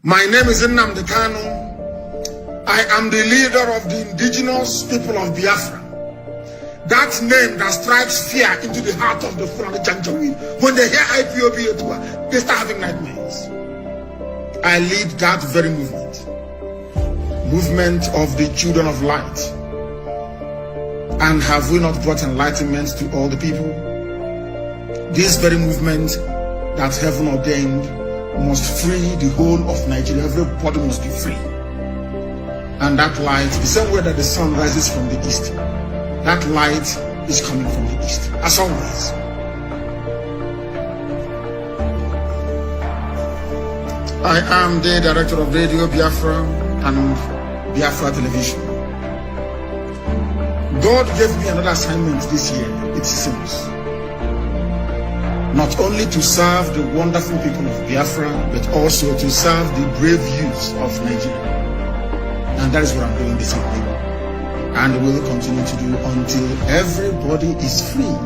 My name is Nnamdi Kanu. I am the leader of the indigenous people of Biafra. That name that strikes fear into the heart of the Fulani Janjaweed. When they hear IPOB, they start having nightmares. I lead that very movement. Movement of the children of light. And have we not brought enlightenment to all the people? This very movement that heaven ordained must free the whole of Nigeria. Everybody must be free. And that light, the same way that the sun rises from the east, that light is coming from the east, as always. I am the director of Radio Biafra and Biafra Television. God gave me another assignment this year. It seems. Not only to serve the wonderful people of Biafra, but also to serve the brave youths of Nigeria. And that is what I'm doing this evening. And will continue to do until everybody is free.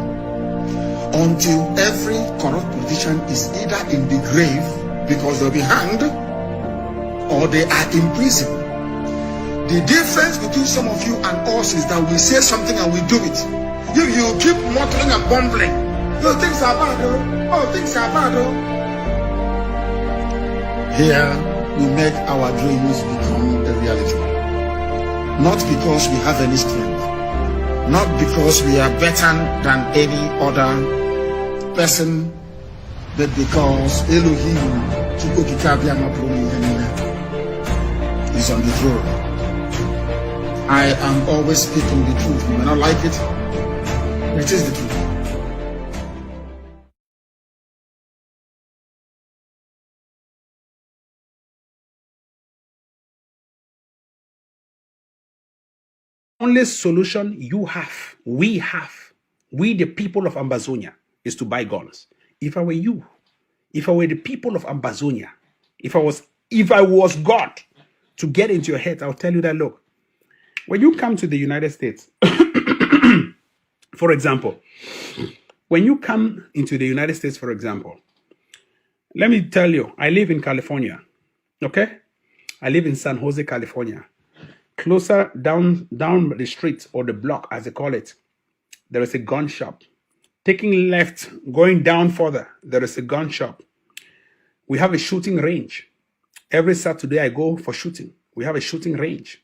Until every corrupt politician is either in the grave because they'll be hanged or they are in prison. The difference between some of you and us is that we say something and we do it. If you keep muttering and bumbling, those things are bad, oh, things are bad, oh. Here, we make our dreams become a reality. Not because we have any strength, not because we are better than any other person, but because Elohim is on the throne. I am always speaking the truth. You may not like it, but it is the truth. Only solution we the people of Ambazonia, is to buy guns. If I were you, if I were the people of Ambazonia, if I was God, to get into your head, I'll tell you that, look, when you come to the United States, for example, when you come into the United States, for example, let me tell you, I live in California, okay? I live in San Jose, California. Closer down the street, or the block, as they call it, there is a gun shop. Taking left, going down further, there is a gun shop. We have a shooting range. Every Saturday I go for shooting. We have a shooting range.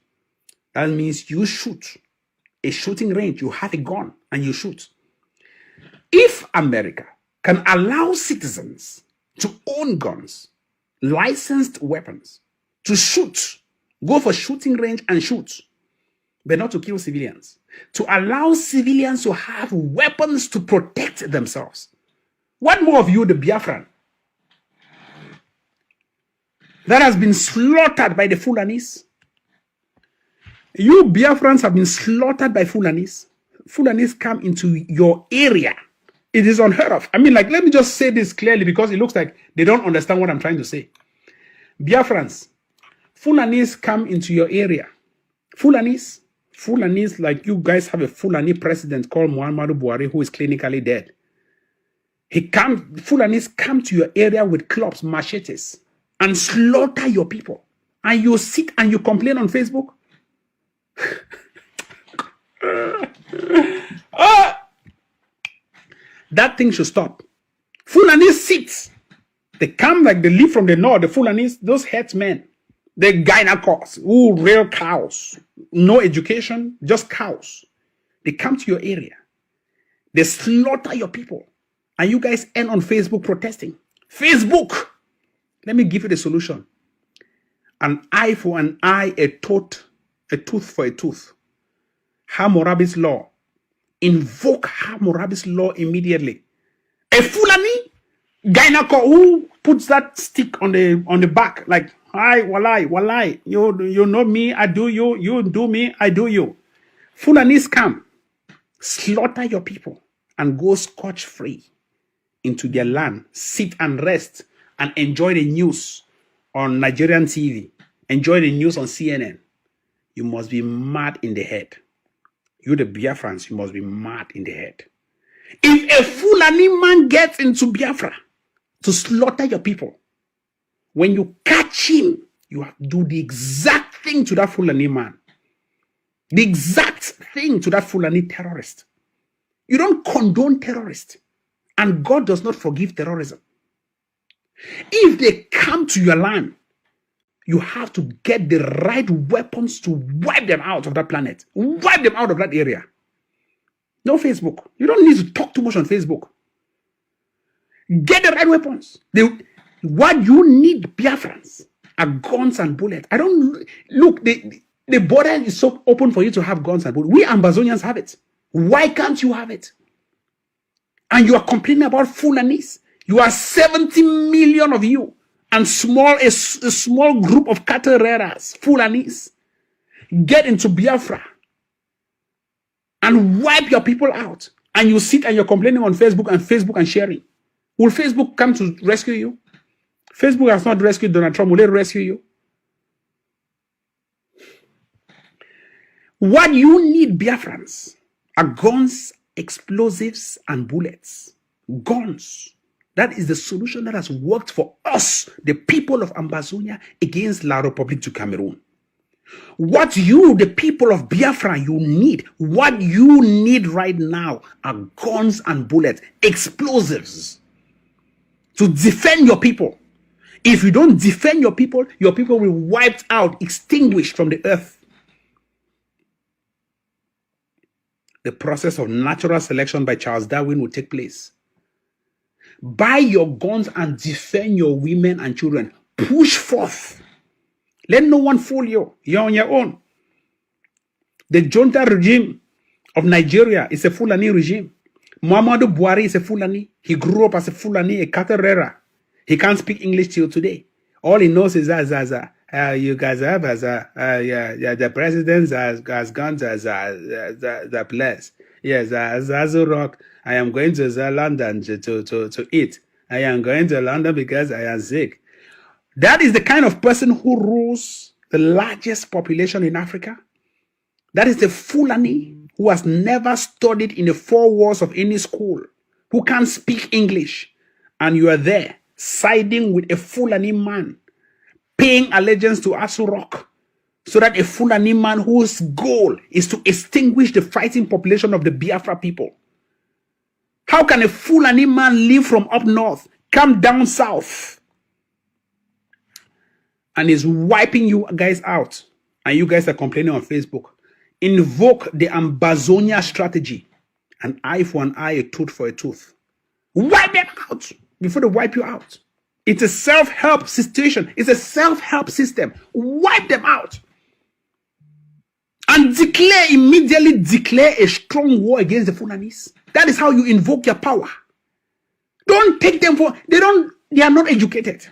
That means you shoot. A shooting range, you have a gun and you shoot. If America can allow citizens to own guns, licensed weapons, to shoot, go for shooting range and shoot, but not to kill civilians, to allow civilians to have weapons to protect themselves. What more of you, the Biafran, that has been slaughtered by the Fulanis? You Biafrans have been slaughtered by Fulanis. Fulanis come into your area. It is unheard of. I mean, like, let me just say this clearly because it looks like they don't understand what I'm trying to say. Biafrans, Fulanis come into your area. Fulanis, like you guys have a Fulani president called Muhammadu Buhari who is clinically dead. Fulanis come to your area with clubs, machetes, and slaughter your people. And you sit and you complain on Facebook. That thing should stop. Fulanis sit. They come like they live from the north. The Fulanis, those headsmen, the gynecologists, who rear cows, no education, just cows. They come to your area. They slaughter your people. And you guys end on Facebook protesting. Facebook! Let me give you the solution. An eye for an eye, a tooth for a tooth. Hammurabi's law. Invoke Hammurabi's law immediately. A Fulani gynecologist who puts that stick on the back, like, hi, walai, you know me, I do you, you do me, I do you. Fulanis come, slaughter your people, and go scotch-free into their land, sit and rest, and enjoy the news on Nigerian TV, enjoy the news on CNN. You must be mad in the head. You the Biafrans, you must be mad in the head. If a Fulani man gets into Biafra to slaughter your people, when you catch him you have to do the exact thing to that Fulani man. The exact thing to that Fulani terrorist. You don't condone terrorists. And God does not forgive terrorism. If they come to your land, you have to get the right weapons to wipe them out of that planet. Wipe them out of that area. No Facebook. You don't need to talk too much on Facebook. Get the right weapons. What you need, Biafrans, are guns and bullets. I don't look. The border is so open for you to have guns and bullets. We Ambazonians have it. Why can't you have it? And you are complaining about Fulanis. You are 70 million of you, and a small group of cattle rearers, Fulanis, get into Biafra and wipe your people out. And you sit and you're complaining on Facebook and sharing. Will Facebook come to rescue you? Facebook has not rescued Donald Trump. Will it rescue you? What you need, Biafrans, are guns, explosives, and bullets. Guns. That is the solution that has worked for us, the people of Ambazonia, against La République du Cameroon. What you, the people of Biafra, what you need right now are guns and bullets, explosives, to defend your people. If you don't defend your people will be wiped out, extinguished from the earth. The process of natural selection by Charles Darwin will take place. Buy your guns and defend your women and children. Push forth. Let no one fool you. You're on your own. The junta regime of Nigeria is a Fulani regime. Muhammadu Buhari is a Fulani. He grew up as a Fulani, a cattle rearer. He can't speak English till today. All he knows is you guys have the president has gone to the place. Yes, Azurok. I am going to London to eat. I am going to London because I am sick. That is the kind of person who rules the largest population in Africa. That is the Fulani who has never studied in the four walls of any school, who can't speak English. And you are there siding with a Fulani man, paying allegiance to Asurok, so that a Fulani man whose goal is to extinguish the fighting population of the Biafra people. How can a Fulani man live from up north, come down south, and is wiping you guys out, and you guys are complaining on Facebook? Invoke the Ambazonia strategy. An eye for an eye, a tooth for a tooth. Wipe them out before they wipe you out. It's a self-help situation. It's a self-help system. Wipe them out. And immediately declare a strong war against the Fulanis. That is how you invoke your power. Don't take them they are not educated.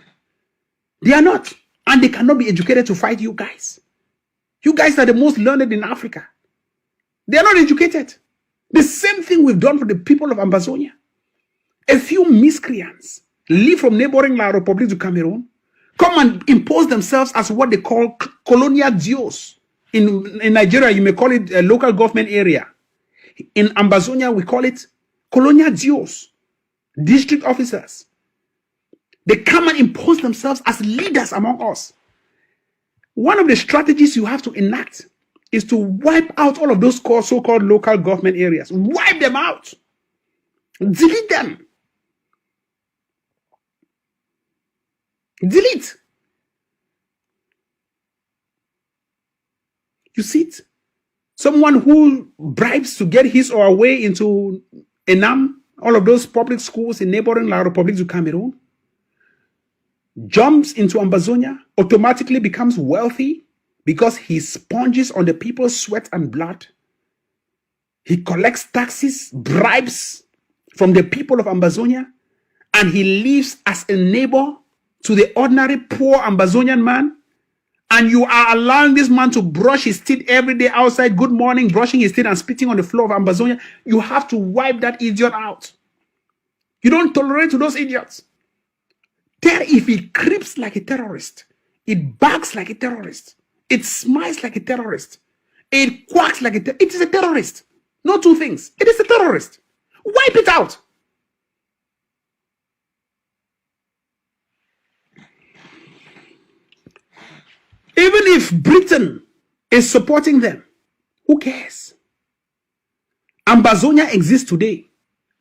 They are not. And they cannot be educated to fight you guys. You guys are the most learned in Africa. They are not educated. The same thing we've done for the people of Ambazonia. A few miscreants live from neighboring La République du Cameroon, come and impose themselves as what they call colonial dios. In Nigeria, you may call it a local government area. In Ambazonia, we call it colonial dios, district officers. They come and impose themselves as leaders among us. One of the strategies you have to enact is to wipe out all of those so-called local government areas. Wipe them out. Delete them. Delete. You see it? Someone who bribes to get his or her way into Enam, all of those public schools in neighboring La République du Cameroon, jumps into Ambazonia, automatically becomes wealthy because he sponges on the people's sweat and blood. He collects taxes, bribes from the people of Ambazonia, and he lives as a neighbor to the ordinary poor Ambazonian man. And you are allowing this man to brush his teeth every day outside, good morning, brushing his teeth and spitting on the floor of Ambazonia. You have to wipe that idiot out. You don't tolerate to those idiots. If it creeps like a terrorist, it barks like a terrorist, it smiles like a terrorist, it quacks like a terrorist, it is a terrorist. No two things. It is a terrorist. Wipe it out. Even if Britain is supporting them, who cares? Ambazonia exists today.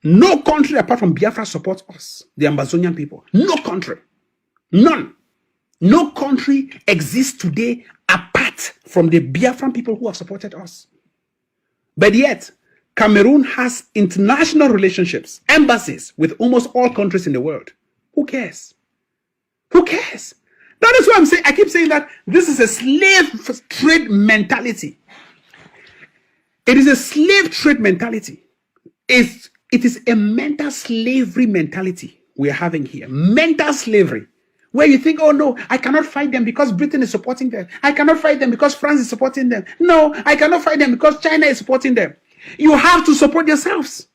No country apart from Biafra supports us, the Ambazonian people. No country. None. No country exists today apart from the Biafran people who have supported us. But yet, Cameroon has international relationships, embassies with almost all countries in the world. Who cares? Who cares? That is why I keep saying that this is a slave trade mentality. It is a slave trade mentality. It is a mental slavery mentality we are having here. Mental slavery. Where you think, oh no, I cannot fight them because Britain is supporting them. I cannot fight them because France is supporting them. No, I cannot fight them because China is supporting them. You have to support yourselves.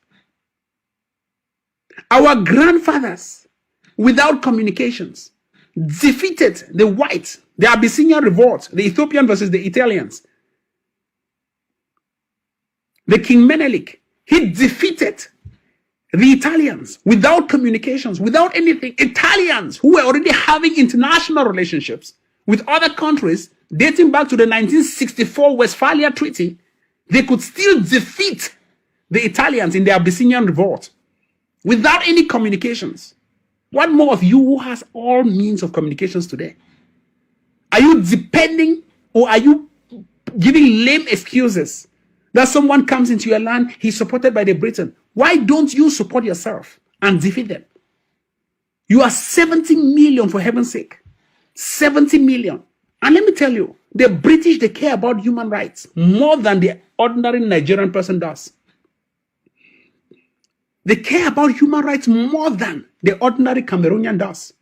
Our grandfathers, without communications, defeated the whites, the Abyssinian revolt, the Ethiopian versus the Italians. The King Menelik, he defeated the Italians without communications, without anything. Italians who were already having international relationships with other countries dating back to the 1964 Westphalia Treaty, they could still defeat the Italians in the Abyssinian revolt without any communications. What more of you who has all means of communications today? Are you depending or are you giving lame excuses that someone comes into your land, he's supported by the Britain? Why don't you support yourself and defeat them? You are 70 million, for heaven's sake. 70 million. And let me tell you, the British, they care about human rights more than the ordinary Nigerian person does. They care about human rights more than the ordinary Cameroonian does.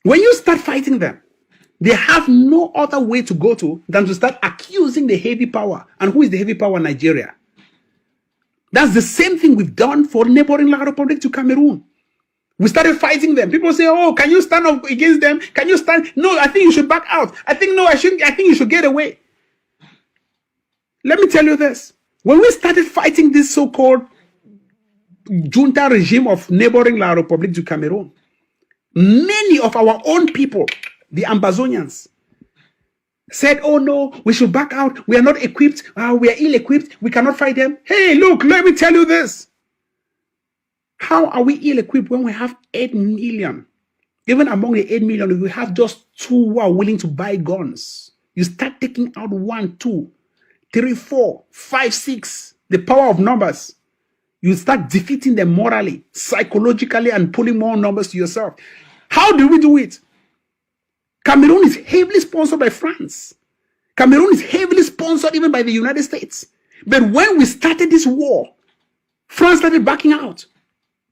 When you start fighting them, they have no other way to go to than to start accusing the heavy power. And who is the heavy power? Nigeria. That's the same thing we've done for neighboring La Republic to Cameroon. We started fighting them. People say, oh, can you stand up against them? Can you stand? No, I think you should back out. I think, no, I shouldn't. I think you should get away. Let me tell you this. When we started fighting this so-called junta regime of neighboring La Republic to Cameroon, many of our own people, the Ambazonians, said, oh no, we should back out. We are not equipped. We are ill-equipped. We cannot fight them. Hey, look, let me tell you this. How are we ill-equipped when we have 8 million? Even among the 8 million, if we have just 2 who are willing to buy guns, you start taking out 1, 2, 3, 4, 5, 6, the power of numbers. You start defeating them morally, psychologically, and pulling more numbers to yourself. How do we do it? Cameroon is heavily sponsored by France. Cameroon is heavily sponsored even by the United States. But when we started this war, France started backing out.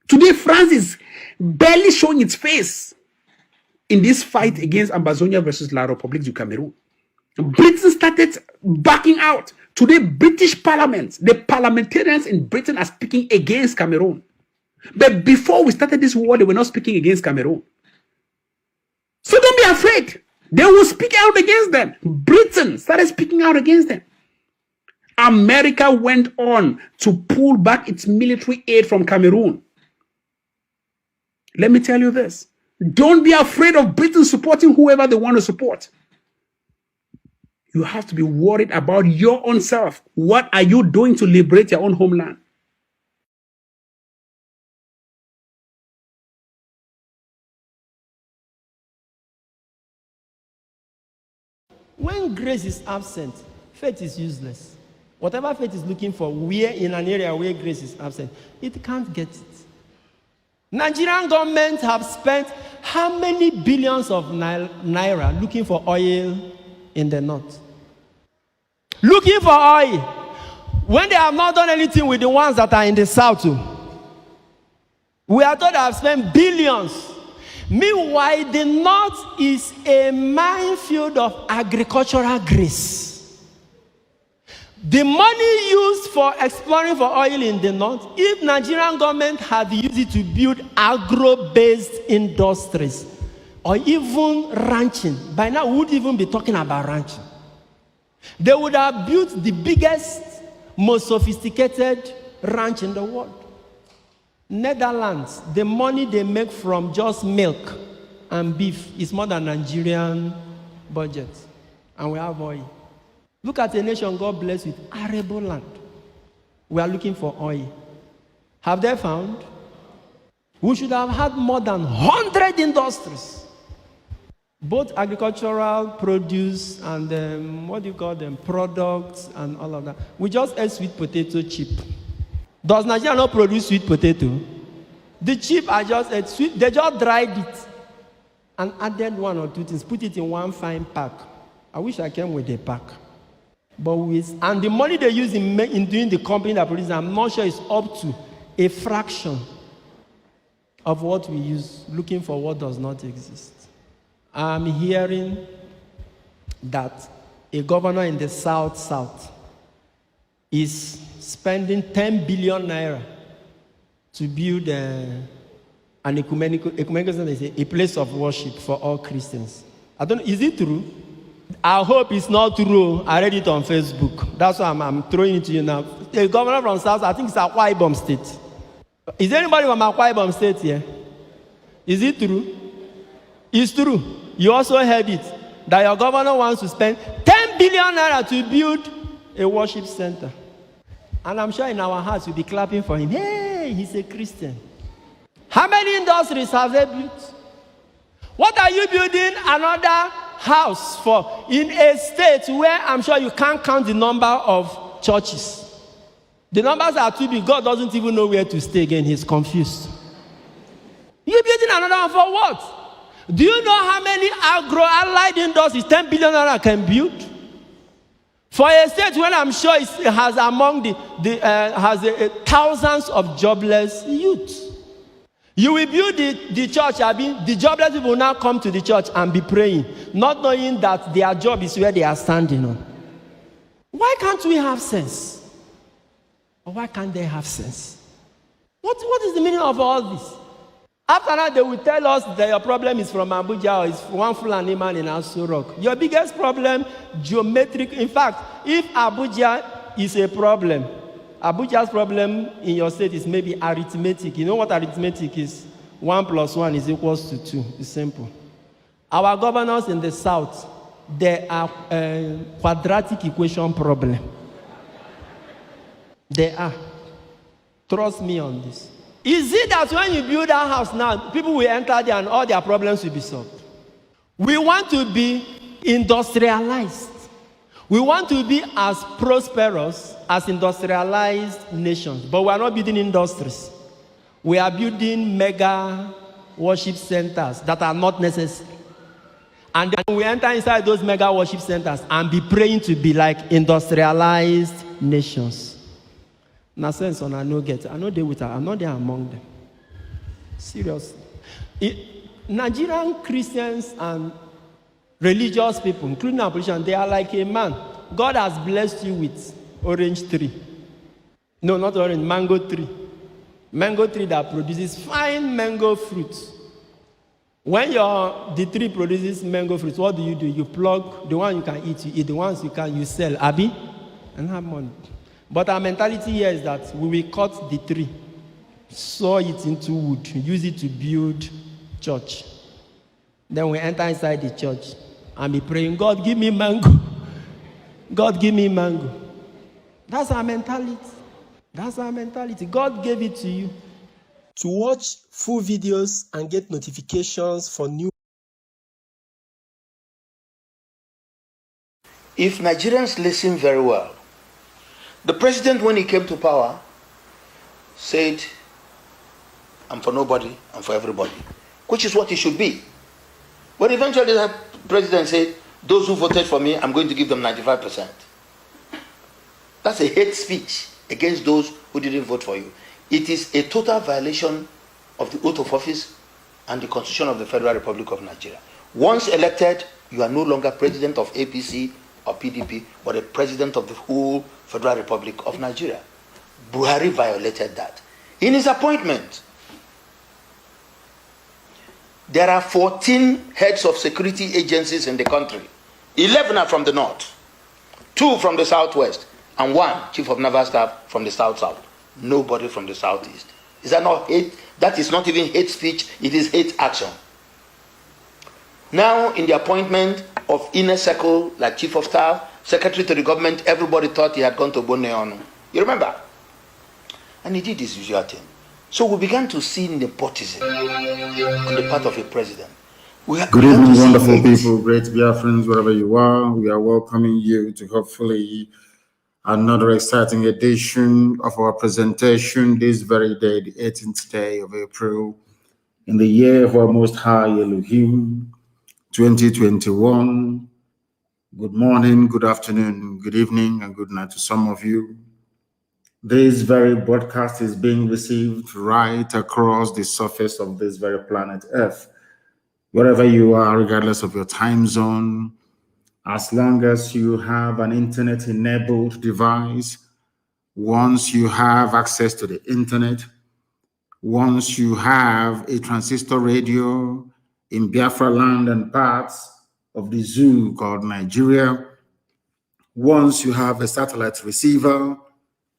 Today, France is barely showing its face in this fight against Ambazonia versus La Republique du Cameroon. Britain started backing out. Today, British Parliament, the parliamentarians in Britain are speaking against Cameroon. But before we started this war, they were not speaking against Cameroon. So don't be afraid. They will speak out against them. Britain started speaking out against them. America went on to pull back its military aid from Cameroon. Let me tell you this. Don't be afraid of Britain supporting whoever they want to support. You have to be worried about your own self. What are you doing to liberate your own homeland? When grace is absent, faith is useless. Whatever faith is looking for, we are in an area where grace is absent, it can't get it. Nigerian government have spent how many billions of naira looking for oil in the north? Looking for oil when they have not done anything with the ones that are in the south too. We are told they have spent billions. Meanwhile, the north is a minefield of agricultural grace. The money used for exploring for oil in the north, if Nigerian government had used it to build agro-based industries or even ranching, by now we wouldn't even be talking about ranching. They would have built the biggest, most sophisticated ranch in the world. Netherlands, the money they make from just milk and beef is more than Nigerian budget, and we have oil. Look at a nation God bless with arable land. We are looking for oil. Have they found? We should have had more than 100 industries. Both agricultural produce and what do you call them, products and all of that. We just ate sweet potato cheap. Does Nigeria not produce sweet potato? The cheap I just ate sweet, they just dried it and added one or two things, put it in one fine pack. I wish I came with a pack. But and the money they use in doing the company that produces, I'm not sure it's up to a fraction of what we use, looking for what does not exist. I'm hearing that a governor in the South is spending 10 billion naira to build an ecumenical center, a place of worship for all Christians. I don't know, is it true? I hope it's not true. I read it on Facebook. That's why I'm throwing it to you now. A governor from South, I think it's Akwa Ibom State. Is anybody from Akwa Ibom State here? Is it true? It's true. You also heard it, that your governor wants to spend 10 billion naira to build a worship center. And I'm sure in our hearts we'll be clapping for him. Hey, he's a Christian. How many industries have they built? What are you building another house for in a state where I'm sure you can't count the number of churches? The numbers are too big. God doesn't even know where to stay again. He's confused. You're building another one for what? Do you know how many agro-allied industries 10 billion naira can build? For a state where I'm sure it has among thousands of jobless youth. You will build the church, the jobless people will now come to the church and be praying, not knowing that their job is where they are standing on. Why can't we have sense? Or why can't they have sense? What is the meaning of all this? After that, they will tell us that your problem is from Abuja or it's one Fulani man in Aso Rock. Your biggest problem, geometric. In fact, if Abuja is a problem, Abuja's problem in your state is maybe arithmetic. You know what arithmetic is? 1 + 1 is equals to 2. It's simple. Our governors in the South, they are a quadratic equation problem. They are. Trust me on this. Is it that when you build that house now, people will enter there and all their problems will be solved? We want to be industrialized. We want to be as prosperous as industrialized nations, but we are not building industries. We are building mega worship centers that are not necessary. And then we enter inside those mega worship centers and be praying to be like industrialized nations. Na sense on I know get. I know they with her. I'm not there among them. Seriously. Nigerian Christians and religious people, including our politicians, they are like a man. God has blessed you with orange tree. No, not orange, mango tree. Mango tree that produces fine mango fruits. When the tree produces mango fruits, what do? You plug the one you can eat, you eat the ones you sell, Abi, and have money. But our mentality here is that we will cut the tree, saw it into wood, use it to build church. Then we enter inside the church and be praying, God, give me mango. God, give me mango. That's our mentality. That's our mentality. God gave it to you. To watch full videos and get notifications for new. If Nigerians listen very well, the president, when he came to power, said, I'm for nobody, I'm for everybody, which is what he should be. But eventually the president said, those who voted for me, I'm going to give them 95%. That's a hate speech against those who didn't vote for you. It is a total violation of the oath of office and the Constitution of the Federal Republic of Nigeria. Once elected, you are no longer president of APC or PDP, but a president of the whole Federal Republic of Nigeria. Buhari violated that. In his appointment, there are 14 heads of security agencies in the country. 11 are from the north, 2 from the southwest, and 1 chief of naval staff from the south-south. Nobody from the southeast. Is that not hate? That is not even hate speech, it is hate action. Now, in the appointment, of inner circle, like chief of staff, secretary to the government, everybody thought he had gone to Boneonu. You remember? And he did his usual thing. So we began to see nepotism on the part of a president. Good evening, wonderful people, great Biafrans, wherever you are. We are welcoming you to hopefully another exciting edition of our presentation this very day, the 18th day of April, in the year of our Most High Elohim, 2021. Good morning, good afternoon, good evening, and good night to some of you. This very broadcast is being received right across the surface of this very planet Earth. Wherever you are, regardless of your time zone, as long as you have an internet-enabled device, once you have access to the internet, once you have a transistor radio in Biafra land and parts of the zoo called Nigeria, once you have a satellite receiver,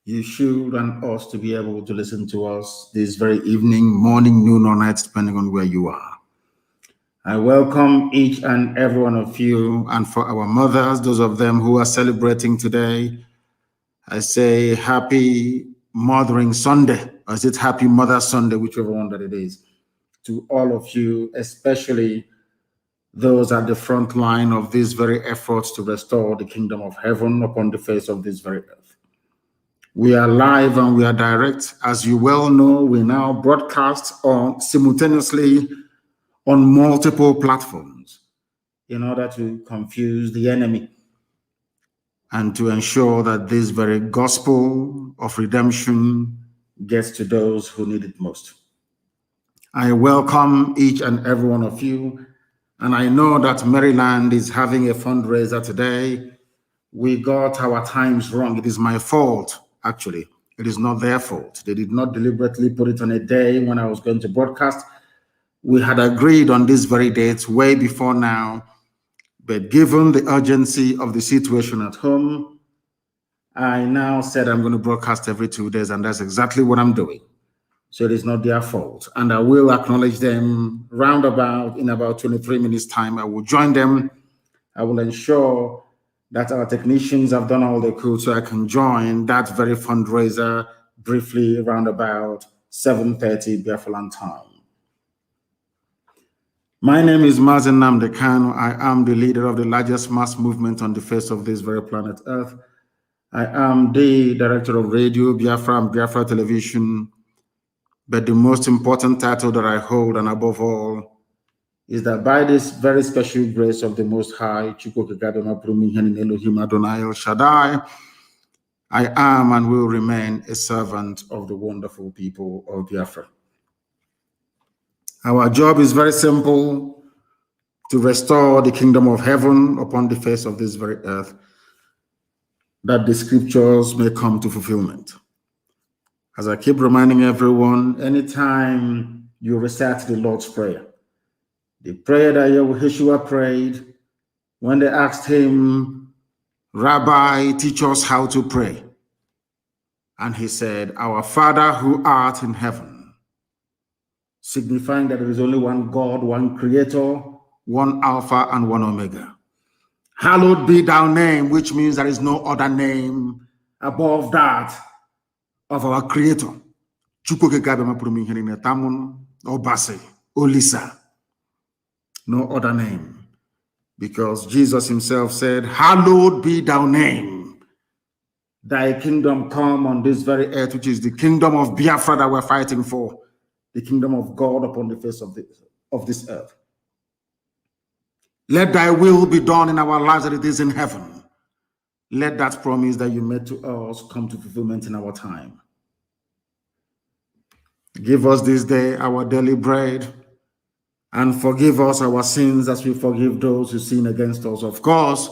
you should and ought to be able to listen to us this very evening, morning, noon, or night, depending on where you are. I welcome each and every one of you, and for our mothers, those of them who are celebrating today, I say happy Mothering Sunday, or is it happy Mother Sunday, whichever one that it is, to all of you, especially those at the front line of these very efforts to restore the kingdom of heaven upon the face of this very earth. We are live and we are direct. As you well know, we now broadcast simultaneously on multiple platforms in order to confuse the enemy and to ensure that this very gospel of redemption gets to those who need it most. I welcome each and every one of you, and I know that Maryland is having a fundraiser today. We got our times wrong. It is my fault, actually. It is not their fault. They did not deliberately put it on a day when I was going to broadcast. We had agreed on this very date way before now, but given the urgency of the situation at home, I now said I'm going to broadcast every 2 days, and that's exactly what I'm doing. So it is not their fault. And I will acknowledge them roundabout in about 23 minutes time. I will join them. I will ensure that our technicians have done all they could so I can join that very fundraiser briefly around about 7:30 Biafran time. My name is Mazi Nnamdi Kanu. I am the leader of the largest mass movement on the face of this very planet Earth. I am the director of radio, Biafra and Biafra television. But the most important title that I hold, and above all, is that by this very special grace of the Most High, Elohim Adonai El Shaddai, I am and will remain a servant of the wonderful people of Biafra. Our job is very simple: to restore the kingdom of heaven upon the face of this very earth, that the scriptures may come to fulfillment. As I keep reminding everyone, anytime you recite the Lord's Prayer, the prayer that Yeshua prayed when they asked him, "Rabbi, teach us how to pray." And he said, "Our Father who art in heaven," signifying that there is only one God, one Creator, one Alpha and one Omega. "Hallowed be thy name," which means there is no other name above that of our Creator. Olisa. No other name. Because Jesus himself said, "Hallowed be thy name. Thy kingdom come on this very earth," which is the kingdom of Biafra that we're fighting for, the kingdom of God upon the face of this earth. "Let thy will be done in our lives as it is in heaven." Let that promise that you made to us come to fulfillment in our time. Give us this day our daily bread, and forgive us our sins as we forgive those who sin against us. Of course,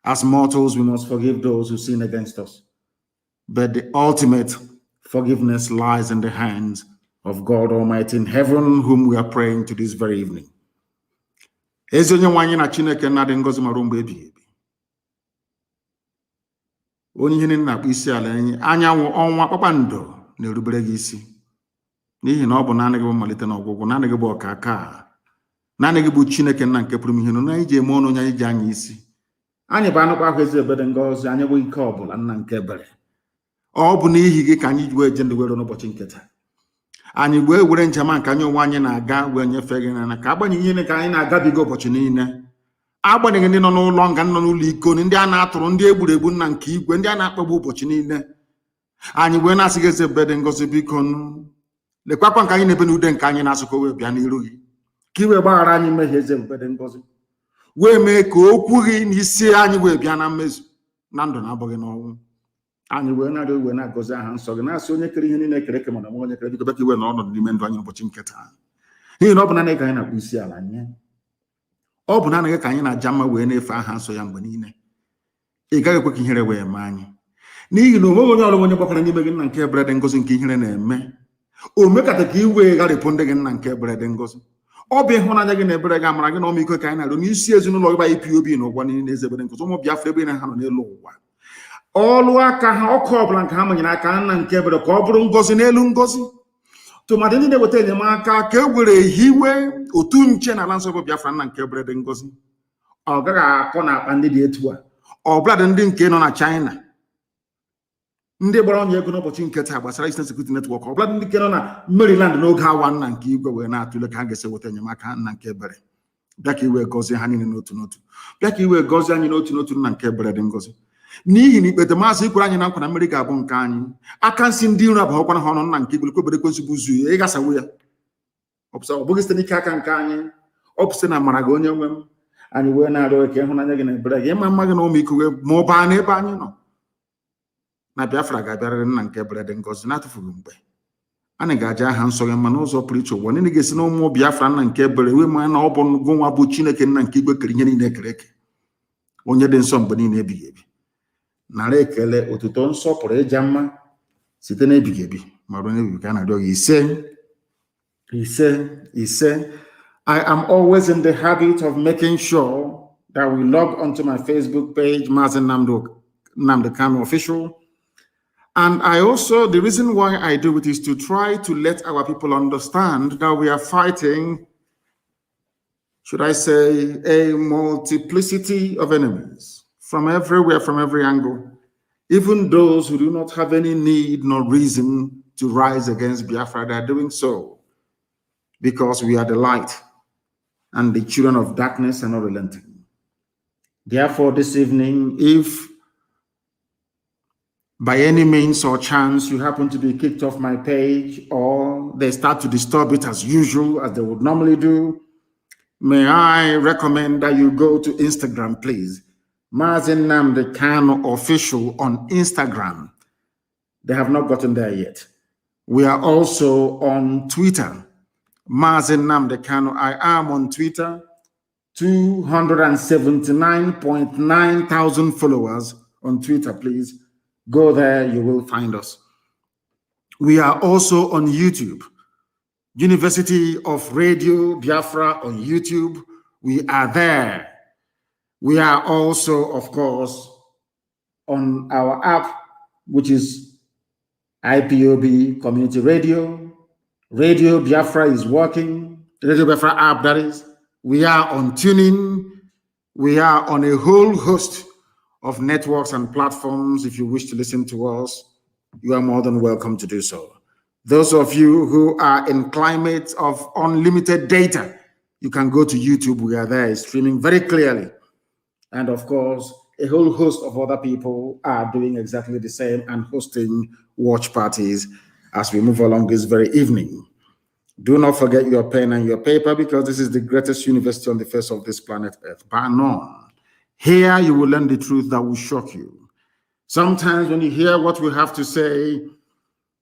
as mortals, we must forgive those who sin against us. But the ultimate forgiveness lies in the hands of God Almighty in heaven, whom we are praying to this very evening. Onye ihe na-akpọ isi ala enyi anyanwụ ọnwa kpakpando na-erubere gị isi n'ihi na ọ bụ naanị gị bụ mmalite na ọgwụgwụ, naanị gị bụ ọkaka, naanị gị bụ Chineke nna nke pụrụ ihe na iji eme ọnụ onye anyị ji anya isi anyị bụ anụkwa ahụ ezi ebere ngọzi anyị bụ ike ọbụla nna nke ebere ọ bụ n'ihi gị ka anyị ji wee je ndị were n'ụbọchị nketa anyị wee were njem a nke anyị onwe anyị na-aga wee nyefee gị n'anya ka agbanyeghị ihe ka anyị na-agabiga ụbọchị niile agbanyeghị ndị nọ n'ụlọ nga nọ n'ụlọ iko ndị a na-atụrụ ndị egburu egbu nna nke igwe ndị a na-akpagbu ụbọchị niile anyị wee na-asị gị eze ebere ngọzi biko lekwakwa nke anyị na-ebe n'ude nke anyị na-asụkọ wee bịa n'iru gị ka iwee gbaghara anyị mmehie eze ebere ngọzi wee mee ka okwu gị n'isi anyị wee bịa na mmezu na ndụ na-abụghị n'ọnwụ anyị wee na-arịọ wee na-agọzi aha nsọ gị na-asị onye kere ihe niile ekere eke mana onye kere biko bịa iwe na ọnọdụ n'ime ndụ anyị ụbọchị nketa n'ihi na ọ bụ naanị ka anyị na-akpụ isi ala nye ọ bụ naanị ka anyị na-aja mma wee na-efe aha nsọ ya mgbe niile ị gaghị ekwe ka ihere wee mee anyị n'ihi na onweghị onye ọrụ onye gbakwara n'ime gị nna nke ebere dị ngọzi nke ihere na-eme o mekata ka iwe gharịpụ ndị gị nna nke ebere dị ngọzi ọ bụ ịhụnanya gị na ebere gị amara gị na ọmịiko ka anyị na-arụ n'isi ezinụlọ gị ba IPOB na ụgwọ niile na eze ebere ngọzi ụmụ Biafra ebe na ha nọ n'elu ụwa ọlụ aka ha ọkụ ọbụla nke ha manyere aka nna nke ebere ka ọ bụrụ ngọzi n'elu ngọzi tụmadị ndị na-eweta enyemaka ka e were hiwe otu nche na ala nsọ bụ Biafra nna nke ebere dị ngọzi ọ gaghị akọ na akpa ndị dị etu a ọbụladị ndị nke nọ na China ndị gbara onye ego n'ụbọchị nke taa gbasara Eastern Security Network ọbụladị ndị nke nọ na Maryland n'oge awa nna nke igwe wee na-atụle ka ha ga-esi weta enyemaka nna nke ebere bịa ka iwe gọzie ha niile n'otu n'otu bịa ka iwe gọzie anyị n'otu n'otu nna nke ebere dị ngọzi n'ihi na ikpete maazị ikwere anyị na nkwa na mmeri ga-abụ nke anyị aka nsị ndị iro abụọkwana ha ọnụ nna nke igwe kwebere kwesị bụ zu ya ịgasawo ya ọ bụghị site n'ike aka nke anyị ọ bụ site na amara gị onye nwe m anyị wee na-arịọ ka ịhụnanya gị na ebere gị ịma mma gị na ọmịiko gị ma ọ baa n'ebe anyị nọ na Biafra ga-abịarịrị nna nke ebere dị ngọzi na-atụfughị mgbe anyị ga-aja aha nsọ gị mma n'ụzọ pụrụ iche ụwa niile ga-esi na ụmụ Biafra nna nke ebere wee ma na ọ bụ gụnwa bụ Chineke nna nke igwe kere ihe niile ekere eke onye dị nsọ mgbe niile ebighị ebi nara ekele otuto nsọpụrụ ịja mma site n'ebighị ebi ma ruo n'ebighị ka a na-arịọ gị ise I am always in the habit of making sure that we log onto my Facebook page, Mazi Nnamdi Kanu Official. And I also, the reason why I do it is to try to let our people understand that we are fighting, should I say, a multiplicity of enemies from everywhere, from every angle, even those who do not have any need nor reason to rise against Biafra. They are doing so because we are the light and the children of darkness are not relenting. Therefore, this evening, if by any means or chance you happen to be kicked off my page or they start to disturb it as usual, as they would normally do, may I recommend that you go to Instagram, please. Mazi Nnamdi Kanu Official on Instagram. They have not gotten there yet. We are also on Twitter. Mazi Nnamdi Kanu. I am on Twitter. 279.9 thousand followers on Twitter, please. Go there, you will find us. We are also on YouTube. University of Radio Biafra on YouTube. We are there. We are also, of course, on our app, which is IPOB Community Radio. Radio Biafra is working. Radio Biafra app, that is. We are on TuneIn. We are on a whole host of networks and platforms. If you wish to listen to us, you are more than welcome to do so. Those of you who are in climates of unlimited data, you can go to YouTube. We are there streaming very clearly. And of course, a whole host of other people are doing exactly the same and hosting watch parties as we move along this very evening. Do not forget your pen and your paper, because this is the greatest university on the face of this planet Earth, bar none. Here you will learn the truth that will shock you. Sometimes when you hear what we have to say,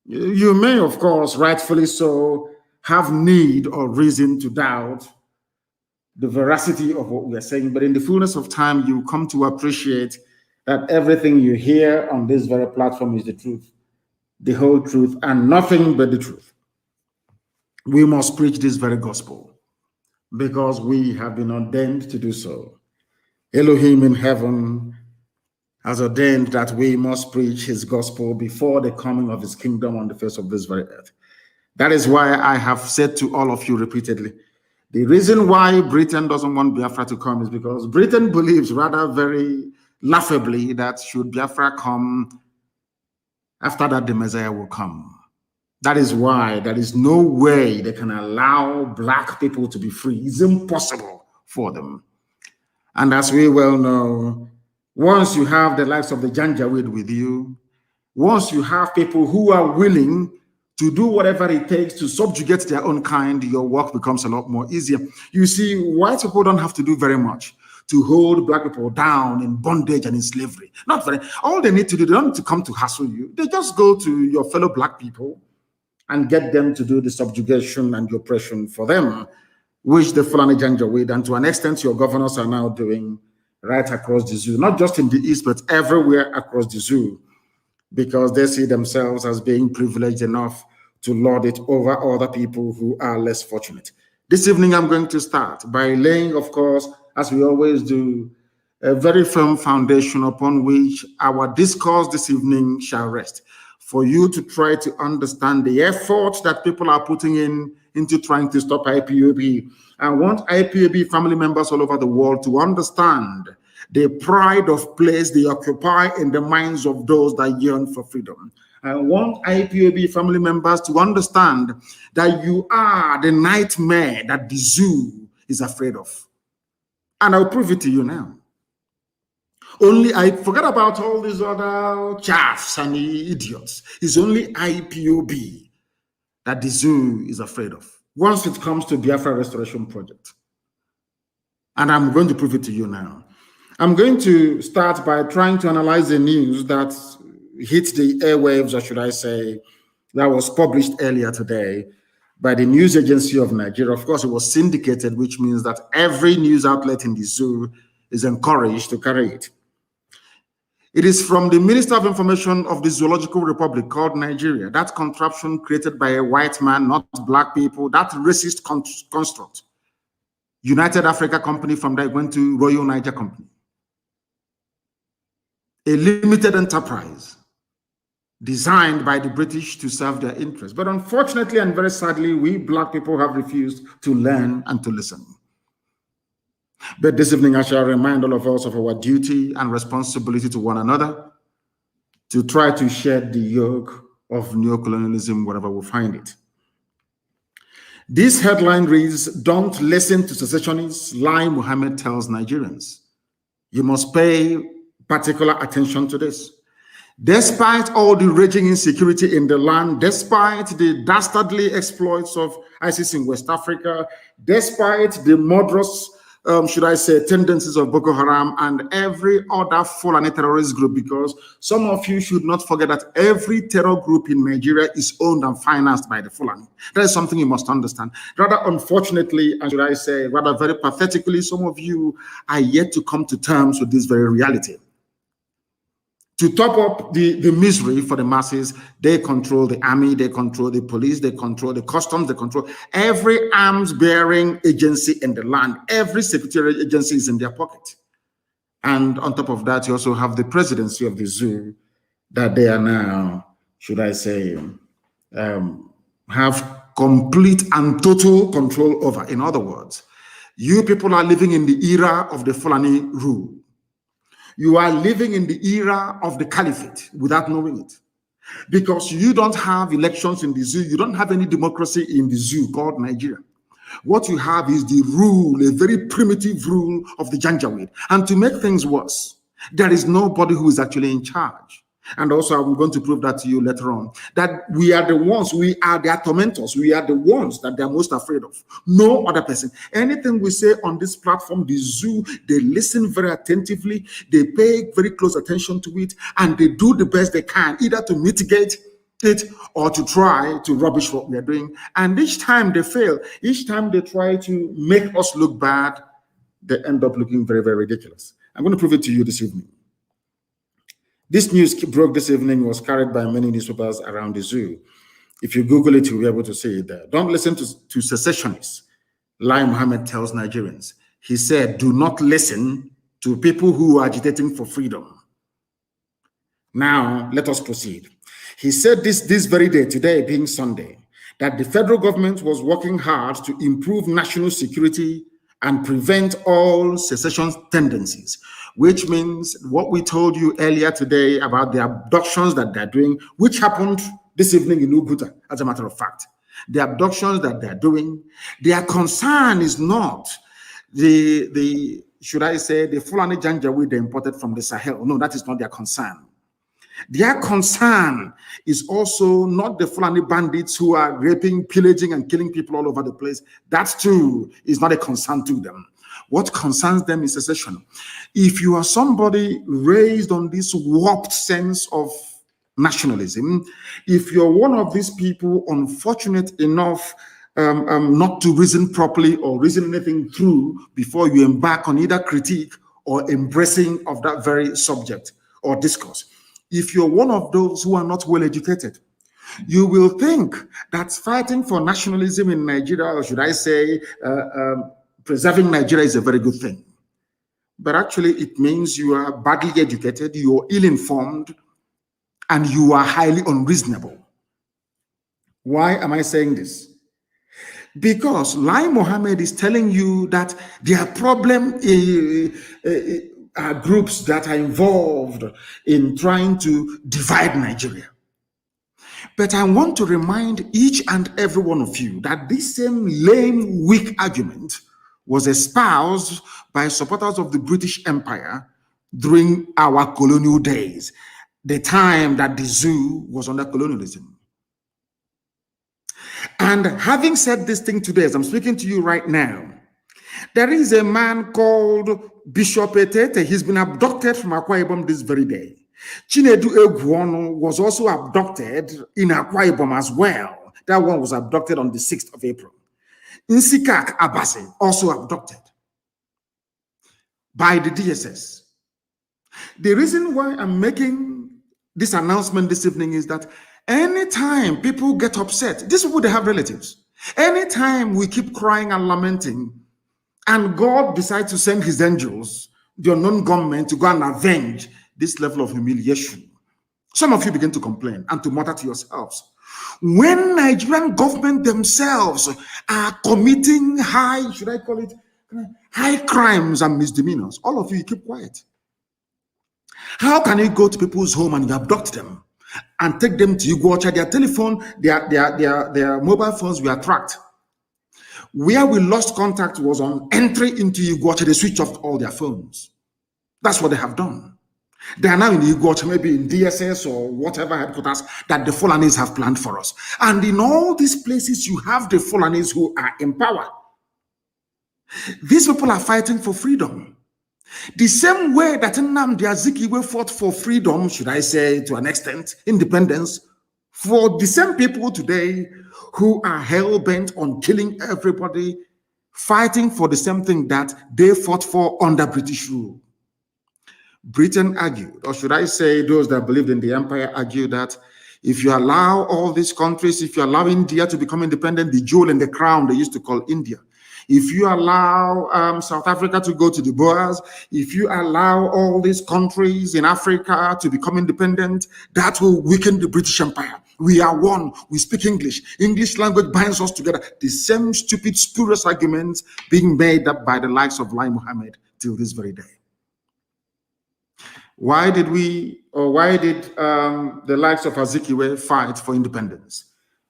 you may, of course, rightfully so, have need or reason to doubt the veracity of what we are saying, but in the fullness of time, you come to appreciate that everything you hear on this very platform is the truth, the whole truth, and nothing but the truth. We must preach this very gospel because we have been ordained to do so. Elohim in heaven has ordained that we must preach his gospel before the coming of his kingdom on the face of this very earth. That is why I have said to all of you repeatedly The reason why Britain doesn't want Biafra to come is because Britain believes rather very laughably that should Biafra come, after that the Messiah will come. That is why there is no way they can allow black people to be free. It's impossible for them. And as we well know, once you have the likes of the Janjaweed with you, once you have people who are willing to do whatever it takes to subjugate their own kind, your work becomes a lot more easier. You see, white people don't have to do very much to hold black people down in bondage and in slavery. Not very. All they need to do, they don't need to come to hassle you. They just go to your fellow black people and get them to do the subjugation and the oppression for them, which the Fulani Janjaweed and to an extent your governors are now doing right across the zoo, not just in the East, but everywhere across the zoo, because they see themselves as being privileged enough to lord it over other people who are less fortunate. This evening, I'm going to start by laying, of course, as we always do, a very firm foundation upon which our discourse this evening shall rest, for you to try to understand the effort that people are putting into trying to stop IPOB. I want IPOB family members all over the world to understand the pride of place they occupy in the minds of those that yearn for freedom. I want IPOB family members to understand that you are the nightmare that the zoo is afraid of. And I'll prove it to you now. Only I forget about all these other chaffs and idiots. It's only IPOB that the zoo is afraid of once it comes to Biafra Restoration Project. And I'm going to prove it to you now. I'm going to start by trying to analyze the news that hit the airwaves, or should I say, that was published earlier today by the news agency of Nigeria. Of course, it was syndicated, which means that every news outlet in the zoo is encouraged to carry it. It is from the Minister of Information of the Zoological Republic called Nigeria, that contraption created by a white man, not black people, that racist construct. United Africa Company, from there went to Royal Niger Company. A limited enterprise designed by the British to serve their interests. But unfortunately and very sadly, we black people have refused to learn and to listen. But this evening, I shall remind all of us of our duty and responsibility to one another to try to shed the yoke of neocolonialism wherever we find it. This headline reads, "Don't listen to secessionists, Lai Mohammed tells Nigerians." You must pay particular attention to this. Despite all the raging insecurity in the land, despite the dastardly exploits of ISIS in West Africa, despite the murderous should I say, tendencies of Boko Haram and every other Fulani terrorist group, because some of you should not forget that every terror group in Nigeria is owned and financed by the Fulani. That is something you must understand. Rather unfortunately, and should I say, rather very pathetically, some of you are yet to come to terms with this very reality. To top up the misery for the masses, they control the army, they control the police, they control the customs, they control every arms-bearing agency in the land. Every security agency is in their pocket. And on top of that, you also have the presidency of the zoo that they are now, should I say, have complete and total control over. In other words, you people are living in the era of the Fulani rule. You are living in the era of the caliphate without knowing it. Because you don't have elections in the zoo, you don't have any democracy in the zoo called Nigeria. What you have is the rule, a very primitive rule of the Janjaweed. And to make things worse, there is nobody who is actually in charge. And also, I'm going to prove that to you later on, that we are the ones, we are their tormentors, we are the ones that they're most afraid of. No other person. Anything we say on this platform, the zoo, they listen very attentively, they pay very close attention to it, and they do the best they can, either to mitigate it or to try to rubbish what we are doing. And each time they fail, each time they try to make us look bad, they end up looking very, very ridiculous. I'm going to prove it to you this evening. This news broke this evening, was carried by many newspapers around the zoo. If you Google it, you'll be able to see it there. Don't listen to secessionists, Lai Mohammed tells Nigerians. He said, do not listen to people who are agitating for freedom. Now, let us proceed. He said this very day, today being Sunday, that the federal government was working hard to improve national security and prevent all secession tendencies, which means what we told you earlier today about the abductions that they're doing, which happened this evening in Uguta, as a matter of fact. The abductions that they're doing, their concern is not the should I say, the Fulani Janjaweed they imported from the Sahel. No, that is not their concern. Their concern is also not the Fulani bandits who are raping, pillaging, and killing people all over the place. That too is not a concern to them. What concerns them is secession. If you are somebody raised on this warped sense of nationalism, if you're one of these people unfortunate enough not to reason properly or reason anything through before you embark on either critique or embracing of that very subject or discourse, if you're one of those who are not well educated, you will think that fighting for nationalism in Nigeria, or should I say, preserving Nigeria, is a very good thing. But actually, it means you are badly educated, you are ill-informed, and you are highly unreasonable. Why am I saying this? Because Lai Mohammed is telling you that their problem are groups that are involved in trying to divide Nigeria. But I want to remind each and every one of you that this same lame, weak argument was espoused by supporters of the British Empire during our colonial days, the time that the zoo was under colonialism. And having said this thing today, as I'm speaking to you right now, there is a man called Bishop Etete. He's been abducted from Akwa Ibom this very day. Chinedu Egwuonu was also abducted in Akwa Ibom as well. That one was abducted on the 6th of April. Nsikak Abase also abducted by the DSS. The reason why I'm making this announcement this evening is that anytime people get upset, these people, they have relatives. Anytime we keep crying and lamenting, and God decides to send his angels, the unknown government, to go and avenge this level of humiliation, some of you begin to complain and to mutter to yourselves. When Nigerian government themselves are committing high, should I call it, high crimes and misdemeanors, all of you keep quiet. How can you go to people's home and you abduct them and take them to Iguacha? Their telephone, their mobile phones were tracked. Where we lost contact was on entry into Iguacha. They switched off all their phones. That's what they have done. They are now in Iguacha, maybe in DSS or whatever headquarters that the Fulanis have planned for us. And in all these places, you have the Fulanis who are in power. These people are fighting for freedom. The same way that Nnamdi Azikiwe fought for freedom, should I say, to an extent, independence, for the same people today who are hell-bent on killing everybody, fighting for the same thing that they fought for under British rule. Britain argued, or should I say those that believed in the empire argued that if you allow all these countries, if you allow India to become independent, the jewel and the crown they used to call India, if you allow South Africa to go to the Boers, if you allow all these countries in Africa to become independent, that will weaken the British Empire. We are one. We speak English. English language binds us together. The same stupid, spurious arguments being made up by the likes of Lai Mohammed till this very day. Why did the likes of Azikiwe fight for independence?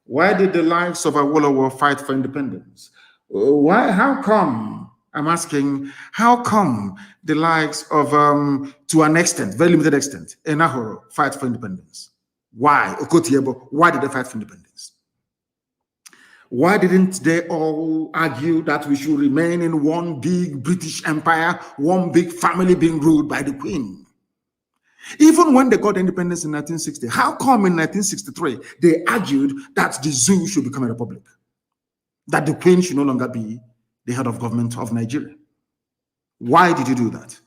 Why did the likes of Awolowo fight for independence? Why? How come? I'm asking, how come the likes of, to an extent, very limited extent, Enahoro fight for independence? Why? Okotiebo, why did they fight for independence? Why didn't they all argue that we should remain in one big British empire, one big family being ruled by the Queen? Even when they got independence in 1960, how come in 1963 they argued that the zoo should become a republic? That the Queen should no longer be the head of government of Nigeria? Why did you do that?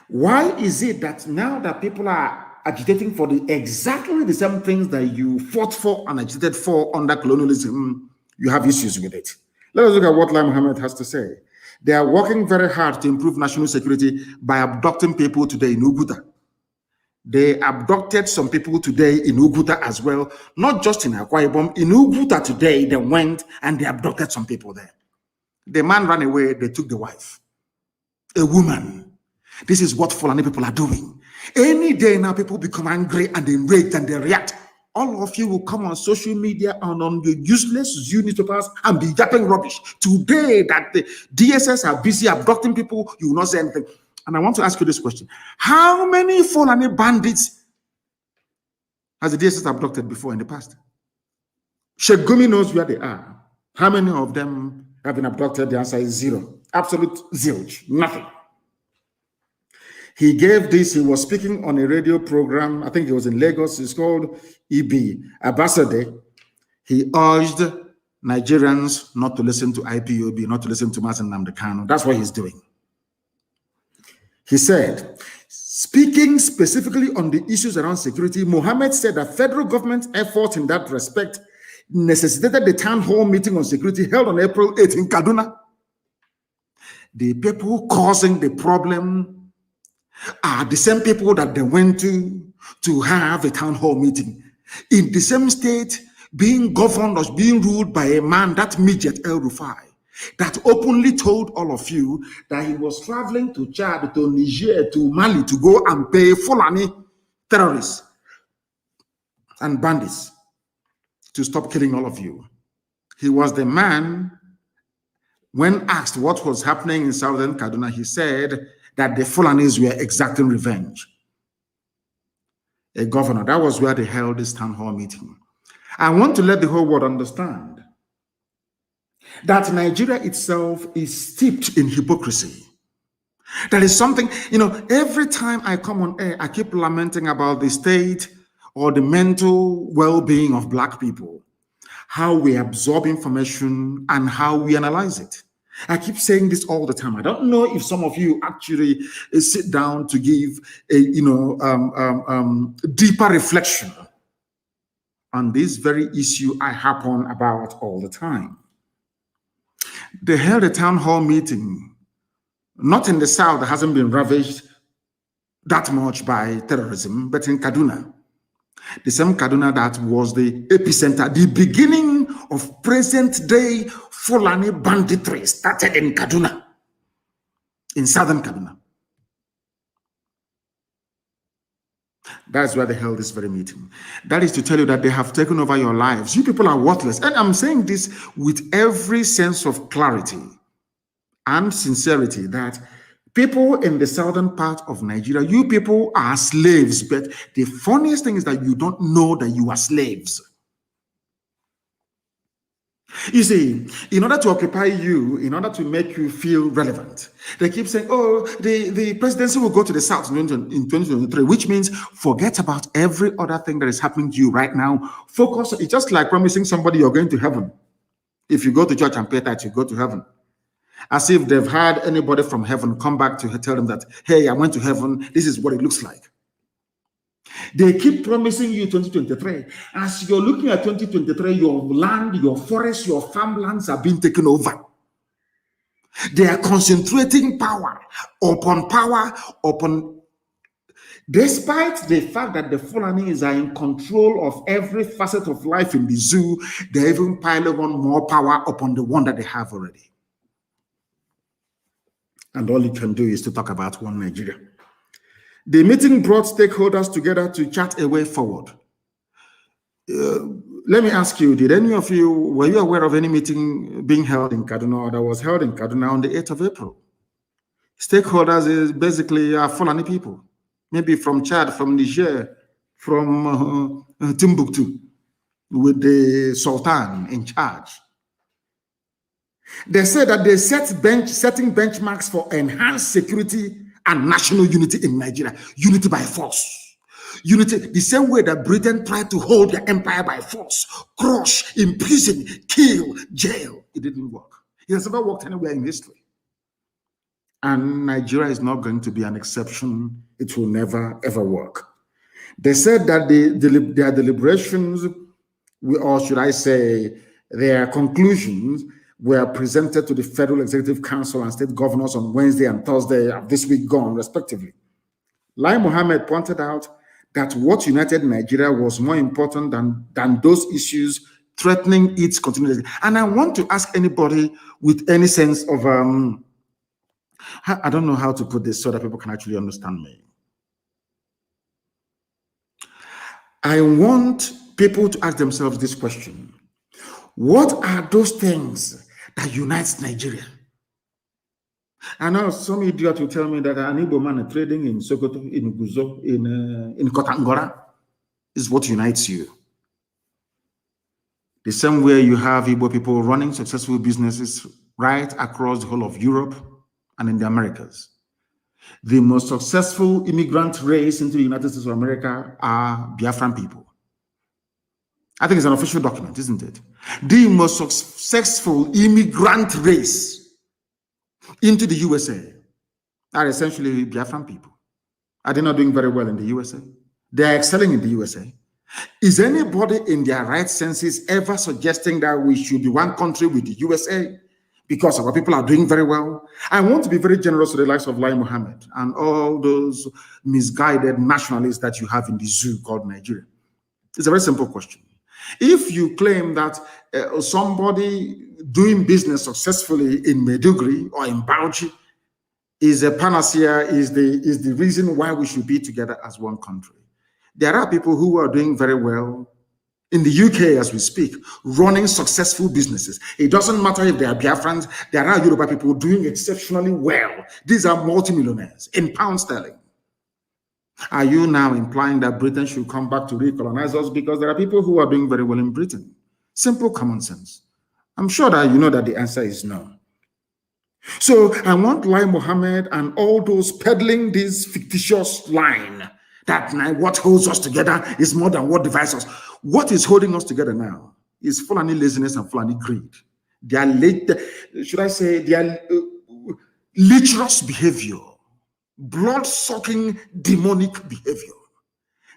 Why is it that now that people are agitating for exactly the same things that you fought for and agitated for under colonialism, you have issues with it? Let us look at what Lai Mohammed has to say. They are working very hard to improve national security by abducting people today in Uguta. They abducted some people today in Uguta as well, not just in Akwa Ibom. In Uguta today, they went and they abducted some people there. The man ran away, they took the wife. A woman. This is what Fulani people are doing. Any day now, people become angry and enraged and they react. All of you will come on social media and on the useless newspapers and be yapping rubbish. Today that the DSS are busy abducting people, you will not say anything. And I want to ask you this question. How many Fulani bandits has the DSS abducted before in the past? Sheikh Gumi knows where they are. How many of them have been abducted? The answer is zero. Absolute zilch. Nothing. He gave this, he was speaking on a radio program, I think it was in Lagos, it's called EB, Ambassador. He urged Nigerians not to listen to IPOB, not to listen to Mazi Nnamdi Kanu. That's what he's doing. He said, speaking specifically on the issues around security, Mohammed said that federal government efforts in that respect necessitated the town hall meeting on security held on April 8 in Kaduna. The people causing the problem are the same people that they went to have a town hall meeting in the same state, being governed or being ruled by a man, that midget El Rufai, that openly told all of you that he was traveling to Chad, to Niger, to Mali to go and pay Fulani terrorists and bandits to stop killing all of you. He was the man, when asked what was happening in southern Kaduna, he said that the Fulanis were exacting revenge. A governor, that was where they held this town hall meeting. I want to let the whole world understand that Nigeria itself is steeped in hypocrisy. That is something, every time I come on air, I keep lamenting about the state or the mental well-being of Black people, how we absorb information and how we analyze it. I keep saying this all the time. I don't know if some of you actually sit down to give a deeper reflection on this very issue I harp on about all the time. They held a town hall meeting, not in the south that hasn't been ravaged that much by terrorism, but in Kaduna. The same Kaduna that was the epicenter, the beginning of present-day Fulani banditry started in Kaduna, in southern Kaduna. That's where they held this very meeting. That is to tell you that they have taken over your lives. You people are worthless. And I'm saying this with every sense of clarity and sincerity that people in the southern part of Nigeria, you people are slaves, but the funniest thing is that you don't know that you are slaves. You see, in order to occupy you, in order to make you feel relevant, they keep saying, oh, the presidency will go to the south in 2023, which means forget about every other thing that is happening to you right now. Focus, it's just like promising somebody you're going to heaven. If you go to church and pay tithe, you go to heaven. As if they've had anybody from heaven come back to tell them that, hey, I went to heaven, this is what it looks like. They keep promising you 2023. As you're looking at 2023, your land, your forests, your farmlands are being taken over. They are concentrating power, despite the fact that the Fulanis are in control of every facet of life in the zoo, they're even piling on more power upon the one that they have already. And all you can do is to talk about one Nigeria. The meeting brought stakeholders together to chart a way forward. Let me ask you, did any of you, were you aware of any meeting being held in Kaduna or that was held in Kaduna on the 8th of April? Stakeholders is basically Fulani people, maybe from Chad, from Niger, from Timbuktu, with the Sultan in charge. They said that they setting benchmarks for enhanced security and national unity in Nigeria. Unity by force. Unity, the same way that Britain tried to hold their empire by force, crush, imprison, kill, jail. It didn't work. It has never worked anywhere in history. And Nigeria is not going to be an exception. It will never, ever work. They said that their deliberations, or should I say, their conclusions, were presented to the Federal Executive Council and state governors on Wednesday and Thursday of this week gone, respectively. Lai Mohammed pointed out that what united Nigeria was more important than those issues threatening its continuity. And I want to ask anybody with any sense of, I don't know how to put this so that people can actually understand me. I want people to ask themselves this question. What are those things that unites Nigeria? I know some idiot will tell me that an Igbo man trading in Sokoto, in Guzo, in Kotangora is what unites you. The same way you have Igbo people running successful businesses right across the whole of Europe and in the Americas. The most successful immigrant race into the United States of America are Biafran people. I think it's an official document, isn't it? The most successful immigrant race into the USA are essentially Biafran people. Are they not doing very well in the USA? They are excelling in the USA. Is anybody in their right senses ever suggesting that we should be one country with the USA because our people are doing very well? I want to be very generous to the likes of Lai Mohammed and all those misguided nationalists that you have in the zoo called Nigeria. It's a very simple question. If you claim that somebody doing business successfully in Maiduguri or in Bauchi is a panacea, is the reason why we should be together as one country, there are people who are doing very well in the UK as we speak, running successful businesses. It doesn't matter if they are Biafrans, there are Yoruba people doing exceptionally well. These are multimillionaires in pound sterling. Are you now implying that Britain should come back to recolonize us because there are people who are doing very well in Britain? Simple common sense. I'm sure that you know that the answer is no. So I want Lai Mohammed and all those peddling this fictitious line that what holds us together is more than what divides us. What is holding us together now is Fulani laziness and Fulani greed. Their lecherous behavior, blood-sucking demonic behavior.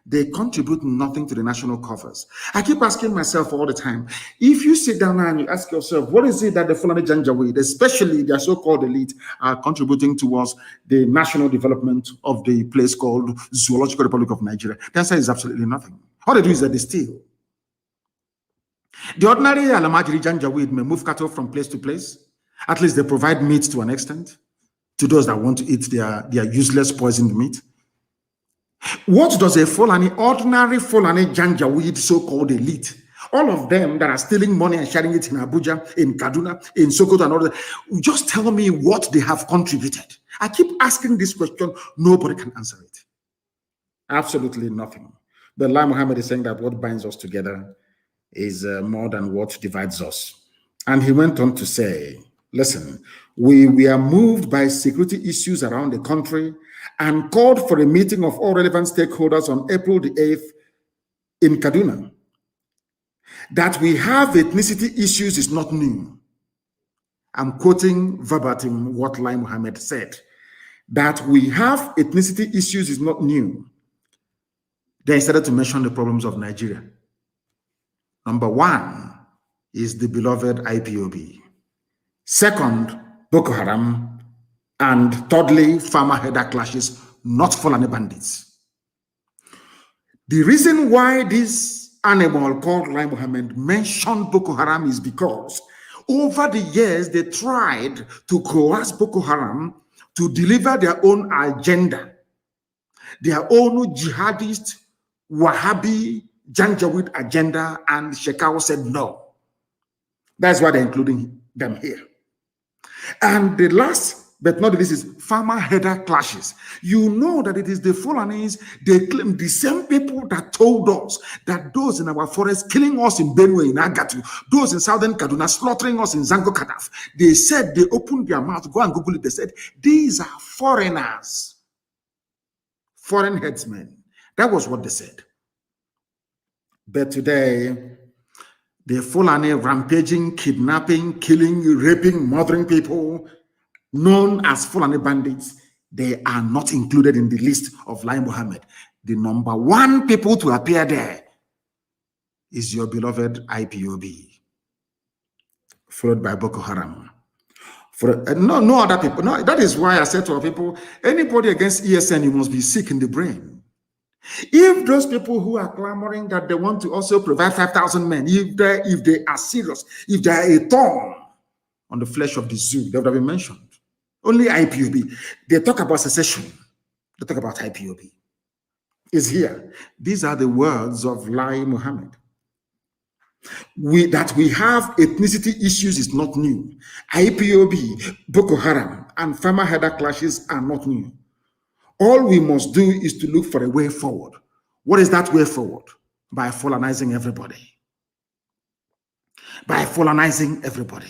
They contribute nothing to the national coffers. I keep asking myself all the time, if you sit down and you ask yourself, what is it that the Fulani Janjaweed, especially their so-called elite, are contributing towards the national development of the place called Zoological Republic of Nigeria? The answer is absolutely nothing. All they do is that they steal. The ordinary Alamajiri Janjaweed may move cattle from place to place. At least they provide meat to an extent to those that want to eat their useless poisoned meat. What does a ordinary Fulani Janjaweed so-called elite, all of them that are stealing money and sharing it in Abuja, in Kaduna, in Sokoto and all that, just tell me what they have contributed. I keep asking this question, nobody can answer it. Absolutely nothing. But Lai Mohammed is saying that what binds us together is more than what divides us. And he went on to say, listen, we are moved by security issues around the country and called for a meeting of all relevant stakeholders on April the 8th in Kaduna. That we have ethnicity issues is not new. I'm quoting verbatim what Lai Mohammed said. That we have ethnicity issues is not new. They started to mention the problems of Nigeria. Number one is the beloved IPOB. Second, Boko Haram. And thirdly, farmer header clashes, not Fulani bandits. The reason why this animal called Lai Mohammed mentioned Boko Haram is because over the years, they tried to coerce Boko Haram to deliver their own agenda, their own jihadist, Wahhabi, Janjaweed agenda, and Shekau said no. That's why they're including them here. And the last, but not this, is farmer header clashes. You know that it is the Fulanis, they claim, the same people that told us that those in our forest killing us in Benue, in Agatu, those in southern Kaduna slaughtering us in Zango Kadaf. They said, they opened their mouth, go and Google it, they said, these are foreigners, foreign headsmen. That was what they said. But today, the Fulani rampaging, kidnapping, killing, raping, murdering people, known as Fulani bandits, they are not included in the list of Lai Mohammed. The number one people to appear there is your beloved IPOB, followed by Boko Haram. No other people. No, that is why I said to our people, anybody against ESN, you must be sick in the brain. If those people who are clamoring that they want to also provide 5,000 men, if they are serious, if they are a thorn on the flesh of the zoo, they would have been mentioned. Only IPOB. They talk about secession. They talk about IPOB. Is here. These are the words of Lai Mohammed. That we have ethnicity issues is not new. IPOB, Boko Haram, and farmer header clashes are not new. All we must do is to look for a way forward. What is that way forward? By Fulanizing everybody. By Fulanizing everybody.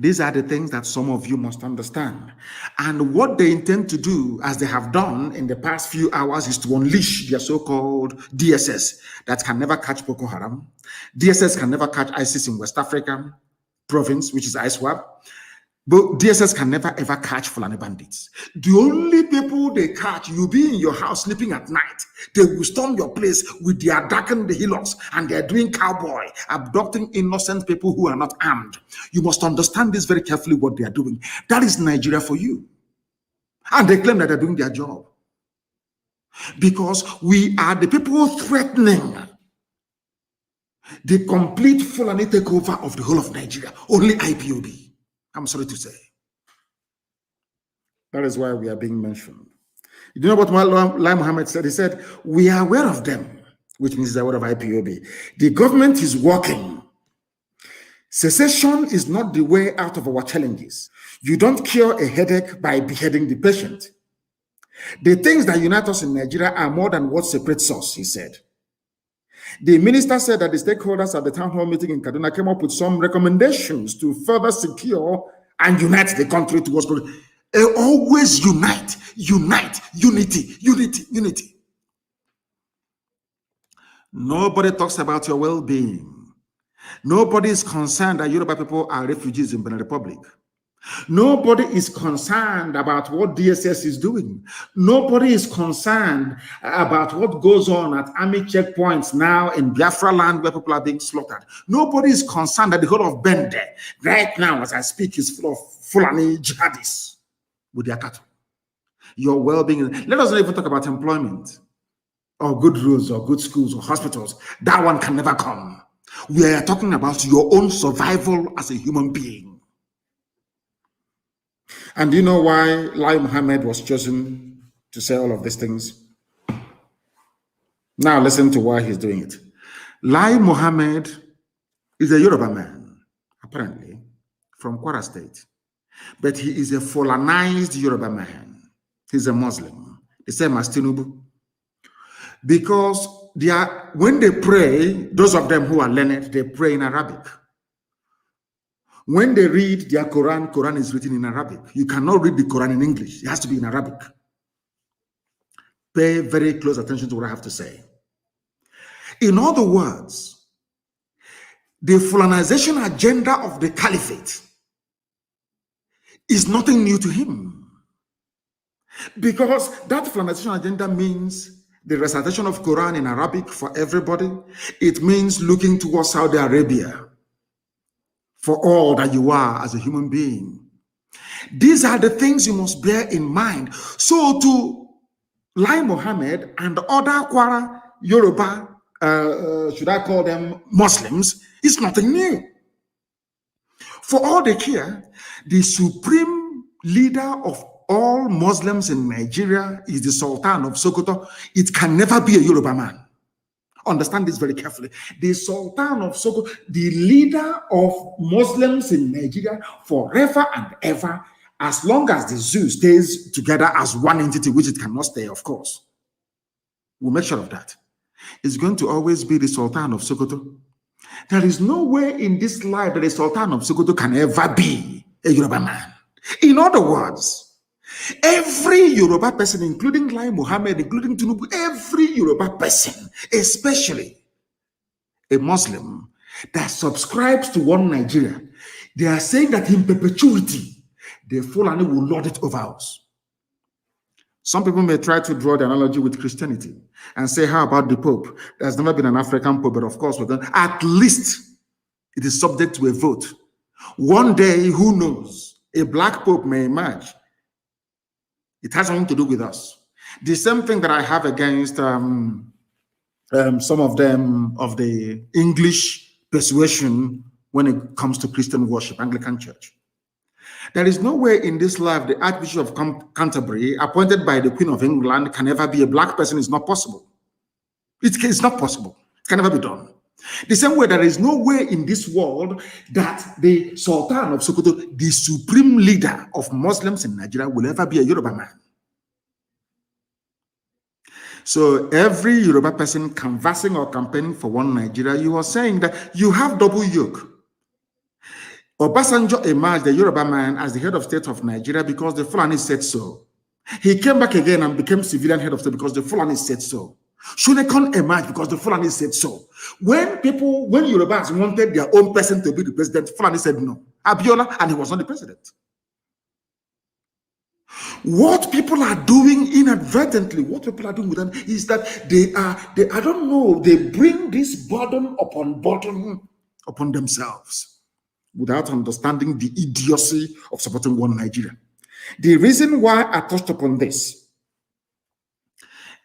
These are the things that some of you must understand. And what they intend to do, as they have done in the past few hours, is to unleash their so-called DSS that can never catch Boko Haram. DSS can never catch ISIS in West Africa province, which is ISWAP. But DSS can never ever catch Fulani bandits. The only people they catch, you'll be in your house sleeping at night. They will storm your place with their darkened hillocks and they're doing cowboy, abducting innocent people who are not armed. You must understand this very carefully, what they are doing. That is Nigeria for you. And they claim that they're doing their job. Because we are the people threatening the complete Fulani takeover of the whole of Nigeria. Only IPOB. I'm sorry to say. That is why we are being mentioned. You know what Lai Mohammed said? He said, we are aware of them, which means he's aware of IPOB. The government is working. Secession is not the way out of our challenges. You don't cure a headache by beheading the patient. The things that unite us in Nigeria are more than what separates us, he said. The minister said that the stakeholders at the town hall meeting in Kaduna came up with some recommendations to further secure and unite the country towards growth. Always unite, unity. Nobody talks about your well-being. Nobody is concerned that Yoruba people are refugees in Benin Republic. Nobody is concerned about what DSS is doing. Nobody is concerned about what goes on at army checkpoints now in Biafra land where people are being slaughtered. Nobody is concerned that the whole of Bende right now as I speak is full of Fulani jihadists with their cattle. Your well-being. Let us not even talk about employment or good roads or good schools or hospitals. That one can never come. We are talking about your own survival as a human being. And do you know why Lai Mohammed was chosen to say all of these things? Now listen to why he's doing it. Lai Mohammed is a Yoruba man, apparently, from Kwara State. But he is a Fulanized Yoruba man. He's a Muslim, the same as Tinubu. Because when they pray, those of them who are learned, they pray in Arabic. When they read their Quran, Quran is written in Arabic. You cannot read the Quran in English. It has to be in Arabic. Pay very close attention to what I have to say. In other words, the Fulanization agenda of the caliphate is nothing new to him. Because that Fulanization agenda means the recitation of Quran in Arabic for everybody. It means looking towards Saudi Arabia for all that you are as a human being. These are the things you must bear in mind. So to Lai Mohammed and other Kwara Yoruba, should I call them Muslims, is nothing new. For all they care, the supreme leader of all Muslims in Nigeria is the Sultan of Sokoto. It can never be a Yoruba man. Understand this very carefully. The Sultan of Sokoto, the leader of Muslims in Nigeria forever and ever, as long as the zoo stays together as one entity, which it cannot stay, of course. We'll make sure of that. It's going to always be the Sultan of Sokoto. There is no way in this life that the Sultan of Sokoto can ever be a Yoruba man. In other words, every Yoruba person, including Lai Mohammed, including Tinubu, every Yoruba person, especially a Muslim that subscribes to one Nigeria, they are saying that in perpetuity, the Fulani will lord it over us. Some people may try to draw the analogy with Christianity and say, how about the Pope? There's never been an African Pope, but of course, at least it is subject to a vote. One day, who knows, a black Pope may emerge. It has nothing to do with us. The same thing that I have against some of them of the English persuasion when it comes to Christian worship, Anglican Church. There is no way in this life the Archbishop of Canterbury, appointed by the Queen of England, can ever be a black person. It's not possible. It's not possible. It can never be done. The same way there is no way in this world that the Sultan of Sokoto, the supreme leader of Muslims in Nigeria, will ever be a Yoruba man. So every Yoruba person canvassing or campaigning for one Nigeria, you are saying that you have double yoke. Obasanjo emerged, the Yoruba man, as the head of state of Nigeria because the Fulani said so. He came back again and became civilian head of state because the Fulani said so. Shunekon emerged because the Fulani said so. When Yorubas wanted their own person to be the president, Fulani said no. Abiola, and he was not the president. What people are doing inadvertently, what people are doing with them is that they I don't know, they bring this burden upon themselves without understanding the idiocy of supporting one Nigeria. The reason why I touched upon this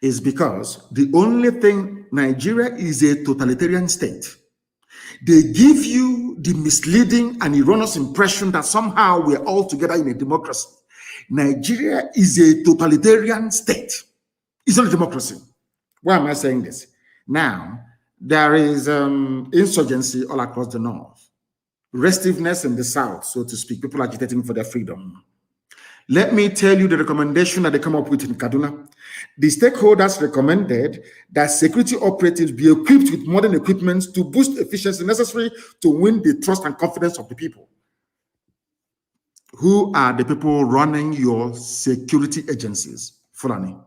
is because the only thing, Nigeria is a totalitarian state. They give you the misleading and erroneous impression that somehow we're all together in a democracy. Nigeria is a totalitarian state. It's not a democracy. Why am I saying this? Now, there is insurgency all across the north. Restiveness in the south, so to speak, people agitating for their freedom. Let me tell you the recommendation that they come up with in Kaduna. The stakeholders recommended that security operatives be equipped with modern equipment to boost efficiency necessary to win the trust and confidence of the people. Who are the people running your security agencies? Fulani.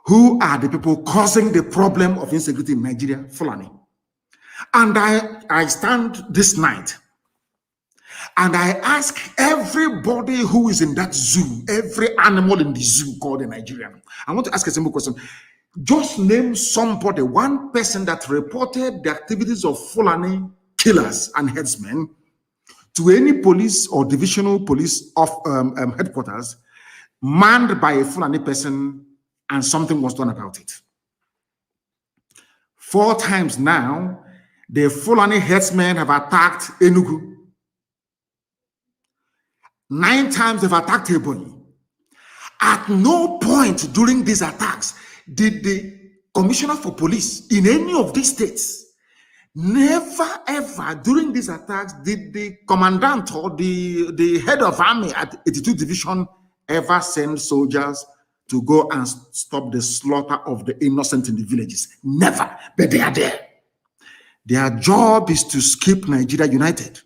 Who are the people causing the problem of insecurity in Nigeria? Fulani. And I stand this night and I ask everybody who is in that zoo, every animal in the zoo called a Nigerian. I want to ask a simple question. Just name somebody, one person that reported the activities of Fulani killers and headsmen to any police or divisional police of headquarters manned by a Fulani person and something was done about it. 4 times now, the Fulani headsmen have attacked Enugu. 9 times they've attacked Ebonyi. At no point during these attacks did the commissioner for police in any of these states, never ever during these attacks did the commandant or the head of army at 82 Division ever send soldiers to go and stop the slaughter of the innocent in the villages. Never, but they are there. Their job is to keep Nigeria united,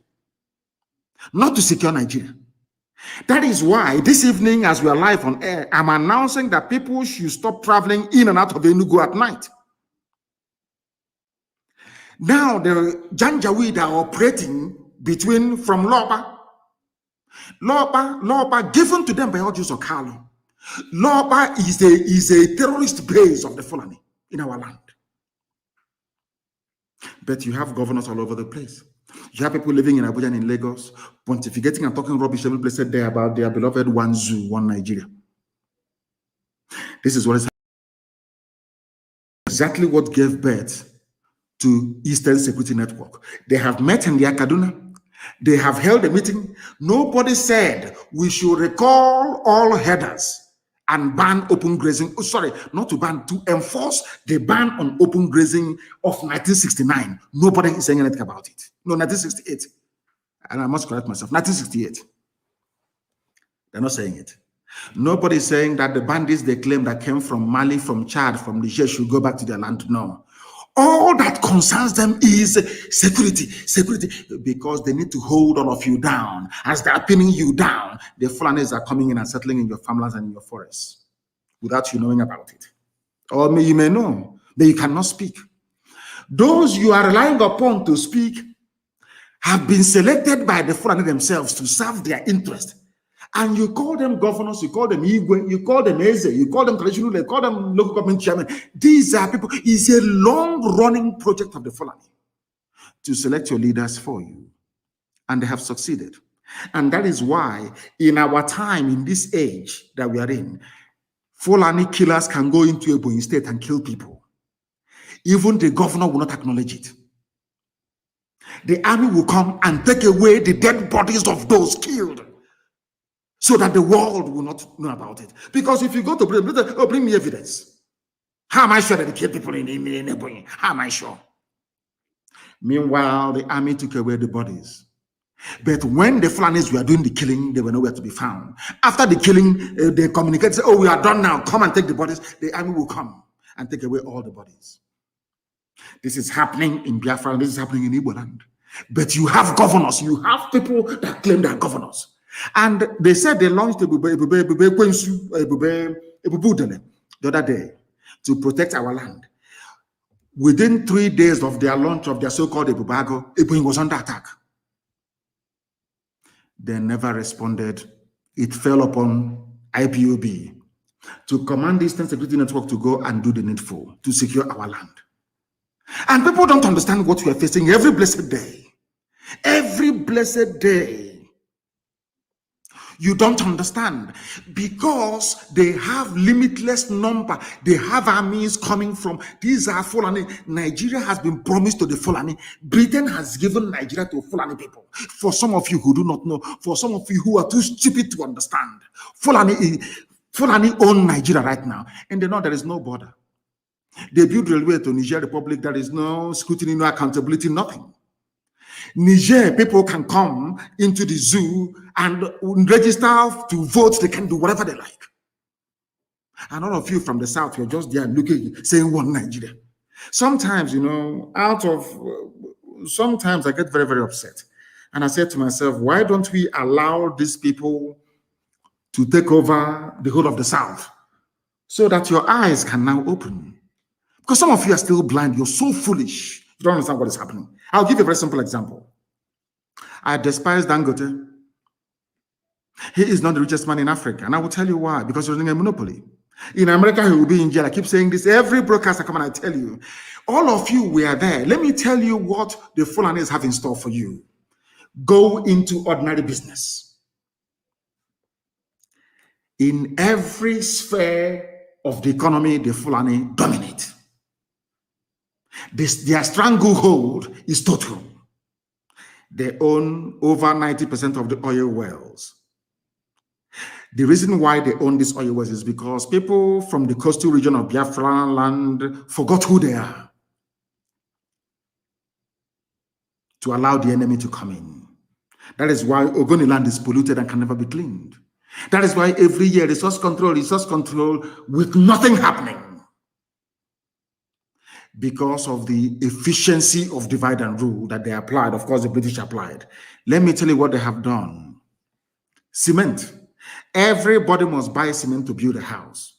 not to secure Nigeria. That is why this evening, as we are live on air, I'm announcing that people should stop traveling in and out of Enugu at night. Now, the Janjaweed are operating from Loba, given to them by Ojus Okalo. Loba is a terrorist base of the Fulani in our land. But you have governors all over the place. You have people living in Abuja and in Lagos, pontificating and talking rubbish every place there about their beloved one zoo, one Nigeria. This is what is exactly what gave birth to Eastern Security Network. They have met in their Kaduna. They have held a meeting. Nobody said we should recall all headers and ban open grazing. Oh, sorry, not to ban, to enforce the ban on open grazing of 1969. Nobody is saying anything about it. No, 1968. And I must correct myself. 1968. They're not saying it. Nobody is saying that the bandits they claim that came from Mali, from Chad, from Niger should go back to their land. No. All that concerns them is security, because they need to hold all of you down. As they're pinning you down, the Fulanis are coming in and settling in your farmlands and in your forests without you knowing about it. Or you may know, but you cannot speak. Those you are relying upon to speak have been selected by the Fulani themselves to serve their interest. And you call them governors, you call them Igwe, you call them Eze, you call them traditional, you call them local government chairman. These are people. It's a long-running project of the Fulani to select your leaders for you. And they have succeeded. And that is why in our time, in this age that we are in, Fulani killers can go into Ebonyi State and kill people. Even the governor will not acknowledge it. The army will come and take away the dead bodies of those killed so that the world will not know about it. Because if you go to bring me evidence. How am I sure that they killed people in Ebonyi? How am I sure? Meanwhile, the army took away the bodies. But when the Fulanis were doing the killing, they were nowhere to be found. After the killing, they communicated, say, oh, we are done now. Come and take the bodies. The army will come and take away all the bodies. This is happening in Biafra, and this is happening in Igbo land. But you have governors. You have people that claim they are governors. And they said they launched the other day to protect our land. Within 3 days of their launch of their so-called Ebubago, Ebonyi was under attack. They never responded. It fell upon IPOB to command the Eastern Security Network to go and do the needful to secure our land. And people don't understand what we are facing every blessed day. Every blessed day. You don't understand because they have limitless number. They have armies coming from. These are Fulani. Nigeria has been promised to the Fulani. Britain has given Nigeria to Fulani people. For some of you who do not know, for some of you who are too stupid to understand, Fulani own Nigeria right now, and they know there is no border. They build railway to Niger Republic. There is no scrutiny, no accountability, nothing. Niger people can come into the zoo and register to vote. They can do whatever they like. And all of you from the south, you're just there looking, saying one Nigeria. Sometimes, sometimes I get very, very upset. And I said to myself, why don't we allow these people to take over the whole of the south so that your eyes can now open? Because some of you are still blind. You're so foolish. You don't understand what is happening. I'll give you a very simple example. I despise Dangote. He is not the richest man in Africa. And I will tell you why. Because he's running a monopoly. In America, he will be in jail. I keep saying this. Every broadcast I come and I tell you. All of you were there. Let me tell you what the Fulanis have in store for you. Go into ordinary business. In every sphere of the economy, the Fulani dominate. Their stranglehold is total. They own over 90% of the oil wells. The reason why they own these oil wells is because people from the coastal region of Biafra land forgot who they are to allow the enemy to come in. That is why Ogoni land is polluted and can never be cleaned. That is why every year resource control with nothing happening. Because of the efficiency of divide and rule that they applied, of course, the British applied. Let me tell you what they have done. Cement. Everybody must buy cement to build a house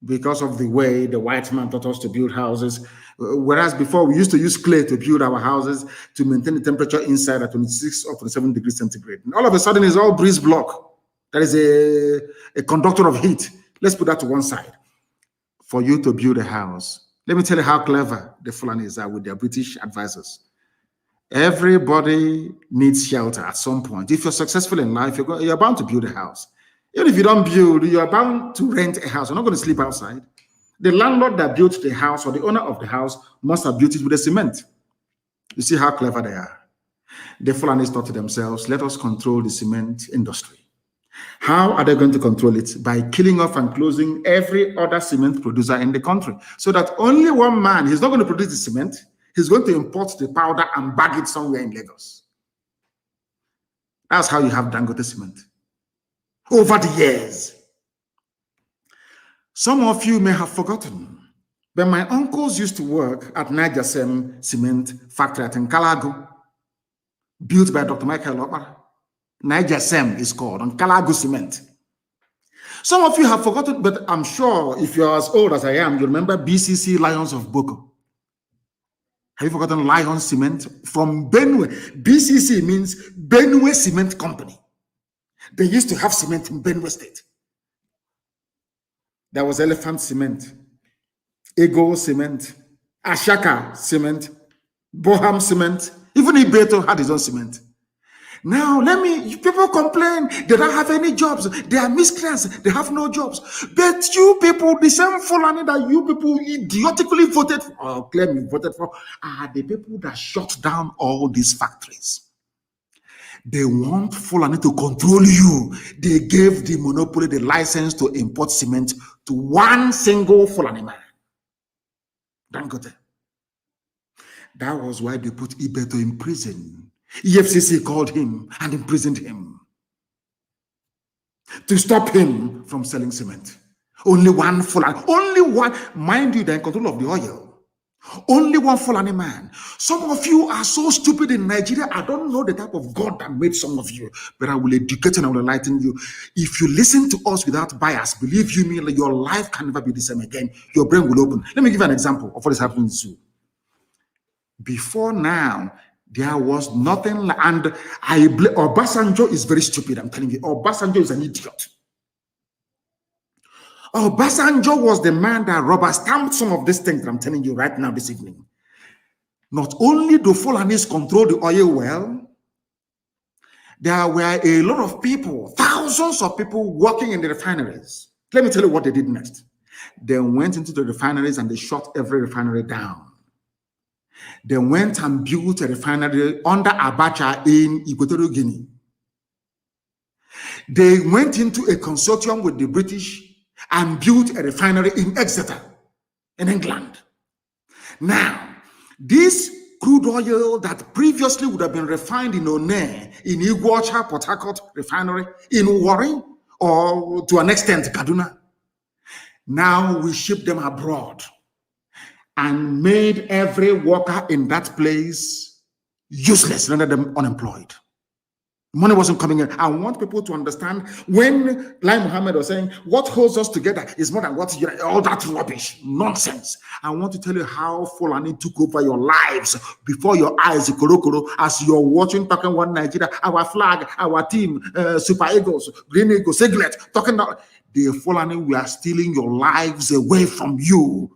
because of the way the white man taught us to build houses. Whereas before we used to use clay to build our houses to maintain the temperature inside at 26 or 27 degrees centigrade. And all of a sudden it's all breeze block. That is a conductor of heat. Let's put that to one side. For you to build a house, let me tell you how clever the Fulanis are with their British advisors. Everybody needs shelter at some point. If you're successful in life, you're bound to build a house. Even if you don't build, you're bound to rent a house. You're not going to sleep outside. The landlord that built the house or the owner of the house must have built it with a cement. You see how clever they are. The Fulanis thought to themselves, let us control the cement industry. How are they going to control it? By killing off and closing every other cement producer in the country. So that only one man, he's not going to produce the cement, he's going to import the powder and bag it somewhere in Lagos. That's how you have Dangote cement. Over the years. Some of you may have forgotten, but my uncles used to work at Niger Cement Factory at Nkalagu, built by Dr. Michael Okpara. Niger Sem is called, on Kalagu Cement. Some of you have forgotten, but I'm sure if you're as old as I am, you remember BCC Lions of Boko. Have you forgotten Lion Cement from Benue? BCC means Benue Cement Company. They used to have cement in Benue State. There was Elephant Cement, Ego Cement, Ashaka Cement, Boham Cement. Even Ibeto had his own cement. Now, people complain, they don't have any jobs, they are miscreants, they have no jobs. But you people, the same Fulani that you people idiotically voted for, or claim you voted for, are the people that shut down all these factories. They want Fulani to control you. They gave the monopoly, the license to import cement to one single Fulani man. Dangote. That was why they put Ibeto in prison. EFCC called him and imprisoned him to stop him from selling cement. Only one Fulani, only one, mind you, they're in control of the oil. Only one Fulani man. Some of you are so stupid in Nigeria. I don't know the type of God that made some of you, but I will educate and I will enlighten you. If you listen to us without bias, believe you me, your life can never be the same again. Your brain will open. Let me give you an example of what is happening in Zoo. Before now, there was nothing, and Obasanjo is very stupid. I'm telling you, Obasanjo is an idiot. Obasanjo was the man that rubber stamped some of these things that I'm telling you right now this evening. Not only do Fulanis control the oil well, there were a lot of people, thousands of people working in the refineries. Let me tell you what they did next. They went into the refineries and they shut every refinery down. They went and built a refinery under Abacha in Equatorial Guinea. They went into a consortium with the British and built a refinery in Exeter, in England. Now, this crude oil that previously would have been refined in One, in Iguacha, Port Harcourt refinery, in Warri, or to an extent, Kaduna, now we ship them abroad and made every worker in that place useless, rendered them unemployed. Money wasn't coming in. I want people to understand when Lai Muhammad was saying, what holds us together is more than what, all that rubbish, nonsense. I want to tell you how Fulani took over your lives before your eyes, as you're watching, talking one Nigeria, our flag, our team, Super Eagles, Green Eagles, Siglet, talking about the Fulani, we are stealing your lives away from you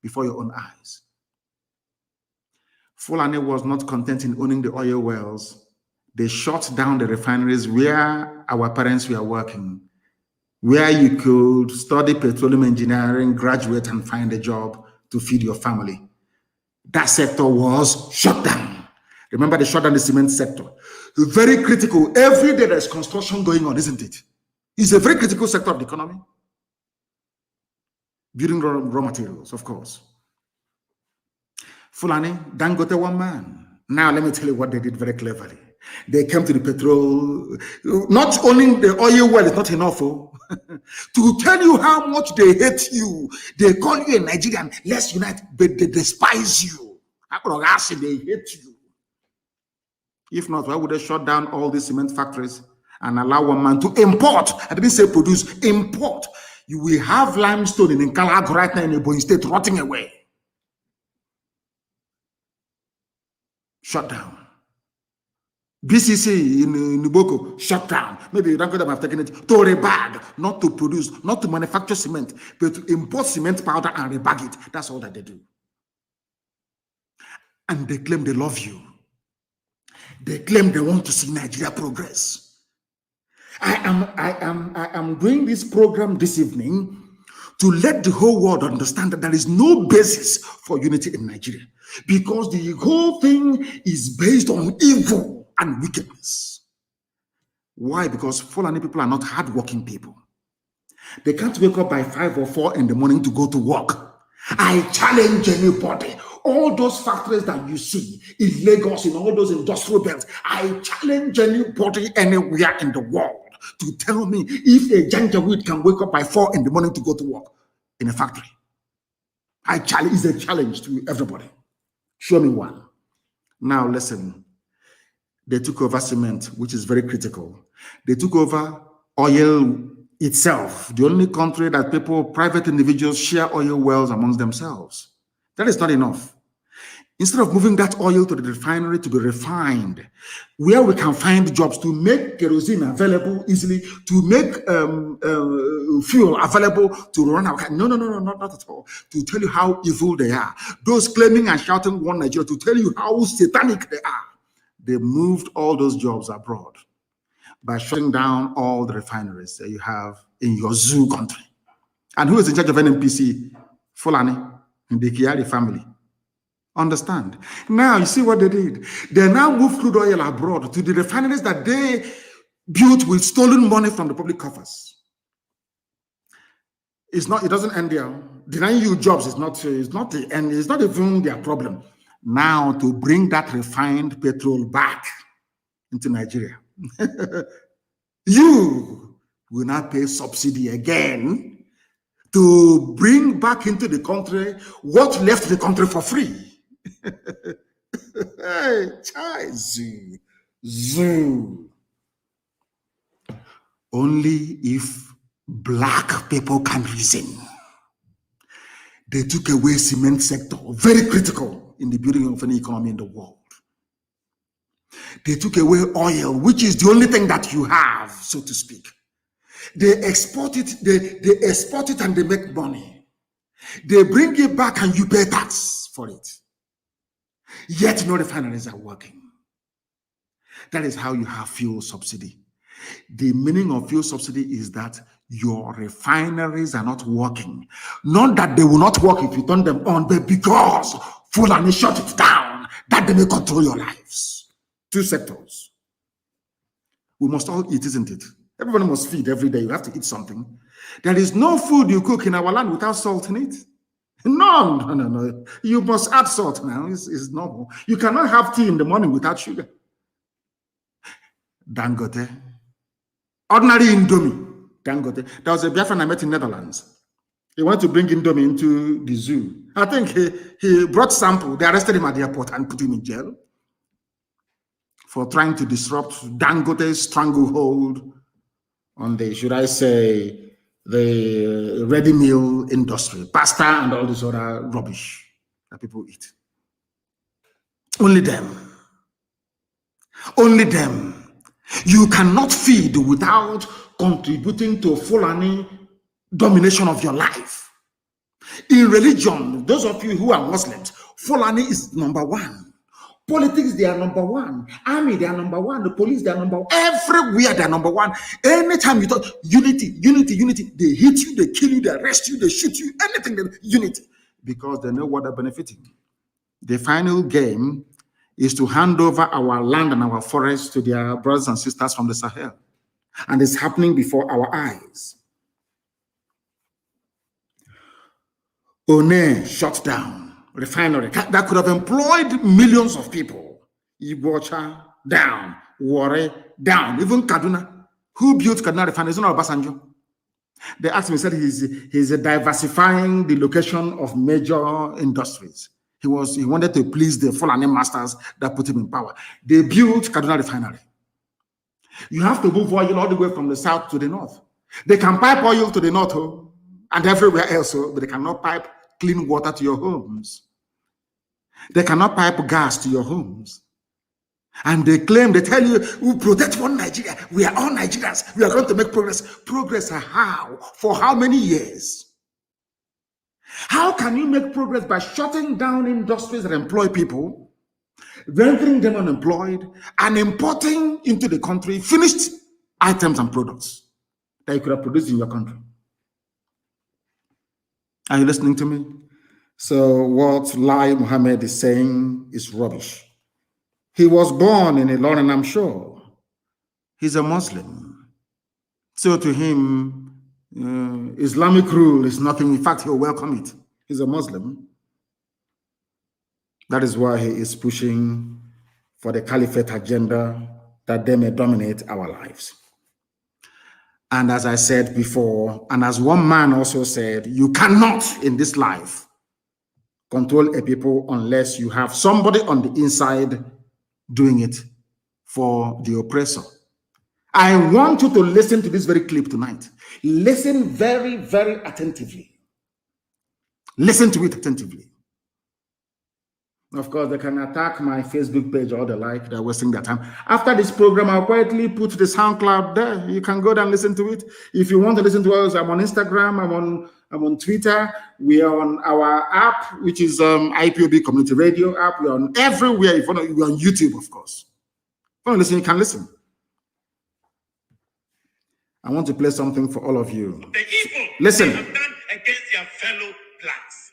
before your own eyes. Fulani was not content in owning the oil wells. They shut down the refineries where our parents were working, where you could study petroleum engineering, graduate, and find a job to feed your family. That sector was shut down. Remember, they shut down the cement sector. Very critical. Every day there's construction going on, isn't it? It's a very critical sector of the economy. Building raw materials, of course. Fulani, Dangote one man. Now let me tell you what they did very cleverly. They came to the petrol. Not owning the oil well is not enough. To tell you how much they hate you. They call you a Nigerian, let's unite, but they despise you. They hate you. If not, why would they shut down all these cement factories and allow one man to import? I didn't say produce, import. You will have limestone in Nkalago right now in Ebonyi State rotting away. Shut down. BCC in Nuboko, shut down. Maybe you don't could have taken it to rebag, not to produce, not to manufacture cement, but to import cement powder and rebag it. That's all that they do. And they claim they love you. They claim they want to see Nigeria progress. I am doing this program this evening to let the whole world understand that there is no basis for unity in Nigeria, because the whole thing is based on evil and wickedness. Why? Because Fulani people are not hardworking people. They can't wake up by 5 or 4 in the morning to go to work. I challenge anybody. All those factories that you see in Lagos, in all those industrial belts, I challenge anybody anywhere in the world to tell me if a Janjaweed can wake up by 4 in the morning to go to work in a factory. I challenge, it's a challenge to everybody. Show me one. Now listen. They took over cement, which is very critical. They took over oil itself, the only country that private individuals share oil wells amongst themselves. That is not enough. Instead of moving that oil to the refinery to be refined, where we can find jobs to make kerosene available easily, to make fuel available to run our country. No, not at all. To tell you how evil they are. Those claiming and shouting one Nigeria, to tell you how satanic they are. They moved all those jobs abroad by shutting down all the refineries that you have in your zoo country. And who is in charge of NNPC? Fulani and the Kiari family. Understand? Now, you see what they did? They now moved crude oil abroad to the refineries that they built with stolen money from the public coffers. It doesn't end there. Denying you jobs is not the end, it's not even their problem. Now, to bring that refined petrol back into Nigeria, you will not pay subsidy again to bring back into the country what left the country for free. Hey, zoo. Only if black people can reason. They took away cement sector, very critical in the building of any economy in the world. They took away oil, which is the only thing that you have, so to speak. They export it, they export it and they make money. They bring it back and you pay tax for it. Yet no refineries are working. That is how you have fuel subsidy. The meaning of fuel subsidy is that your refineries are not working. Not that they will not work if you turn them on, but because Fulani shut it down, that they may control your lives. Two sectors. We must all eat, isn't it? Everybody must feed every day. You have to eat something. There is no food you cook in our land without salt in it. No. You must add salt now. It's normal. You cannot have tea in the morning without sugar. Dangote. Ordinary Indomie. Dangote. There was a Biafran I met in Netherlands. He wanted to bring Indomie into the zoo. I think he brought sample. They arrested him at the airport and put him in jail for trying to disrupt Dangote's stranglehold on the, should I say, the ready meal industry, pasta and all this other rubbish that people eat. Only them. Only them. You cannot feed without contributing to Fulani domination of your life. In religion, those of you who are Muslims, Fulani is number one. Politics, they are number one. Army, they are number one. The police, they are number one. Everywhere, they are number one. Anytime you talk, unity. They hit you, they kill you, they arrest you, they shoot you, anything, unity. Because they know what they're benefiting. The final game is to hand over our land and our forests to their brothers and sisters from the Sahel. And it's happening before our eyes. One shut down refinery that could have employed millions of people. Ibocha down, Warri down, even Kaduna. Who built Kaduna refinery? It's not Obasanjo. They asked me, said he's diversifying the location of major industries. He wanted to please the Fulani masters that put him in power. They built Kaduna refinery. You have to move oil all the way from the south to the north. They can pipe oil to the north and everywhere else, but they cannot pipe clean water to your homes. They cannot pipe gas to your homes. And they claim, they tell you, we protect one Nigeria. We are all Nigerians. We are going to make progress. Progress how? For how many years? How can you make progress by shutting down industries that employ people, rendering them unemployed, and importing into the country finished items and products that you could have produced in your country? Are you listening to me? So what Lai Mohammed is saying is rubbish. He was born in Ilorin, I'm sure. He's a Muslim. So to him, Islamic rule is nothing. In fact, he'll welcome it. He's a Muslim. That is why he is pushing for the caliphate agenda, that they may dominate our lives. And as I said before, and as one man also said, you cannot in this life control a people unless you have somebody on the inside doing it for the oppressor. I want you to listen to this very clip tonight. Listen very, very attentively. Listen to it attentively. Of course, they can attack my Facebook page or the like. They're wasting their time. After this program, I'll quietly put the SoundCloud there. You can go down and listen to it. If you want to listen to us, I'm on Instagram. I'm on Twitter. We are on our app, which is IPOB Community Radio app. We're on everywhere. If you want to, we're on YouTube, of course. Want to listen? You can listen. I want to play something for all of you. The evil listen. they have done against their fellow blacks.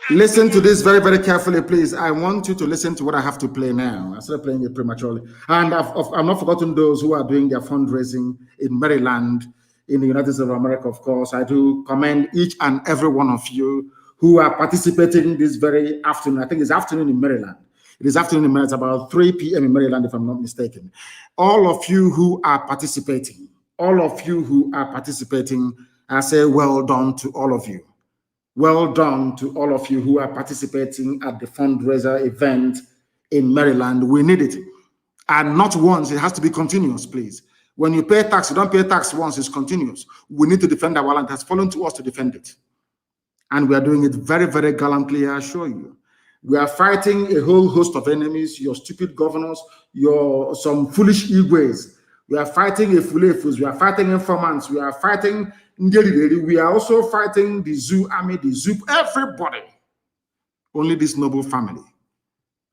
Listen to this very, very carefully, please. I want you to listen to what I have to play now. I started playing it prematurely. And I've not forgotten those who are doing their fundraising in Maryland, in the United States of America, of course. I do commend each and every one of you who are participating this very afternoon. I think it's afternoon in Maryland. It is afternoon in Maryland. It's about 3 p.m. in Maryland, if I'm not mistaken. All of you who are participating, I say well done to all of you. Well done to all of you who are participating at the fundraiser event in Maryland. We need it. And not once, it has to be continuous, please. When you pay tax, you don't pay tax once, it's continuous. We need to defend our land. It has fallen to us to defend it. And we are doing it very, very gallantly, I assure you. We are fighting a whole host of enemies, your stupid governors, some foolish Igwes. We are fighting Efulefus, we are fighting informants, we are fighting Ndeli, we are also fighting the Zoo Army, the Zoop, everybody. Only this noble family.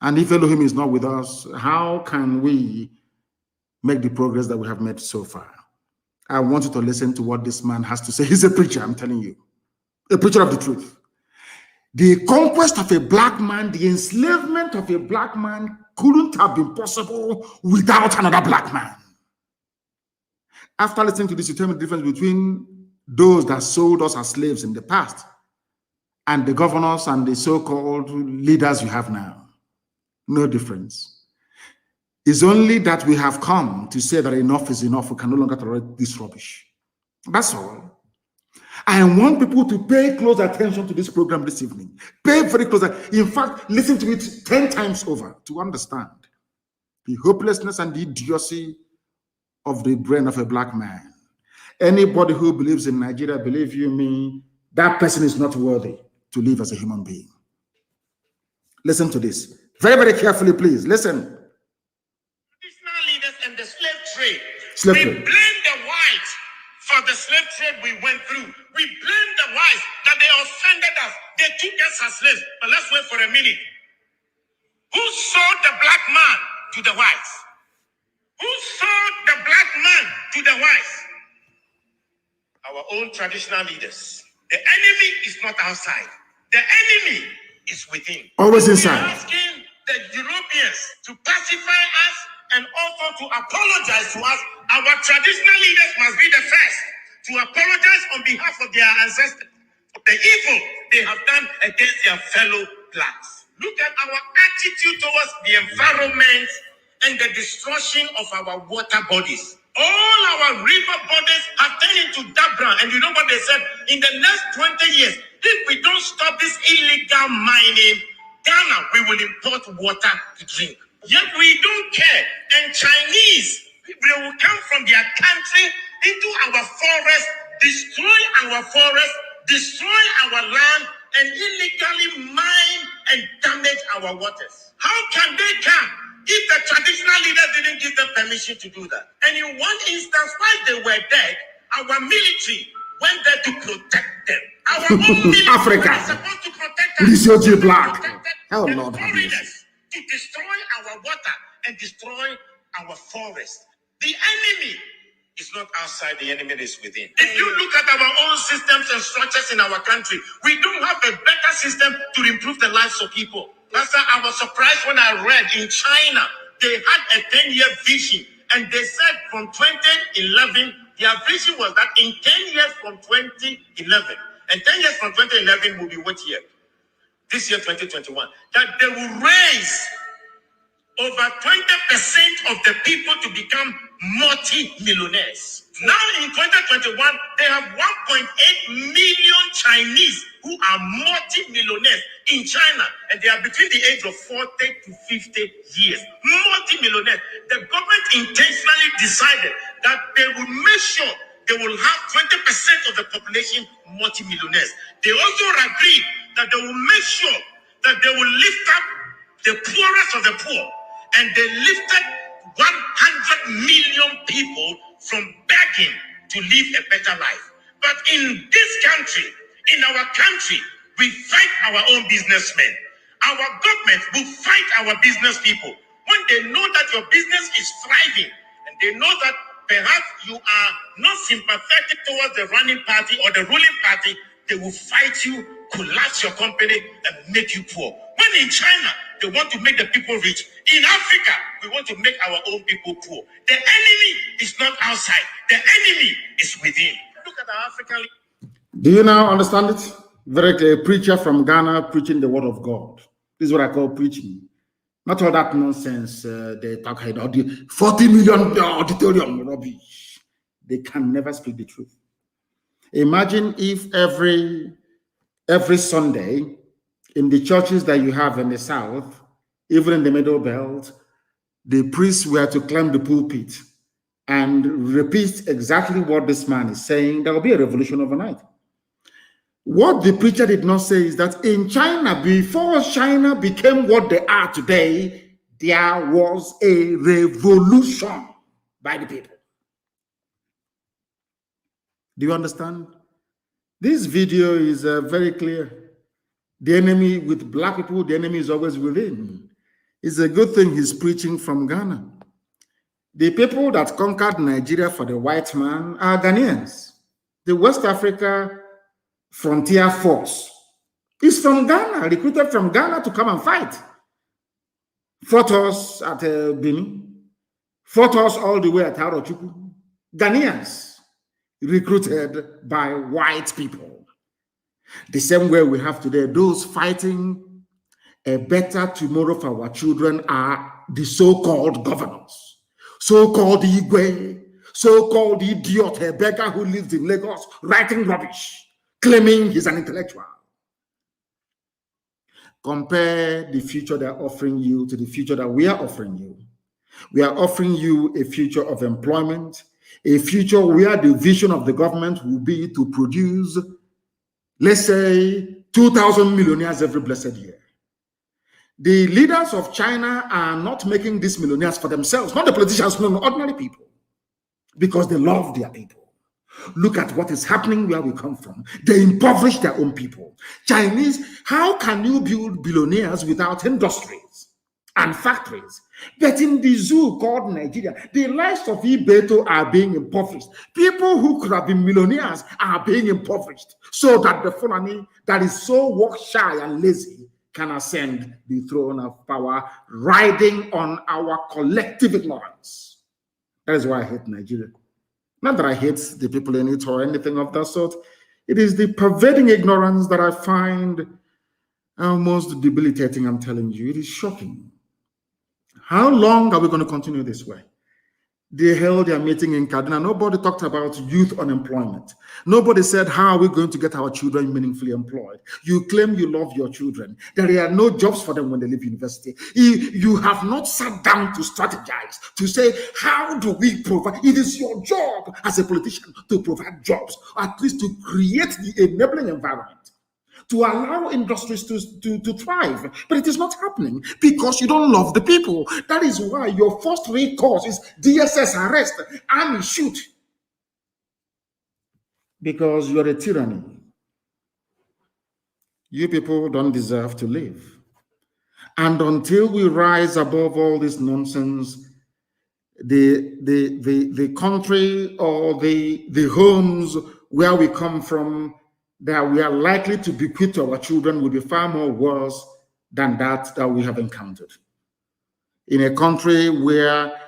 And if Elohim is not with us, how can we make the progress that we have made so far? I want you to listen to what this man has to say. He's a preacher, I'm telling you. A preacher of the truth. The conquest of a black man, the enslavement of a black man couldn't have been possible without another black man. After listening to this, you tell me the difference between those that sold us as slaves in the past and the governors and the so-called leaders you have now. No difference. It's only that we have come to say that enough is enough. We can no longer tolerate this rubbish. That's all. I want people to pay close attention to this program this evening. Pay very close. In fact, listen to it 10 times over to understand the hopelessness and the idiocy of the brain of a black man. Anybody who believes in Nigeria, believe you me, that person is not worthy to live as a human being. Listen to this. Very, very carefully, please. Listen. Traditional leaders and the slave trade. Slave We trade. blame the whites for the slave trade we went through. We blame the whites that they offended us. They took us as slaves. But let's wait for a minute. Who sold the black man to the whites? Who sold the black man to the whites? Our own traditional leaders. The enemy is not outside. The enemy is within. Always We inside. are asking the Europeans to pacify us and also to apologize to us. Our traditional leaders must be the first to apologize on behalf of their ancestors for the evil they have done against their fellow blacks. Look at our attitude towards the environment and the destruction of our water bodies. All our river bodies have turned into dark brown. And you know what they said? In the next 20 years, if we don't stop this illegal mining, Ghana, we will import water to drink. Yet we don't care. And Chinese, they will come from their country into our forest, destroy our forest, destroy our land, and illegally mine and damage our waters. How can they come if the traditional leaders didn't give them permission to do that? And in one instance, while they were dead, our military went there to protect them. Our own military Africa. was supposed to protect us. This is your black. Protected Hell, the Lord have mercy. foreigners to destroy our water and destroy our forest. The enemy is not outside, the enemy is within. If you look at our own systems and structures in our country, we don't have a better system to improve the lives of people. Pastor, I was surprised when I read in China, they had a 10-year vision, and they said from 2011, their vision was that in 10 years from 2011, and 10 years from 2011 will be what year? This year, 2021, that they will raise over 20% of the people to become multi-millionaires. Now in 2021, they have 1.8 million Chinese who are multi-millionaires in China, and they are between the age of 40 to 50 years. Multi-millionaires. The government intentionally decided that they will make sure they will have 20% of the population multi-millionaires. They also agreed that they will make sure that they will lift up the poorest of the poor, and they lifted 100 million people from begging to live a better life. But in this country, in our country, we fight our own businessmen. Our government will fight our business people. When they know that your business is thriving, and they know that perhaps you are not sympathetic towards the running party or the ruling party, they will fight you, collapse your company, and make you poor. When in China, they want to make the people rich. In Africa, we want to make our own people poor. The enemy is not outside. The enemy is within. Look at our African. Do you now understand it? Very clear. A preacher from Ghana preaching the word of God. This is what I call preaching. Not all that nonsense they talk about. The 40 million auditorium rubbish. They can never speak the truth. Imagine if every Sunday in the churches that you have in the South, even in the Middle Belt, the priests were to climb the pulpit and repeat exactly what this man is saying. There will be a revolution overnight. What the preacher did not say is that in China, before China became what they are today, there was a revolution by the people. Do you understand? This video is very clear. The enemy with black people, the enemy is always within. It's a good thing he's preaching from Ghana. The people that conquered Nigeria for the white man are Ghanaians. The West Africa Frontier Force is from Ghana, recruited from Ghana to come and fight. Fought us at Benin, fought us all the way at Arochukwu. Ghanaians recruited by white people. The same way we have today, those fighting a better tomorrow for our children are the so-called governors, so-called Igwe, so-called idiot, a beggar who lives in Lagos, writing rubbish, claiming he's an intellectual. Compare the future they're offering you to the future that we are offering you. We are offering you a future of employment, a future where the vision of the government will be to produce, let's say, 2,000 millionaires every blessed year. The leaders of China are not making these millionaires for themselves, not the politicians, no, ordinary people, because they love their people. Look at what is happening where we come from. They impoverish their own people. Chinese, how can you build billionaires without industries and factories? But in the zoo called Nigeria, the lives of Ibeto are being impoverished. People who could have been millionaires are being impoverished so that the Fulani that is so work shy and lazy can ascend the throne of power, riding on our collective ignorance. That is why I hate Nigeria. Not that I hate the people in it or anything of that sort. It is the pervading ignorance that I find almost debilitating, I'm telling you. It is shocking. How long are we going to continue this way? They held their meeting in Kaduna. Nobody talked about youth unemployment. Nobody said, how are we going to get our children meaningfully employed? You claim you love your children. There are no jobs for them when they leave university. You have not sat down to strategize, to say, how do we provide? It is your job as a politician to provide jobs, or at least to create the enabling environment, to allow industries to thrive. But it is not happening because you don't love the people. That is why your first recourse is DSS arrest, army shoot. Because you're a tyranny. You people don't deserve to live. And until we rise above all this nonsense, the country or the homes where we come from that we are likely to bequeath to our children will be far more worse than that we have encountered. In a country where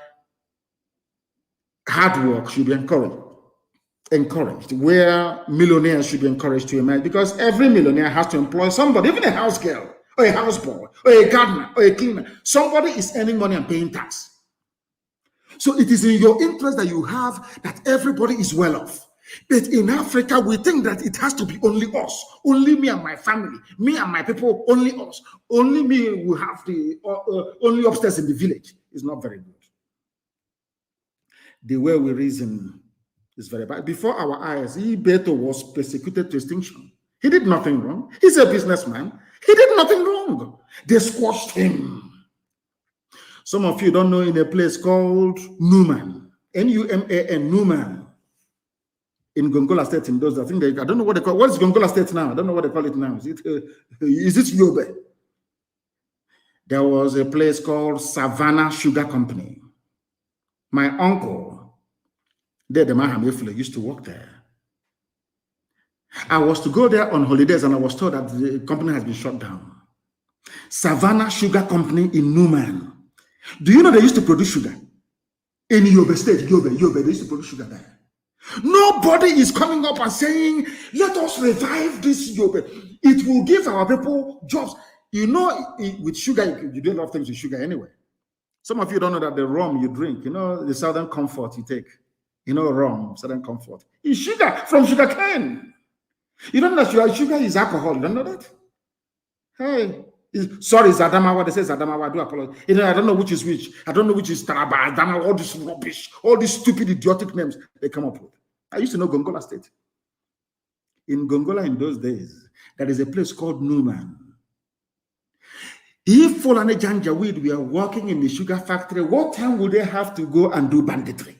hard work should be encouraged, where millionaires should be encouraged to emerge, because every millionaire has to employ somebody, even a house girl, or a houseboy, or a gardener, or a cleaner. Somebody is earning money and paying tax. So it is in your interest that you have that everybody is well off. But in Africa, we think that it has to be only us, only me and my family, me and my people, only us, only me will have the only upstairs in the village. It's not very good. The way we reason is very bad. Before our eyes, Ibeto was persecuted to extinction. He did nothing wrong. He's a businessman. He did nothing wrong. They squashed him. Some of you don't know, in a place called Numan, N-U-M-A-N, Numan, in Gongola State, in those, I don't know what they call. What is Gongola State now? I don't know what they call it now. Is it Yobe? there was a place called Savannah Sugar Company. My uncle, the Mahamefle, used to work there. I was to go there on holidays and I was told that the company has been shut down. Savannah Sugar Company in Newman. Do you know they used to produce sugar? In Yobe State, Yobe, they used to produce sugar there. Nobody is coming up and saying, let us revive this Yobe. It will give our people jobs. You know, with sugar, you do a lot of things with sugar anyway. Some of you don't know that the rum you drink, you know, the Southern Comfort you take. You know, rum, Southern Comfort. It's sugar from sugar cane. You don't know that sugar is alcohol. You don't know that? Hey. Sorry, it's Adamawa. They say it's Adamawa. I do apologize. You know, I don't know which is which. I don't know which is Taraba, Adamawa, all this rubbish, all these stupid, idiotic names they come up with. I used to know Gongola State. In Gongola in those days, there is a place called Newman. If Fulani Janjaweed were working in the sugar factory, what time would they have to go and do banditry?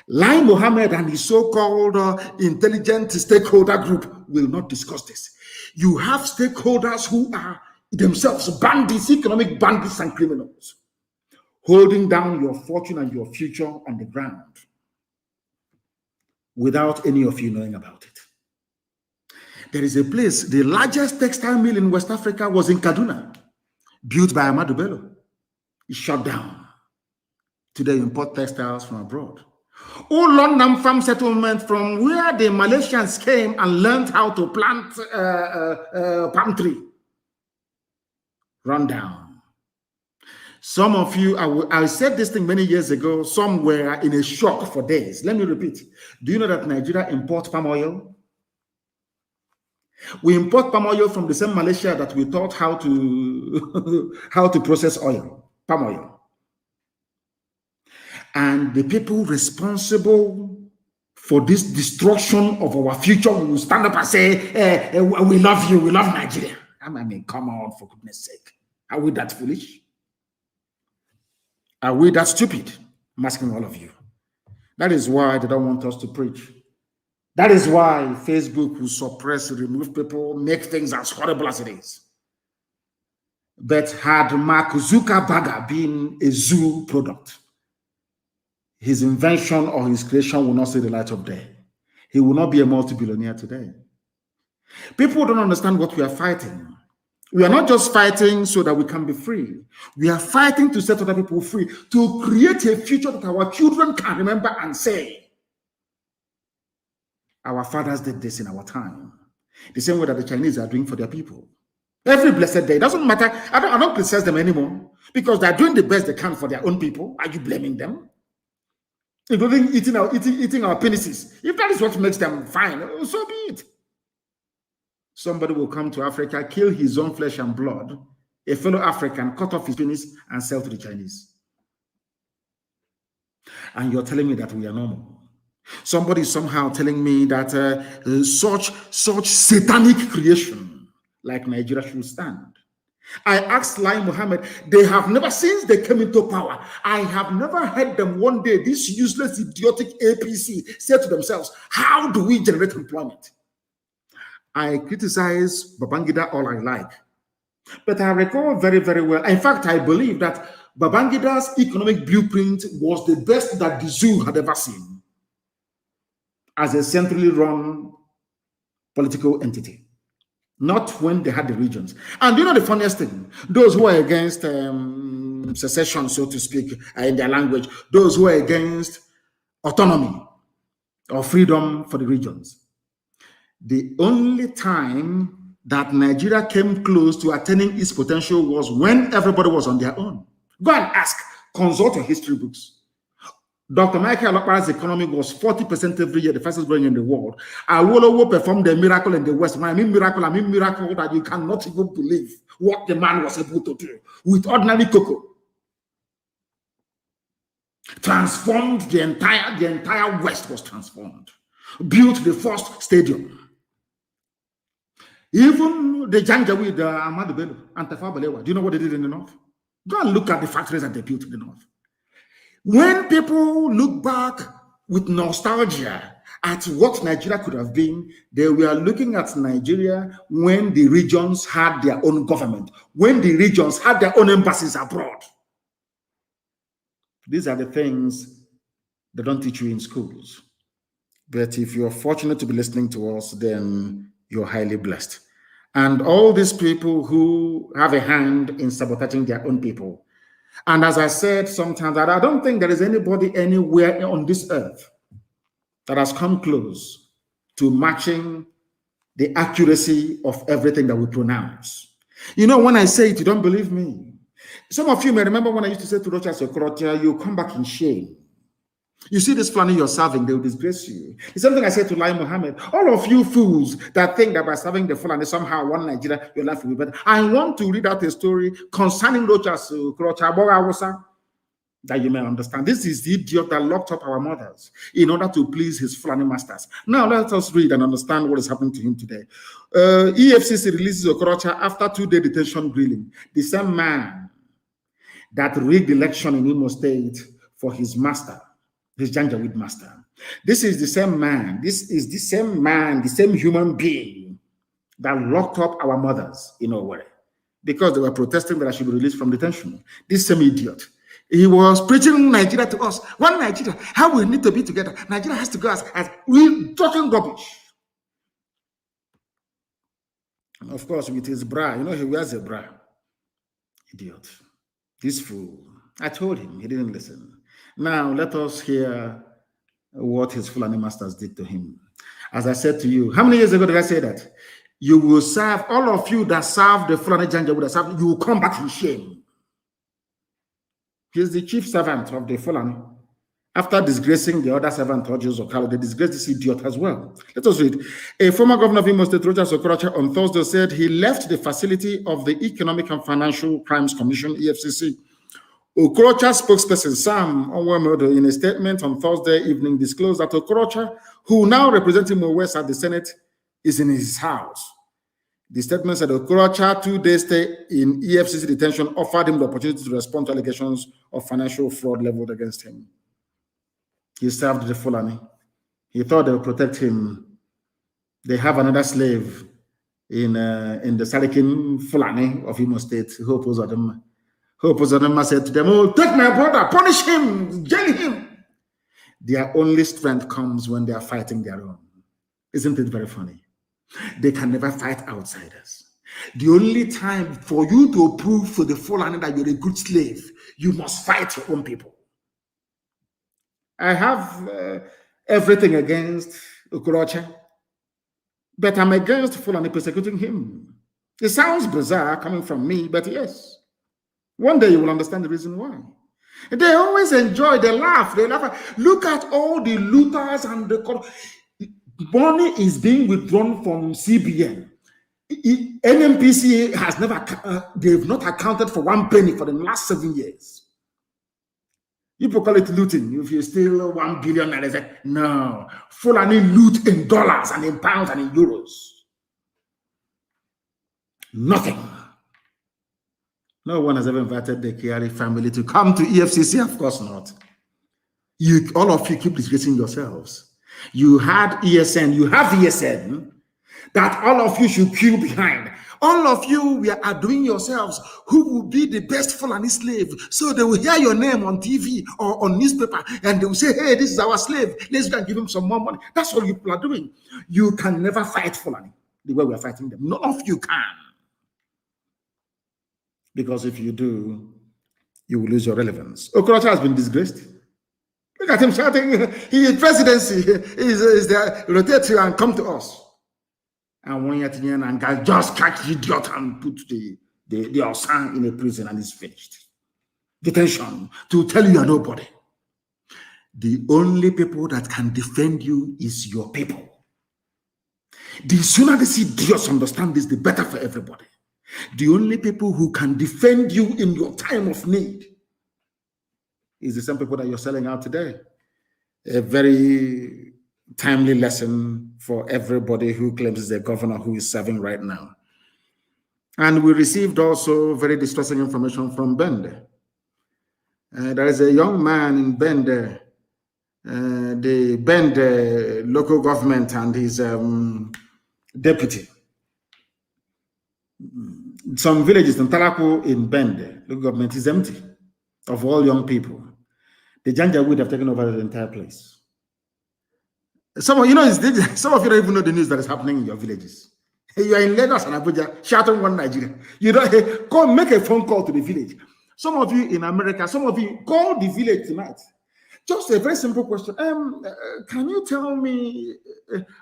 Lai Mohammed and his so-called intelligent stakeholder group will not discuss this. You have stakeholders who are themselves bandits, economic bandits and criminals, holding down your fortune and your future on the ground without any of you knowing about it. There is a place, the largest textile mill in West Africa was in Kaduna, built by Ahmadu Bello. It shut down. Today, you import textiles from abroad. London farm settlement from where the Malaysians came and learned how to plant palm tree. Run down. Some of you, I said this thing many years ago, some were in a shock for days. Let me repeat. Do you know that Nigeria imports palm oil? We import palm oil from the same Malaysia that we taught how to process oil, palm oil. And the people responsible for this destruction of our future will stand up and say, we love you, we love Nigeria. I mean, come on, for goodness sake. Are we that foolish? Are we that stupid? I'm asking all of you. That is why they don't want us to preach. That is why Facebook will suppress, remove people, make things as horrible as it is. But had Mark Zuckerberg been a zoo product, his invention or his creation will not see the light of day. He will not be a multi-billionaire today. People don't understand what we are fighting. We are not just fighting so that we can be free. We are fighting to set other people free, to create a future that our children can remember and say, our fathers did this in our time. The same way that the Chinese are doing for their people. Every blessed day. It doesn't matter. I don't criticize them anymore because they're doing the best they can for their own people. Are you blaming them? Including eating our penises. If that is what makes them fine, so be it. Somebody will come to Africa, kill his own flesh and blood, a fellow African, cut off his penis and sell to the Chinese. And you're telling me that we are normal. Somebody is somehow telling me that such satanic creation like Nigeria should stand. I asked Lai Mohammed, they have never, since they came into power, I have never heard them one day, this useless, idiotic APC, say to themselves, how do we generate employment? I criticize Babangida all I like. But I recall very, very well. In fact, I believe that Babangida's economic blueprint was the best that the zoo had ever seen as a centrally run political entity. Not when they had the regions. And you know the funniest thing? Those who are against secession, so to speak, in their language, those who are against autonomy or freedom for the regions. The only time that Nigeria came close to attaining its potential was when everybody was on their own. Go and ask, consult your history books. Dr. Michael Alokpara's economy was 40% every year, the fastest growing in the world. Awolowo performed a miracle in the West. When I mean miracle that you cannot even believe what the man was able to do with ordinary cocoa. Transformed the entire West was transformed. Built the first stadium. Even the Janjaweed, Ahmadu Bello, and Tafawa Balewa, do you know what they did in the North? Go and look at the factories that they built in the North. When people look back with nostalgia at what Nigeria could have been, they were looking at Nigeria when the regions had their own government, when the regions had their own embassies abroad. These are the things they don't teach you in schools. But if you're fortunate to be listening to us, then you're highly blessed. And all these people who have a hand in sabotaging their own people. And as I said sometimes, that I don't think there is anybody anywhere on this earth that has come close to matching the accuracy of everything that we pronounce. You know, when I say it, you don't believe me. Some of you may remember when I used to say to Rochas Okorocha, you come back in shame. You see this planning you're serving, they will disgrace you. It's something I said to Lai Mohammed. All of you fools that think that by serving the Fulani somehow one Nigeria, your life will be better. I want to read out a story concerning Rochas Okorocha that you may understand. This is the idiot that locked up our mothers in order to please his Fulani masters. Now let us read and understand what is happening to him today. EFCC releases Okorocha after 2-day detention grilling. The same man that rigged the election in Imo State for his master, his Janjaweed master. This is the same man. This is the same man, the same human being that locked up our mothers in Owerri because they were protesting that I should be released from detention. This same idiot. He was preaching Nigeria to us. One Nigeria, how we need to be together. Nigeria has to go as we're talking rubbish. And of course, with his bra, you know, he wears a bra. Idiot. This fool. I told him, he didn't listen. Now, let us hear what his Fulani masters did to him. As I said to you, how many years ago did I say that? You will serve, all of you that serve the Fulani Janjaweed, you will come back in shame. He is the chief servant of the Fulani. After disgracing the other servant, Ojos Okalo, they disgraced this idiot as well. Let us read. A former governor of Imo State, Rochas Okorocha, on Thursday said he left the facility of the Economic and Financial Crimes Commission, EFCC. Okorocha spokesperson Sam Onwemodo, in a statement on Thursday evening, disclosed that Okorocha, who now represents Imo West at the Senate, is in his house. The statement said Okorocha 2-day stay in EFCC detention offered him the opportunity to respond to allegations of financial fraud leveled against him. He served the Fulani. He thought they would protect him. They have another slave in the Sarikin Fulani of Imo State, Hope Uzodinma. Hope Uzodinma said to them, oh, take my brother, punish him, jail him. Their only strength comes when they are fighting their own. Isn't it very funny? They can never fight outsiders. The only time for you to prove to the Fulani that you're a good slave, you must fight your own people. I have everything against Okorocha, but I'm against Fulani persecuting him. It sounds bizarre coming from me, but yes. One day you will understand the reason why. They always enjoy, they laugh. Look at all the looters and the money is being withdrawn from CBN. NMPCA has never, they've not accounted for 1 penny for the last 7 years. People call it looting. If you steal 1 billion, they say, no, Fulani loot in dollars and in pounds and in euros. Nothing. No one has ever invited the Kiari family to come to EFCC. Of course not. All of you keep disgracing yourselves. You had ESN, you have ESN, that all of you should queue behind. All of you are doing yourselves who will be the best Fulani slave. So they will hear your name on TV or on newspaper and they will say, hey, this is our slave. Let's go and give him some more money. That's what you people are doing. You can never fight Fulani the way we are fighting them. None of you can. Because if you do, you will lose your relevance. Okorocha has been disgraced. Look at him shouting, his presidency is there, rotate you and come to us. And when you're and guys just catch the idiot and put the Osan in a prison and it's finished. Detention to tell you are nobody. The only people that can defend you is your people. The sooner these idiots understand this, the better for everybody. The only people who can defend you in your time of need is the same people that you're selling out today. A very timely lesson for everybody who claims is the governor who is serving right now. And we received also very distressing information from Bende. There is a young man in Bende they banned the local government and his deputy. Some villages in Talaku in Bend, local government is empty of all young people. The Janjaweed have taken over the entire place. Some of you know, some of you don't even know the news that is happening in your villages. You are in Lagos and Abuja, shouting one Nigeria. You don't go make a phone call to the village. Some of you in America, some of you call the village tonight. Just a very simple question. Can you tell me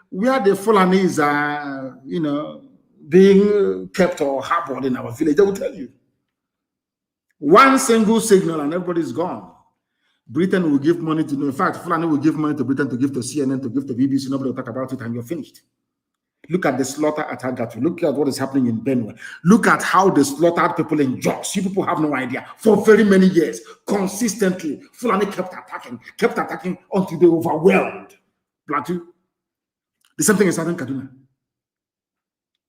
where the Fulanis are, you know, being kept or harbored in our village? They will tell you. One single signal and everybody's gone. Britain will give money to, in fact, Fulani will give money to Britain to give to CNN, to give to BBC. Nobody will talk about it and you're finished. Look at the slaughter at Agatu. Look at what is happening in Benue. Look at how they slaughtered people in Jos. You people have no idea. For very many years, consistently, Fulani kept attacking until they overwhelmed Plateau. The same thing is happening in Kaduna.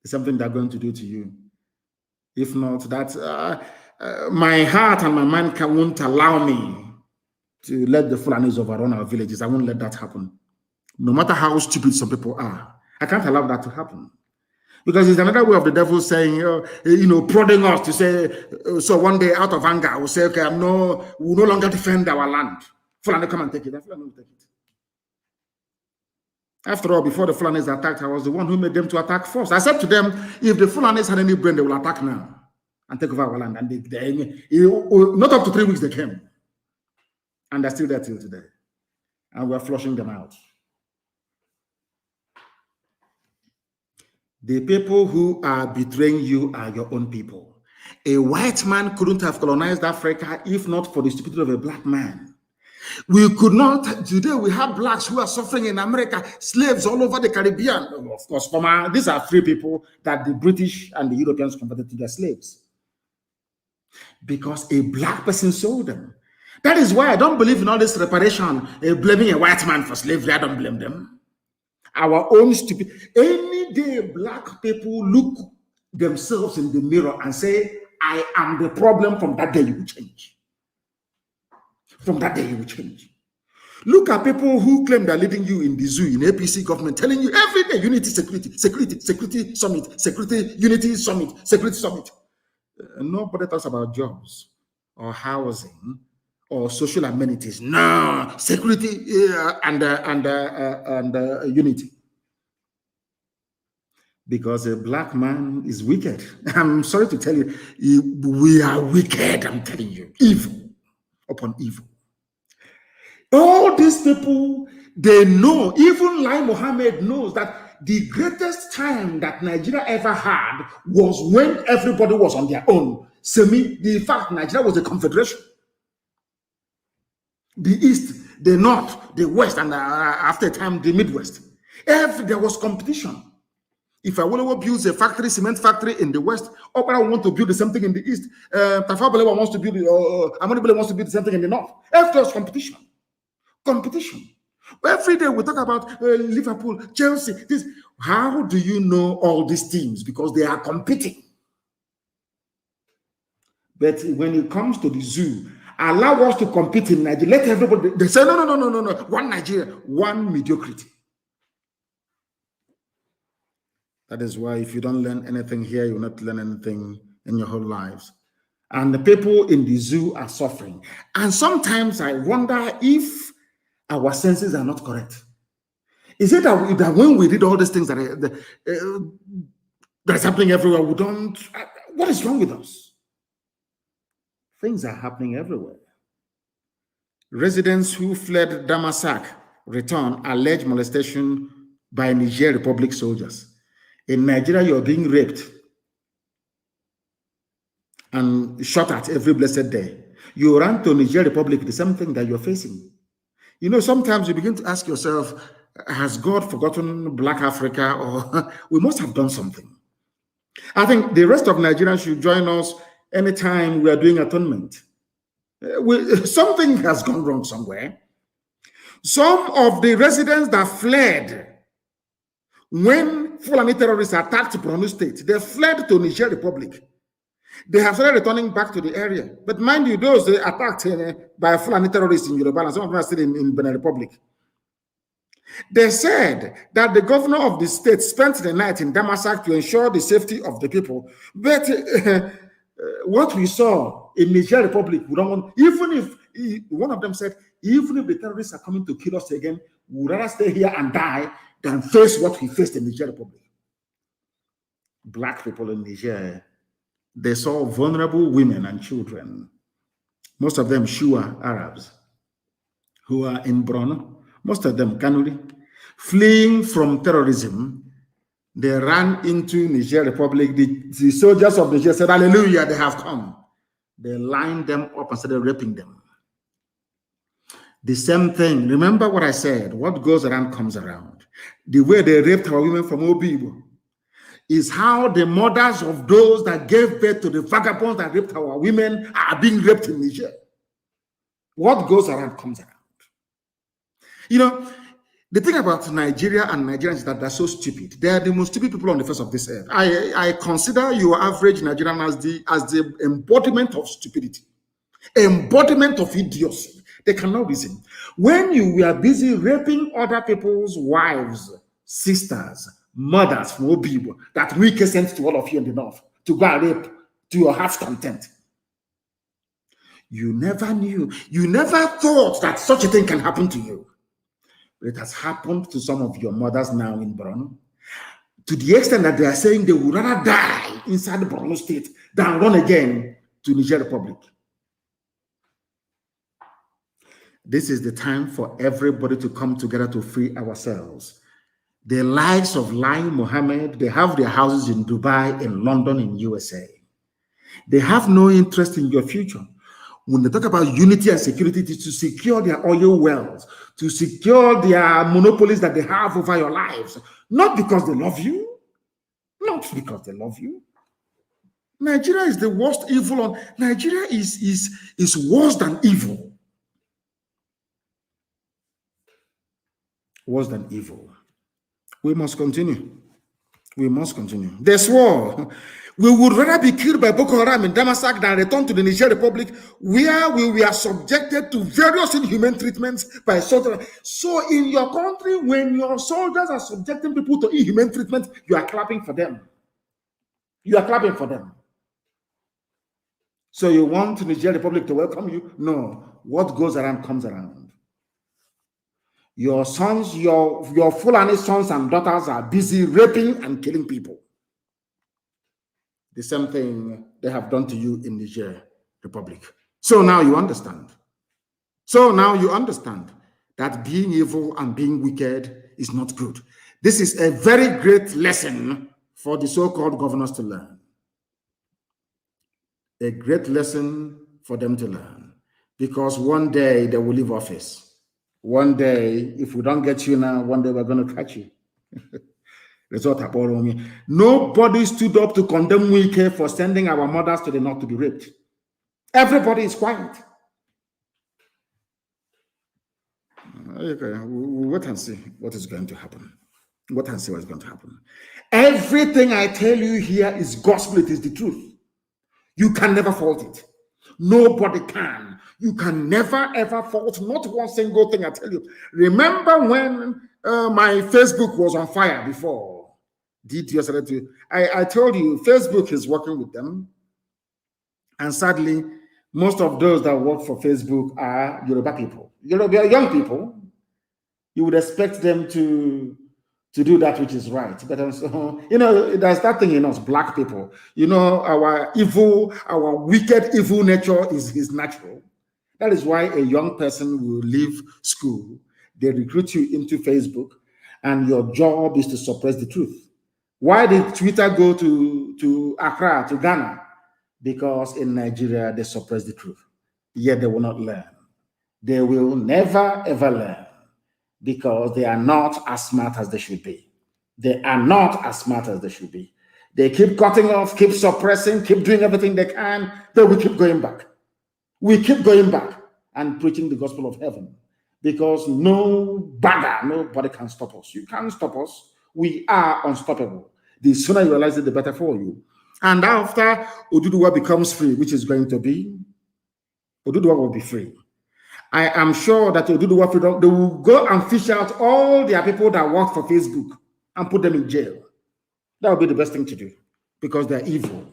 It's something they're going to do to you. If not, that my heart and my mind won't allow me to let the Fulanis overrun our villages. I won't let that happen. No matter how stupid some people are, I can't allow that to happen. Because it's another way of the devil saying, you know, prodding us to say, so one day out of anger, I will say, okay, we'll no longer defend our land. Fulani, come and take it. The Fulani will take it. After all, before the Fulanis attacked, I was the one who made them to attack first. I said to them, if the Fulanis had any brain, they will attack now and take over our land. And not up to 3 weeks they came. And they're still there till today. And we're flushing them out. The people who are betraying you are your own people. A white man couldn't have colonized Africa if not for the stupidity of a black man. We could not. Today we have blacks who are suffering in America, slaves all over the Caribbean. Of course, these are free people that the British and the Europeans converted to their slaves. Because a black person sold them. That is why I don't believe in all this reparation, blaming a white man for slavery. I don't blame them. Our own stupid. Any day black people look themselves in the mirror and say, I am the problem, from that day you will change. From that day you will change. Look at people who claim they're leading you in the zoo, in APC government, telling you every day, unity, security summit, security, unity summit, security summit. Nobody talks about jobs or housing or social amenities. No, security and unity. Because a black man is wicked. I'm sorry to tell you, we are wicked, I'm telling you. Evil upon evil. All these people, they know, even Lai Mohammed knows that the greatest time that Nigeria ever had was when everybody was on their own. The fact Nigeria was a confederation. The East, the North, the West, and after a time, the Midwest. There was competition. If Awolowo builds a factory, cement factory in the West, Okara wants to build the same thing in the East. Tafawa Balewa wants to build, Amadi Bale wants to build the same thing in the North. There was competition. Competition. Every day we talk about Liverpool, Chelsea. This. How do you know all these teams? Because they are competing. But when it comes to the zoo, allow us to compete in Nigeria. Let everybody. They say no. One Nigeria, one mediocrity. That is why if you don't learn anything here, you will not learn anything in your whole lives. And the people in the zoo are suffering. And sometimes I wonder if our senses are not correct. Is it that when we did all these things that is happening everywhere, we don't... What is wrong with us? Things are happening everywhere. Residents who fled Damasak return alleged molestation by Niger Republic soldiers. In Nigeria, you're being raped and shot at every blessed day. You run to Niger Republic, the same thing that you're facing. You know, sometimes you begin to ask yourself, has God forgotten Black Africa, or we must have done something? I think the rest of Nigeria should join us anytime we are doing atonement. Something has gone wrong somewhere. Some of the residents that fled when Fulani terrorists attacked Borno State, they fled to Niger Republic. They have started returning back to the area. But mind you, those attacked by Fulani terrorists in Yoruba, and some of them are still in Benin Republic. They said that the governor of the state spent the night in Damasak to ensure the safety of the people. But what we saw in Niger Republic, we don't want, even if one of them said, even if the terrorists are coming to kill us again, we'd rather stay here and die than face what we faced in Niger Republic. Black people in Niger, they saw vulnerable women and children, most of them Shua Arabs, who are in Borno, most of them Kanuri, fleeing from terrorism. They ran into Niger Republic. The soldiers of Niger said, hallelujah, they have come. They lined them up and started raping them. The same thing. Remember what I said, what goes around comes around. The way they raped our women from MAOBI is how the mothers of those that gave birth to the vagabonds that raped our women are being raped in Niger. What goes around comes around. You know, the thing about Nigeria and Nigerians is that they're so stupid. They are the most stupid people on the face of this earth. I consider your average Nigerian as the embodiment of stupidity, embodiment of idiocy. They cannot reason. When you were busy raping other people's wives, sisters, mothers from MAOBI that we sent to all of you in the north to go and rape to your heart's content, you never knew, you never thought that such a thing can happen to you. But it has happened to some of your mothers now in Borno, to the extent that they are saying they would rather die inside the Borno state than run again to Niger Republic. This is the time for everybody to come together to free ourselves. The likes of Lai Mohammed, they have their houses in Dubai, in London, in USA. They have no interest in your future. When they talk about unity and security, it is to secure their oil wells, to secure their monopolies that they have over your lives. Not because they love you. Not because they love you. Nigeria is the worst evil. Nigeria is worse than evil. Worse than evil. We must continue. We must continue. They swore, we would rather be killed by Boko Haram in Damasak than return to the Niger Republic, where we were subjected to various inhumane treatments by soldiers. So in your country, when your soldiers are subjecting people to inhumane treatment, you are clapping for them. You are clapping for them. So you want Niger Republic to welcome you? No. What goes around comes around. Your sons, your Fulani sons and daughters are busy raping and killing people. The same thing they have done to you in Niger Republic. So now you understand. So now you understand that being evil and being wicked is not good. This is a very great lesson for the so-called governors to learn. A great lesson for them to learn. Because one day they will leave office. One day, if we don't get you now, one day we're going to catch you. Nobody stood up to condemn Wike for sending our mothers to the north to be raped. Everybody is quiet. Okay, we'll wait and see what is going to happen. Wait and see what's going to happen. Everything I tell you here is gospel. It is the truth. You can never fault it. Nobody can. You can never, ever fault not one single thing I tell you. Remember when my Facebook was on fire before? I told you, Facebook is working with them. And sadly, most of those that work for Facebook are Yoruba people. Yoruba young people. You would expect them to do that which is right. But there's that thing in us, black people. Our evil, our wicked, evil nature is natural. That is why a young person will leave school. They recruit you into Facebook, and your job is to suppress the truth. Why did Twitter go to Accra, to Ghana? Because in Nigeria, they suppress the truth. Yet they will not learn. They will never, ever learn because they are not as smart as they should be. They are not as smart as they should be. They keep cutting off, keep suppressing, keep doing everything they can. They will keep going back. We keep going back and preaching the gospel of heaven because nobody can stop us. You can't stop us. We are unstoppable. The sooner you realize it, the better for you. And after Oduduwa becomes free, which is going to be, Oduduwa will be free. I am sure that Oduduwa freedom, they will go and fish out all their people that work for Facebook and put them in jail. That would be the best thing to do because they're evil.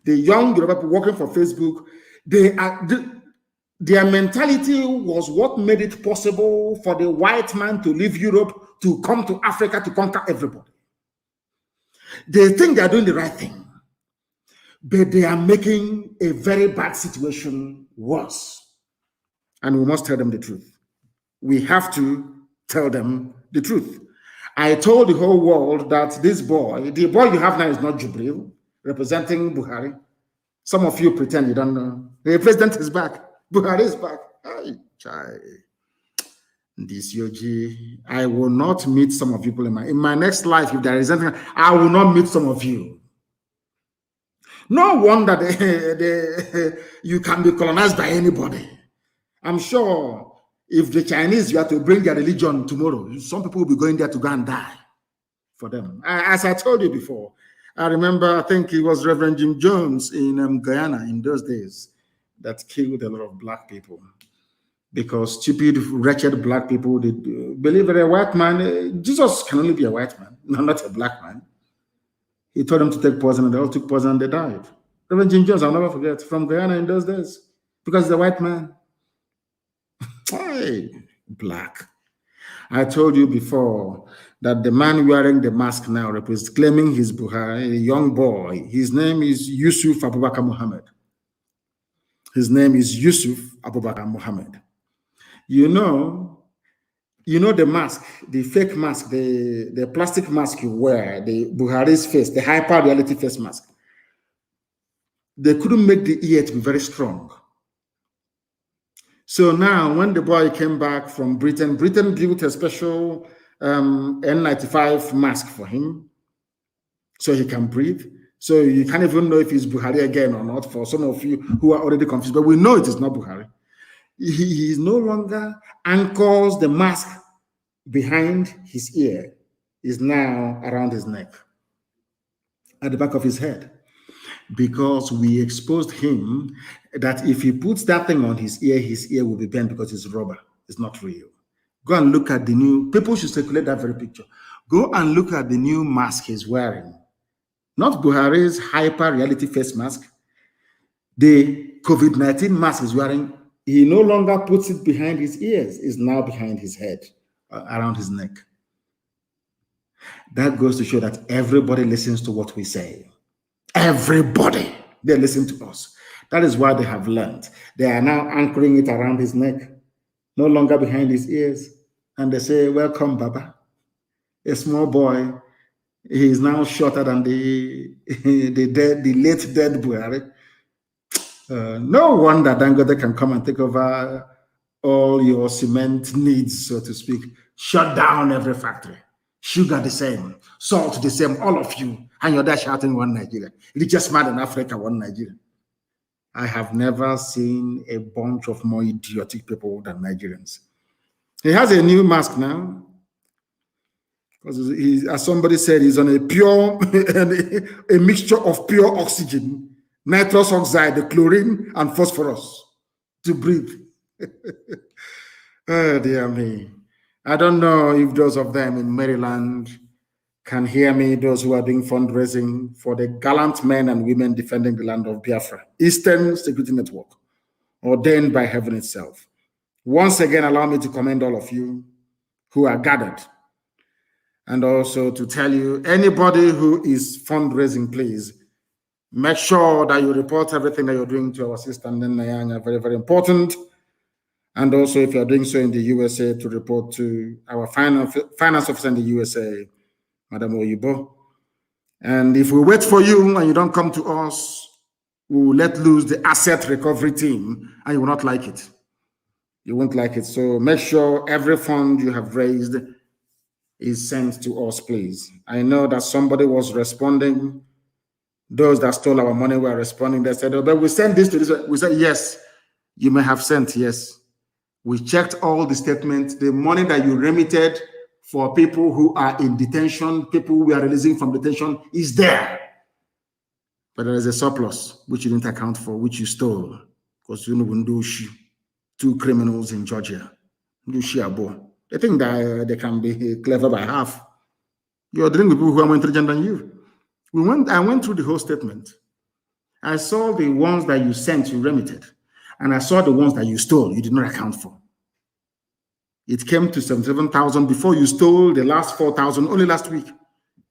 The young Yoruba people working for Facebook, their mentality was what made it possible for the white man to leave Europe to come to Africa to conquer everybody. They think they're doing the right thing, but they are making a very bad situation worse. And we must tell them the truth. We have to tell them the truth. I told the whole world that this boy, the boy you have now is not Jubril, representing Buhari. Some of you pretend you don't know. The president is back. Buhari is back. This Yoji, I will not meet some of you people in my next life. If there is anything, I will not meet some of you. No wonder you can be colonized by anybody. I'm sure if the Chinese, you have to bring their religion tomorrow, some people will be going there to go and die for them. As I told you before, I remember, I think it was Reverend Jim Jones in Guyana in those days that killed a lot of black people because stupid, wretched black people did believe that a white man, Jesus can only be a white man, not a black man. He told them to take poison and they all took poison and they died. Reverend Jim Jones, I'll never forget, from Guyana in those days because he's a white man. Hey, black. I told you before that the man wearing the mask now is claiming he's Buhari, a young boy. His name is Yusuf Abubakar Muhammad. His name is Yusuf Abubakar Muhammad. You know the mask, the fake mask, the plastic mask you wear, the Buhari's face, the hyper reality face mask. They couldn't make the ear to be very strong. So now, when the boy came back from Britain built a special N95 mask for him so he can breathe. So you can't even know if he's Buhari again or not for some of you who are already confused. But we know it is not Buhari. He no longer anchors the mask behind his ear. Is now around his neck, at the back of his head. Because we exposed him that if he puts that thing on his ear will be bent because it's rubber. It's not real. Go and look at the new, people should circulate that very picture. Go and look at the new mask he's wearing. Not Buhari's hyper reality face mask. The COVID-19 mask he's wearing, he no longer puts it behind his ears. It's now behind his head, around his neck. That goes to show that everybody listens to what we say. Everybody, they listen to us. That is why they have learned. They are now anchoring it around his neck, no longer behind his ears. And they say, welcome, Baba. A small boy. He is now shorter than the late dead Buhari. No wonder Dangote can come and take over all your cement needs, so to speak. Shut down every factory. Sugar the same, salt the same, all of you. And you're there shouting one Nigeria. Richest man in Africa, one Nigeria. I have never seen a bunch of more idiotic people than Nigerians. He has a new mask now. Because as somebody said, he's on a pure, a mixture of pure oxygen, nitrous oxide, the chlorine, and phosphorus to breathe. Oh, dear me. I don't know if those of them in Maryland can hear me, those who are doing fundraising for the gallant men and women defending the land of Biafra, Eastern Security Network, ordained by heaven itself. Once again, allow me to commend all of you who are gathered. And also to tell you, anybody who is fundraising, please make sure that you report everything that you're doing to our sister Nanyanya, very, very important. And also, if you're doing so in the USA, to report to our finance officer in the USA, Madam Oyibo. And if we wait for you and you don't come to us, we will let loose the asset recovery team and you will not like it. You won't like it. So make sure every fund you have raised is sent to us, please. I know that somebody was responding. Those that stole our money were responding. They said, oh, but we sent this to this. We said, yes, you may have sent, yes. We checked all the statements. The money that you remitted for people who are in detention, people we are releasing from detention is there. But there is a surplus which you didn't account for, which you stole. Because you know, two criminals in Georgia. They think that they can be clever by half. You're dealing with people who are more intelligent than you. I went through the whole statement. I saw the ones that you sent, you remitted. And I saw the ones that you stole, you did not account for. It came to 77,000 before you stole the last 4,000 only last week.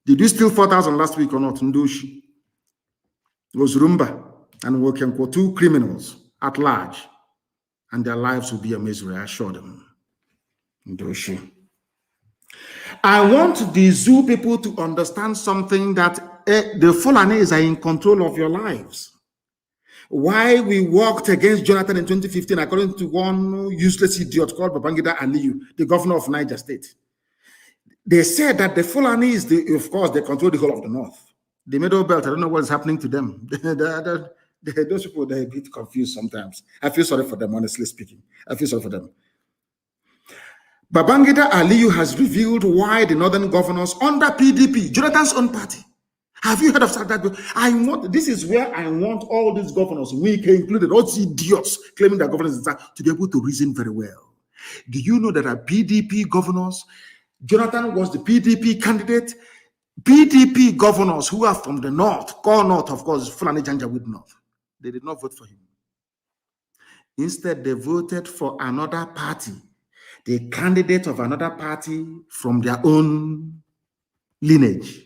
Did you steal 4,000 last week or not? Ndoshi. It was Rumba and Wokenko, two criminals at large, and their lives will be a misery, I assure them. Ndoshi. I want the zoo people to understand something, that the Fulanis are in control of your lives. Why we walked against Jonathan in 2015, according to one useless idiot called Babangida Aliyu, the governor of Niger State. They said that the Fulanis, of course, they control the whole of the north. The middle belt, I don't know what is happening to them. Those people, they're a bit confused sometimes. I feel sorry for them, honestly speaking. I feel sorry for them. Babangida Aliyu has revealed why the northern governors under PDP, Jonathan's own party. Have you heard of that? This is where I want all these governors, we included, all these idiots claiming that governors to be able to reason very well. Do you know that our PDP governors, Jonathan was the PDP candidate, PDP governors who are from the north, core north, of course, Fulani Janjaweed North, they did not vote for him. Instead, they voted for another party, the candidate of another party from their own lineage.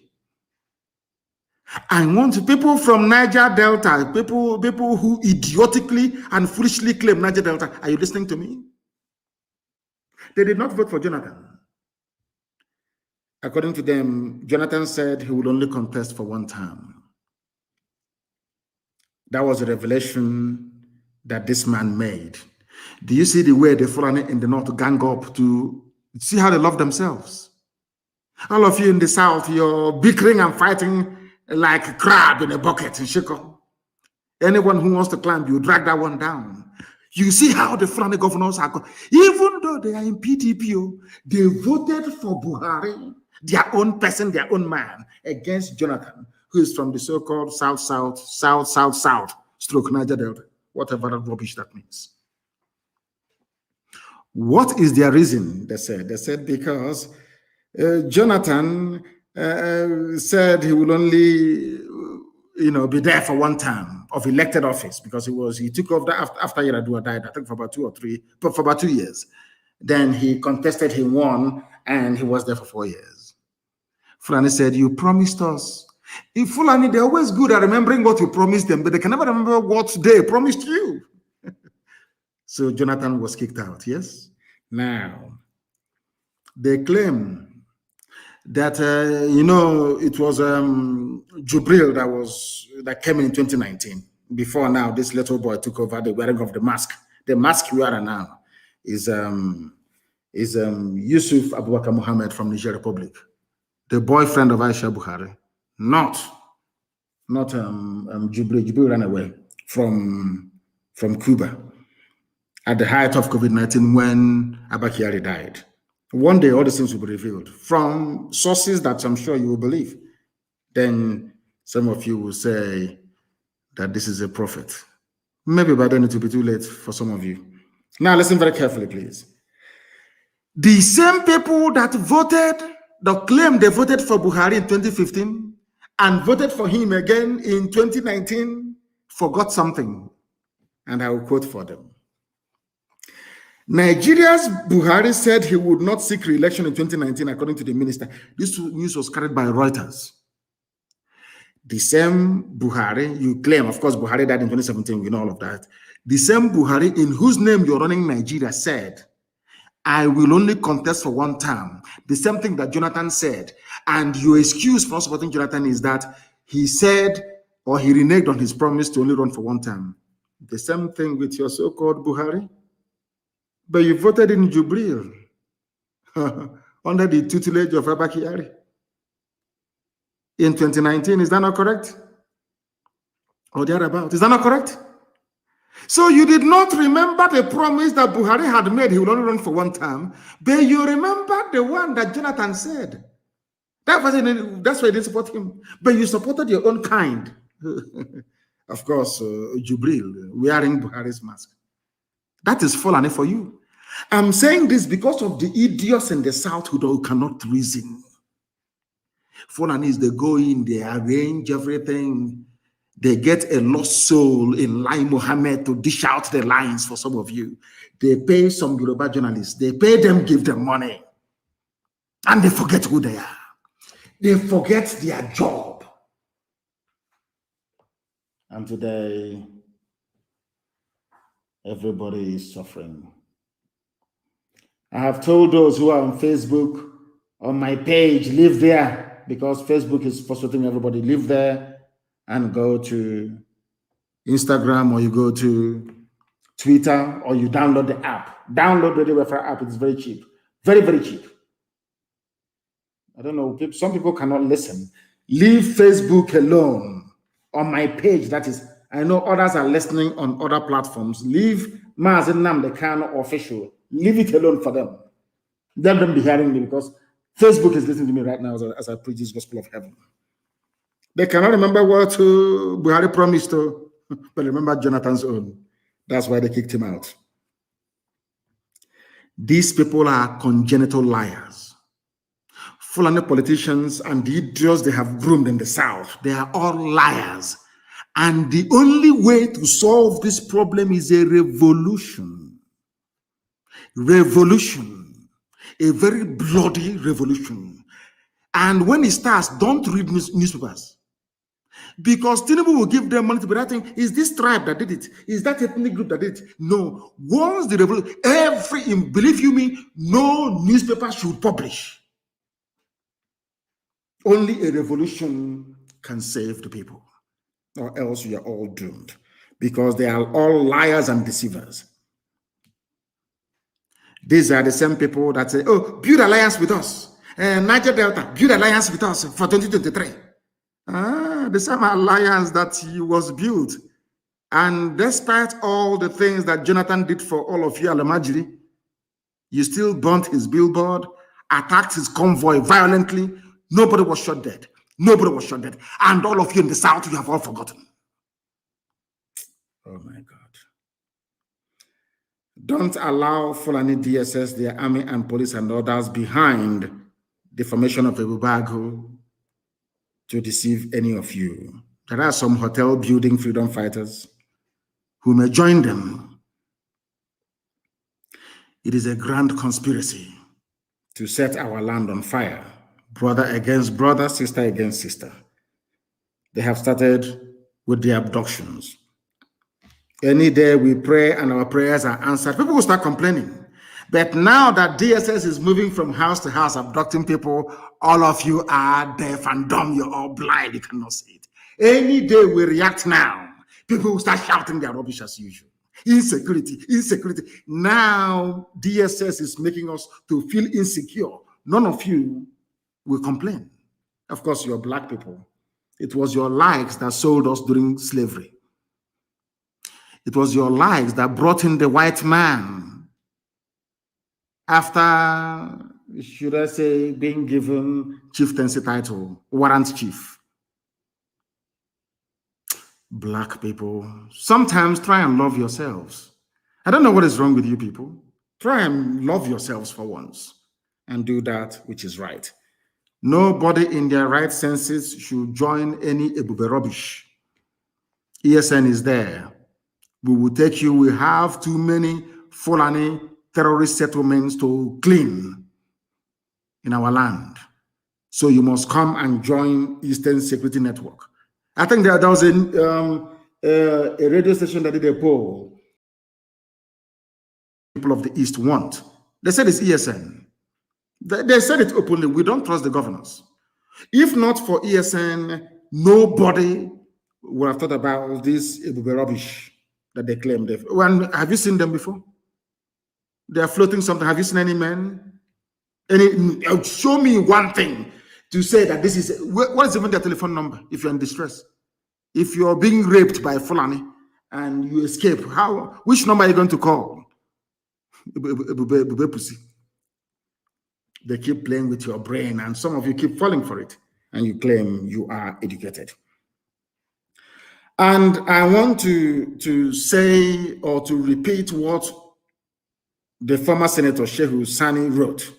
I want people from Niger Delta, people who idiotically and foolishly claim Niger Delta. Are you listening to me? They did not vote for Jonathan. According to them, Jonathan said he would only contest for one term. That was a revelation that this man made. Do you see the way the Fulani in the north gang up to see how they love themselves? All of you in the south, you're bickering and fighting like a crab in a bucket in Shiko. Anyone who wants to climb, you drag that one down. You see how the Fulani governors are, even though they are in PDP, they voted for Buhari, their own person, their own man, against Jonathan, who is from the so-called South, stroke Niger Delta, whatever that rubbish that means. What is their reason? They said because Jonathan said he will only, be there for one term of elected office, because he took over after Yaradua died, I think for about 2 years. Then he contested, he won, and he was there for 4 years. Fulani said, you promised us. In Fulani, they're always good at remembering what you promised them, but they can never remember what they promised you. So Jonathan was kicked out, yes? Now, they claim that, it was Jubril that came in 2019. Before now, this little boy took over the wearing of the mask. The mask we are now is Yusuf Abubakar Mohammed from Niger Republic, the boyfriend of Aisha Buhari, not Jubril. Jubril ran away from Cuba at the height of COVID-19 when Abakari died. One day, all these things will be revealed from sources that I'm sure you will believe. Then some of you will say that this is a prophet. Maybe by then it will be too late for some of you. Now listen very carefully, please. The same people that claimed they voted for Buhari in 2015 and voted for him again in 2019 forgot something. And I will quote for them. Nigeria's Buhari said he would not seek re-election in 2019, according to the minister. This news was carried by Reuters. The same Buhari, you claim, of course, Buhari died in 2017, we know all of that. The same Buhari in whose name you're running Nigeria said, I will only contest for one term. The same thing that Jonathan said. And your excuse for not supporting Jonathan is that he said, or he reneged on his promise to only run for one term. The same thing with your so-called Buhari. But you voted in Jubril under the tutelage of Abba Kyari in 2019. Is that not correct? Or thereabout? Is that not correct? So you did not remember the promise that Buhari had made he will only run for one term, but you remember the one that Jonathan said. That's why you didn't support him. But you supported your own kind. of course, Jubril, wearing Buhari's mask. That is Fulani for you. I'm saying this because of the idiots in the south who cannot reason. Fulanis, they go in, they arrange everything. They get a lost soul in Lai Mohammed to dish out the lines for some of you. They pay some Yoruba journalists. They pay them, give them money. And they forget who they are. They forget their job. And today, everybody is suffering. I have told those who are on Facebook, on my page, live there, because Facebook is frustrating everybody. Live there and go to Instagram, or you go to Twitter, or you download the app. Download the Biafra app. It's very cheap. Very, very cheap. I don't know. Some people cannot listen. Leave Facebook alone. On my page, that is, I know others are listening on other platforms. Leave Mazi Nnamdi Kanu official. Leave it alone for them. Let them be hearing me, because Facebook is listening to me right now as I preach this gospel of heaven. They cannot remember what Buhari promised to, but remember Jonathan's own. That's why they kicked him out. These people are congenital liars. Fulani politicians and the idiots they have groomed in the south, they are all liars. And the only way to solve this problem is a revolution. Revolution. A very bloody revolution. And when it starts, don't read newspapers. Because Tinubu will give them money to be writing, is this tribe that did it? Is that ethnic group that did it? No. Once the revolution, believe you me, no newspaper should publish. Only a revolution can save the people, or else you are all doomed, because they are all liars and deceivers. These are the same people that say, oh, build alliance with us. Niger Delta, build alliance with us for 2023. The same alliance that was built. And despite all the things that Jonathan did for all of you, Alamajiri, you still burnt his billboard, attacked his convoy violently. Nobody was shot dead. Nobody was shot dead. And all of you in the south, you have all forgotten. Oh my God. Don't allow Fulani DSS, their army and police and others behind the formation of a Bubago to deceive any of you. There are some hotel building freedom fighters who may join them. It is a grand conspiracy to set our land on fire. Brother against brother, sister against sister. They have started with the abductions. Any day we pray and our prayers are answered, people will start complaining. But now that DSS is moving from house to house, abducting people, all of you are deaf and dumb, you're all blind, you cannot see it. Any day we react now, people will start shouting their rubbish as usual. Insecurity, insecurity. Now DSS is making us to feel insecure. None of you will complain. Of course, you're black people. It was your lives that sold us during slavery. It was your lives that brought in the white man after, should I say, being given chieftaincy title, warrant chief. Black people, sometimes try and love yourselves. I don't know what is wrong with you people. Try and love yourselves for once and do that which is right. Nobody in their right senses should join any Ebube rubbish. ESN is there. We will take you. We have too many Fulani terrorist settlements to clean in our land. So you must come and join Eastern Security Network. I think there was a radio station that did a poll. People of the East want. They said it's ESN. They said it openly. We don't trust the governors. If not for ESN, nobody would have thought about this rubbish that they claim. Have you seen them before? They are floating something. Have you seen any men? Show me one thing to say that this is. What is even their telephone number if you're in distress? If you're being raped by Fulani and you escape, which number are you going to call? They keep playing with your brain, and some of you keep falling for it, and you claim you are educated. And I want to say or to repeat what the former Senator Shehu Sani wrote.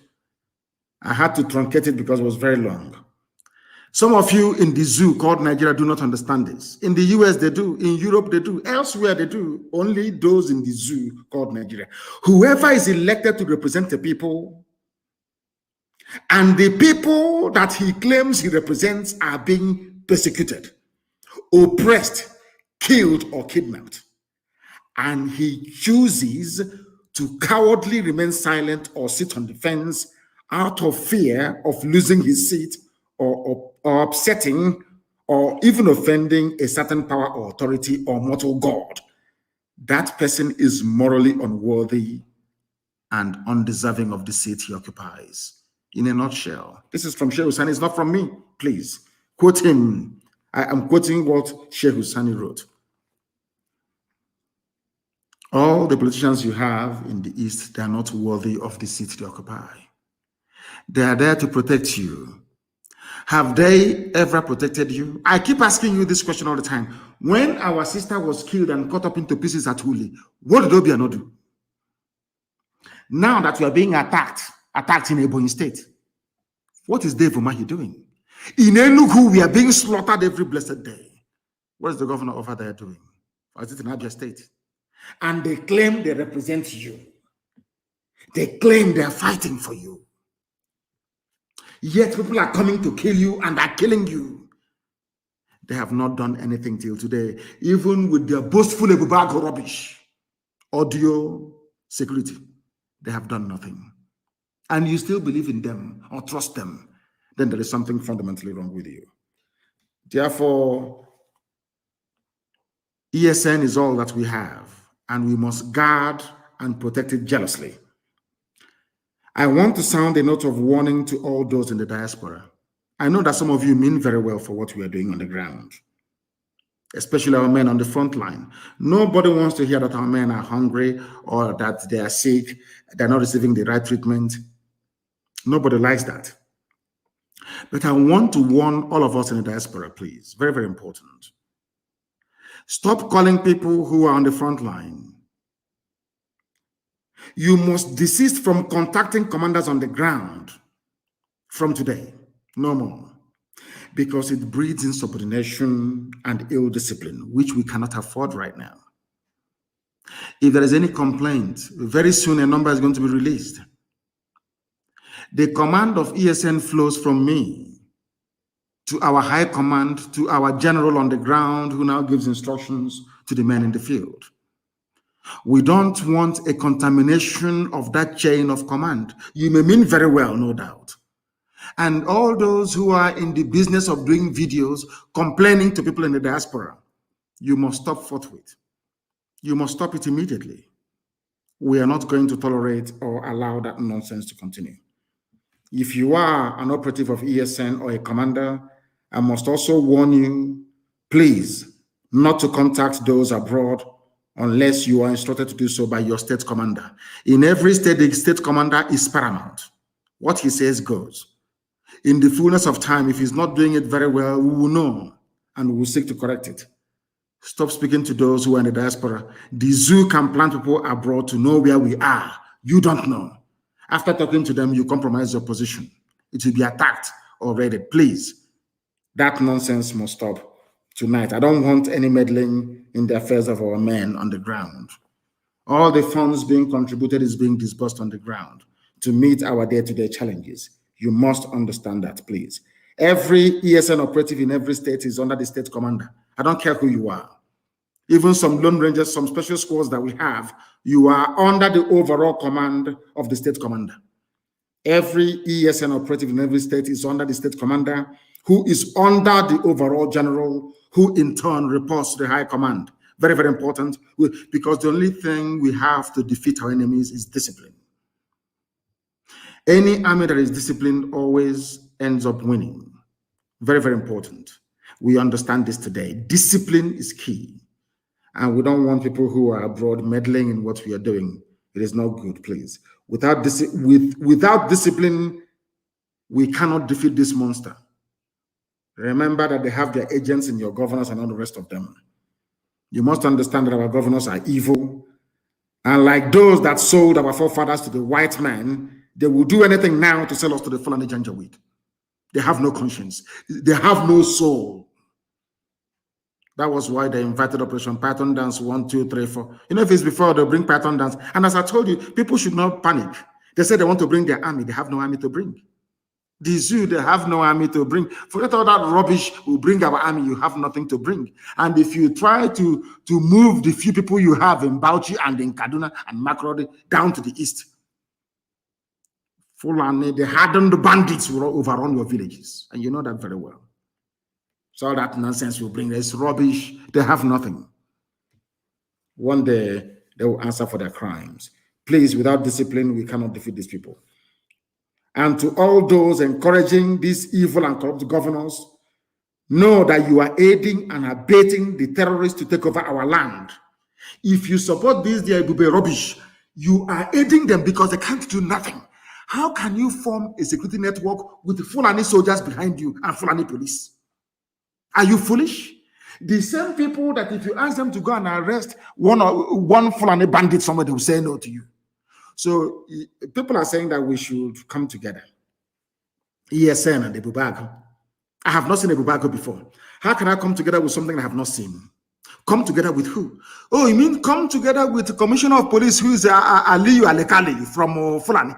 I had to truncate it because it was very long. Some of you in the zoo called Nigeria do not understand this. In the US, they do. In Europe, they do. Elsewhere, they do. Only those in the zoo called Nigeria. Whoever is elected to represent the people, and the people that he claims he represents are being persecuted, oppressed, killed, or kidnapped, and he chooses to cowardly remain silent or sit on the fence out of fear of losing his seat or upsetting or even offending a certain power or authority or mortal god, that person is morally unworthy and undeserving of the seat he occupies. In a nutshell, this is from Sheikh Husani. It's not from me. Please quote him. I am quoting what Sheikh Husani wrote. All the politicians you have in the East, they are not worthy of the seat they occupy. They are there to protect you. Have they ever protected you? I keep asking you this question all the time. When our sister was killed and cut up into pieces at Uli, what did Obi not do? Now that we are being attacked in Ebonyi State, what is Dave Umahi doing? In Enugu, we are being slaughtered every blessed day. What is the governor over there doing? Or is it in Abia State? And they claim they represent you. They claim they are fighting for you. Yet people are coming to kill you and are killing you. They have not done anything till today, even with their boastful Ebubago rubbish, audio security. They have done nothing. And you still believe in them or trust them, then there is something fundamentally wrong with you. Therefore, ESN is all that we have, and we must guard and protect it jealously. I want to sound a note of warning to all those in the diaspora. I know that some of you mean very well for what we are doing on the ground, especially our men on the front line. Nobody wants to hear that our men are hungry or that they are sick, they're not receiving the right treatment. Nobody likes that. But I want to warn all of us in the diaspora, please. Very, very important. Stop calling people who are on the front line. You must desist from contacting commanders on the ground from today. No more. Because it breeds insubordination and ill discipline, which we cannot afford right now. If there is any complaint, very soon a number is going to be released. The command of ESN flows from me to our high command, to our general on the ground, who now gives instructions to the men in the field. We don't want a contamination of that chain of command. You may mean very well, no doubt. And all those who are in the business of doing videos, complaining to people in the diaspora, you must stop forthwith. You must stop it immediately. We are not going to tolerate or allow that nonsense to continue. If you are an operative of ESN or a commander, I must also warn you, please, not to contact those abroad unless you are instructed to do so by your state commander. In every state, the state commander is paramount. What he says goes. In the fullness of time, if he's not doing it very well, we will know and we will seek to correct it. Stop speaking to those who are in the diaspora. The zoo can plant people abroad to know where we are. You don't know. After talking to them, you compromise your position. It will be attacked or raided. Please, that nonsense must stop tonight. I don't want any meddling in the affairs of our men on the ground. All the funds being contributed is being disbursed on the ground to meet our day-to-day challenges. You must understand that, please. Every ESN operative in every state is under the state commander. I don't care who you are. Even some Lone Rangers, some special squads that we have, you are under the overall command of the state commander. Every ESN operative in every state is under the state commander, who is under the overall general, who in turn reports to the high command. Very, very important, because the only thing we have to defeat our enemies is discipline. Any army that is disciplined always ends up winning. Very, very important. We understand this today. Discipline is key. And we don't want people who are abroad meddling in what we are doing. It is not good, please. Without discipline, we cannot defeat this monster. Remember that they have their agents in your governors and all the rest of them. You must understand that our governors are evil. And like those that sold our forefathers to the white man, they will do anything now to sell us to the Fulani Janjaweed. They have no conscience. They have no soul. That was why they invited Operation Python Dance 1, 2, 3, 4. You know, if it's before, they'll bring Python Dance. And as I told you, people should not panic. They say they want to bring their army. They have no army to bring. The zoo, they have no army to bring. Forget all that rubbish. We'll bring our army. You have nothing to bring. And if you try to move the few people you have in Bauchi and in Kaduna and Makrodi down to the east, Fulani, the hardened bandits will overrun your villages. And you know that very well. So all that nonsense will bring is rubbish. They have nothing. One day, they will answer for their crimes. Please, without discipline, we cannot defeat these people. And to all those encouraging these evil and corrupt governors, know that you are aiding and abetting the terrorists to take over our land. If you support this, they will be rubbish. You are aiding them because they can't do nothing. How can you form a security network with Fulani soldiers behind you and Fulani police? Are you foolish? The same people that if you ask them to go and arrest one Fulani bandit somewhere, they will say no to you. So people are saying that we should come together. ESN and the Bubago. I have not seen a Bubago before. How can I come together with something I have not seen? Come together with who? Oh, you mean come together with the Commissioner of Police, who is Aliyu Alekali from Fulani?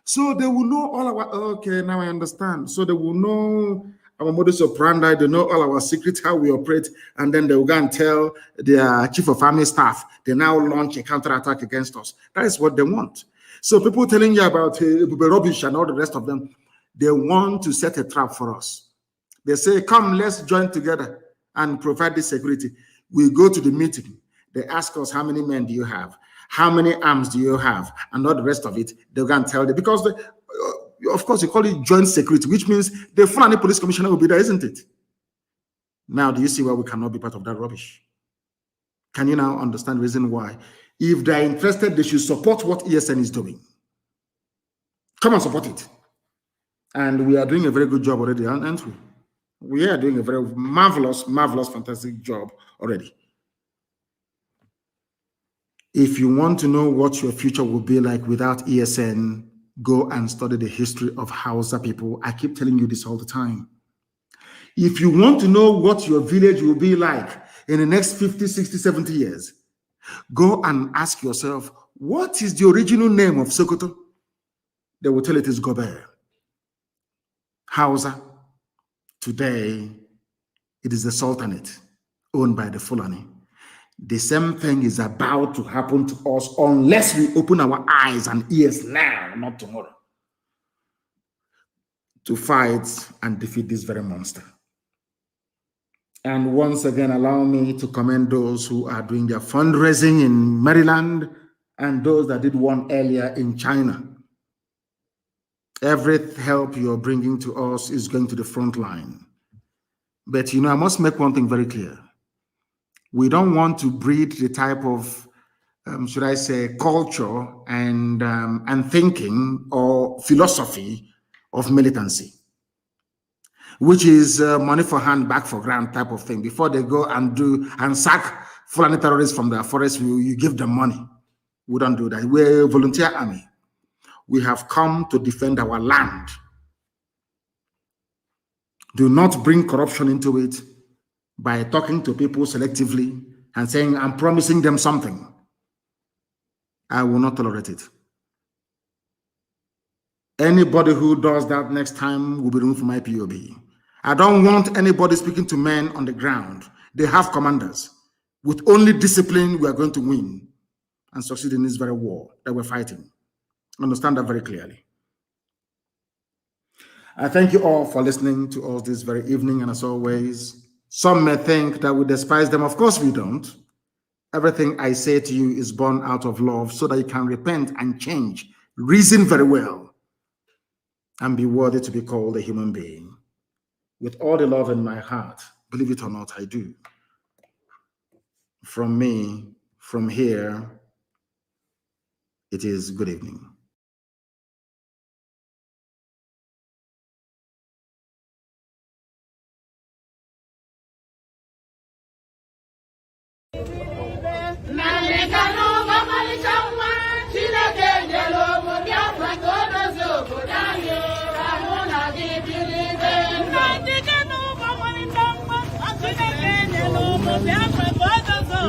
So they will know all our, okay, now I understand. So they will know our modus operandi, they know all our secrets, how we operate, and then they will go and tell their chief of army staff, they now launch a counterattack against us. That is what they want. So people telling you about rubbish and all the rest of them, they want to set a trap for us. They say, come, let's join together and provide this security. We go to the meeting. They ask us, how many men do you have? How many arms do you have? And all the rest of it, they're going to tell them. Because, of course, you call it joint security, which means the Fulani Police Commissioner will be there, isn't it? Now, do you see why we cannot be part of that rubbish? Can you now understand the reason why? If they're interested, they should support what ESN is doing. Come and support it. And we are doing a very good job already, aren't we? We are doing a very marvelous, fantastic job already. If you want to know what your future will be like without ESN, go and study the history of Hausa people. I keep telling you this all the time. If you want to know what your village will be like in the next 50, 60, 70 years, go and ask yourself, what is the original name of Sokoto? They will tell it is Gobert. Hausa. Today, it is the Sultanate owned by the Fulani. The same thing is about to happen to us unless we open our eyes and ears now, not tomorrow, to fight and defeat this very monster. And once again, allow me to commend those who are doing their fundraising in Maryland and those that did one earlier in China. Every help you're bringing to us is going to the front line. But, you know, I must make one thing very clear. We don't want to breed the type of, should I say, culture and thinking or philosophy of militancy, which is money for hand, back for grant type of thing. Before they go and do and sack Fulani terrorists from their forest, you give them money. We don't do that. We're a volunteer army. We have come to defend our land. Do not bring corruption into it by talking to people selectively and saying, I'm promising them something. I will not tolerate it. Anybody who does that next time will be removed from my POB. I don't want anybody speaking to men on the ground. They have commanders. With only discipline, we are going to win and succeed in this very war that we're fighting. Understand that very clearly. I thank you all for listening to us this very evening. And as always, some may think that we despise them. Of course we don't. Everything I say to you is born out of love so that you can repent and change. Reason very well and be worthy to be called a human being. With all the love in my heart, believe it or not, I do. From me, from here, it is good evening.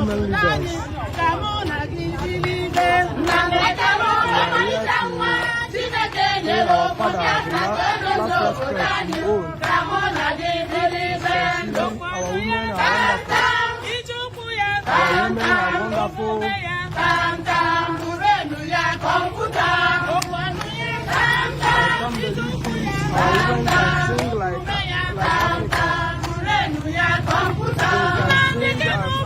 women leaders. Our father, the last respect we own. Our women are wonderful. Our women are wonderful. Our women can sing like Africa. They can sing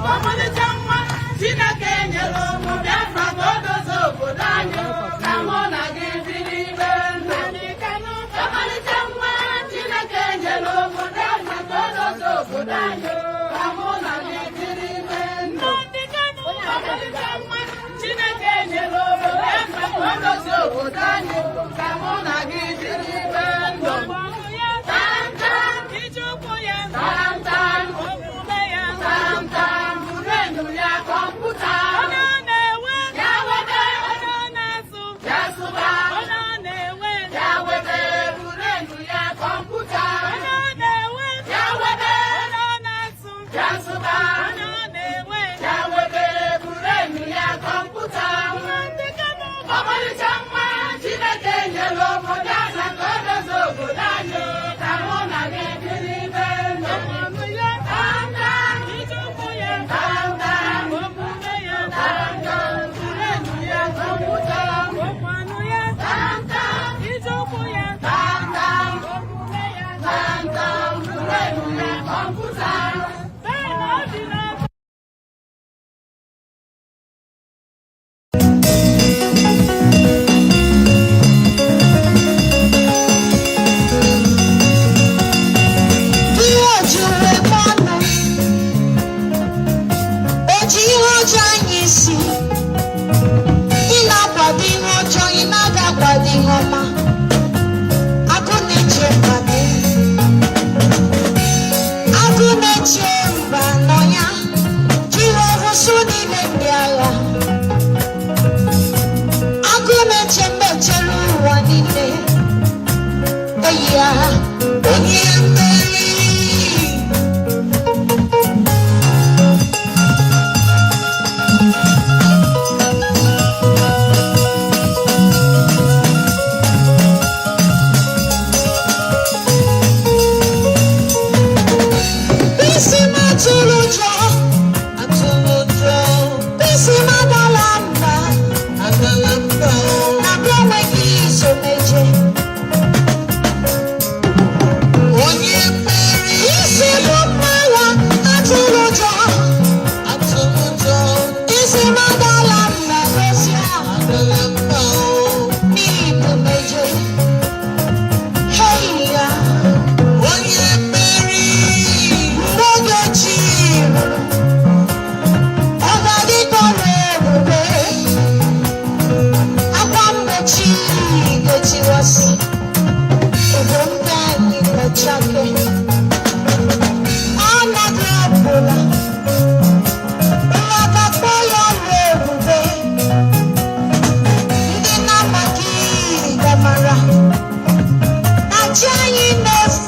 as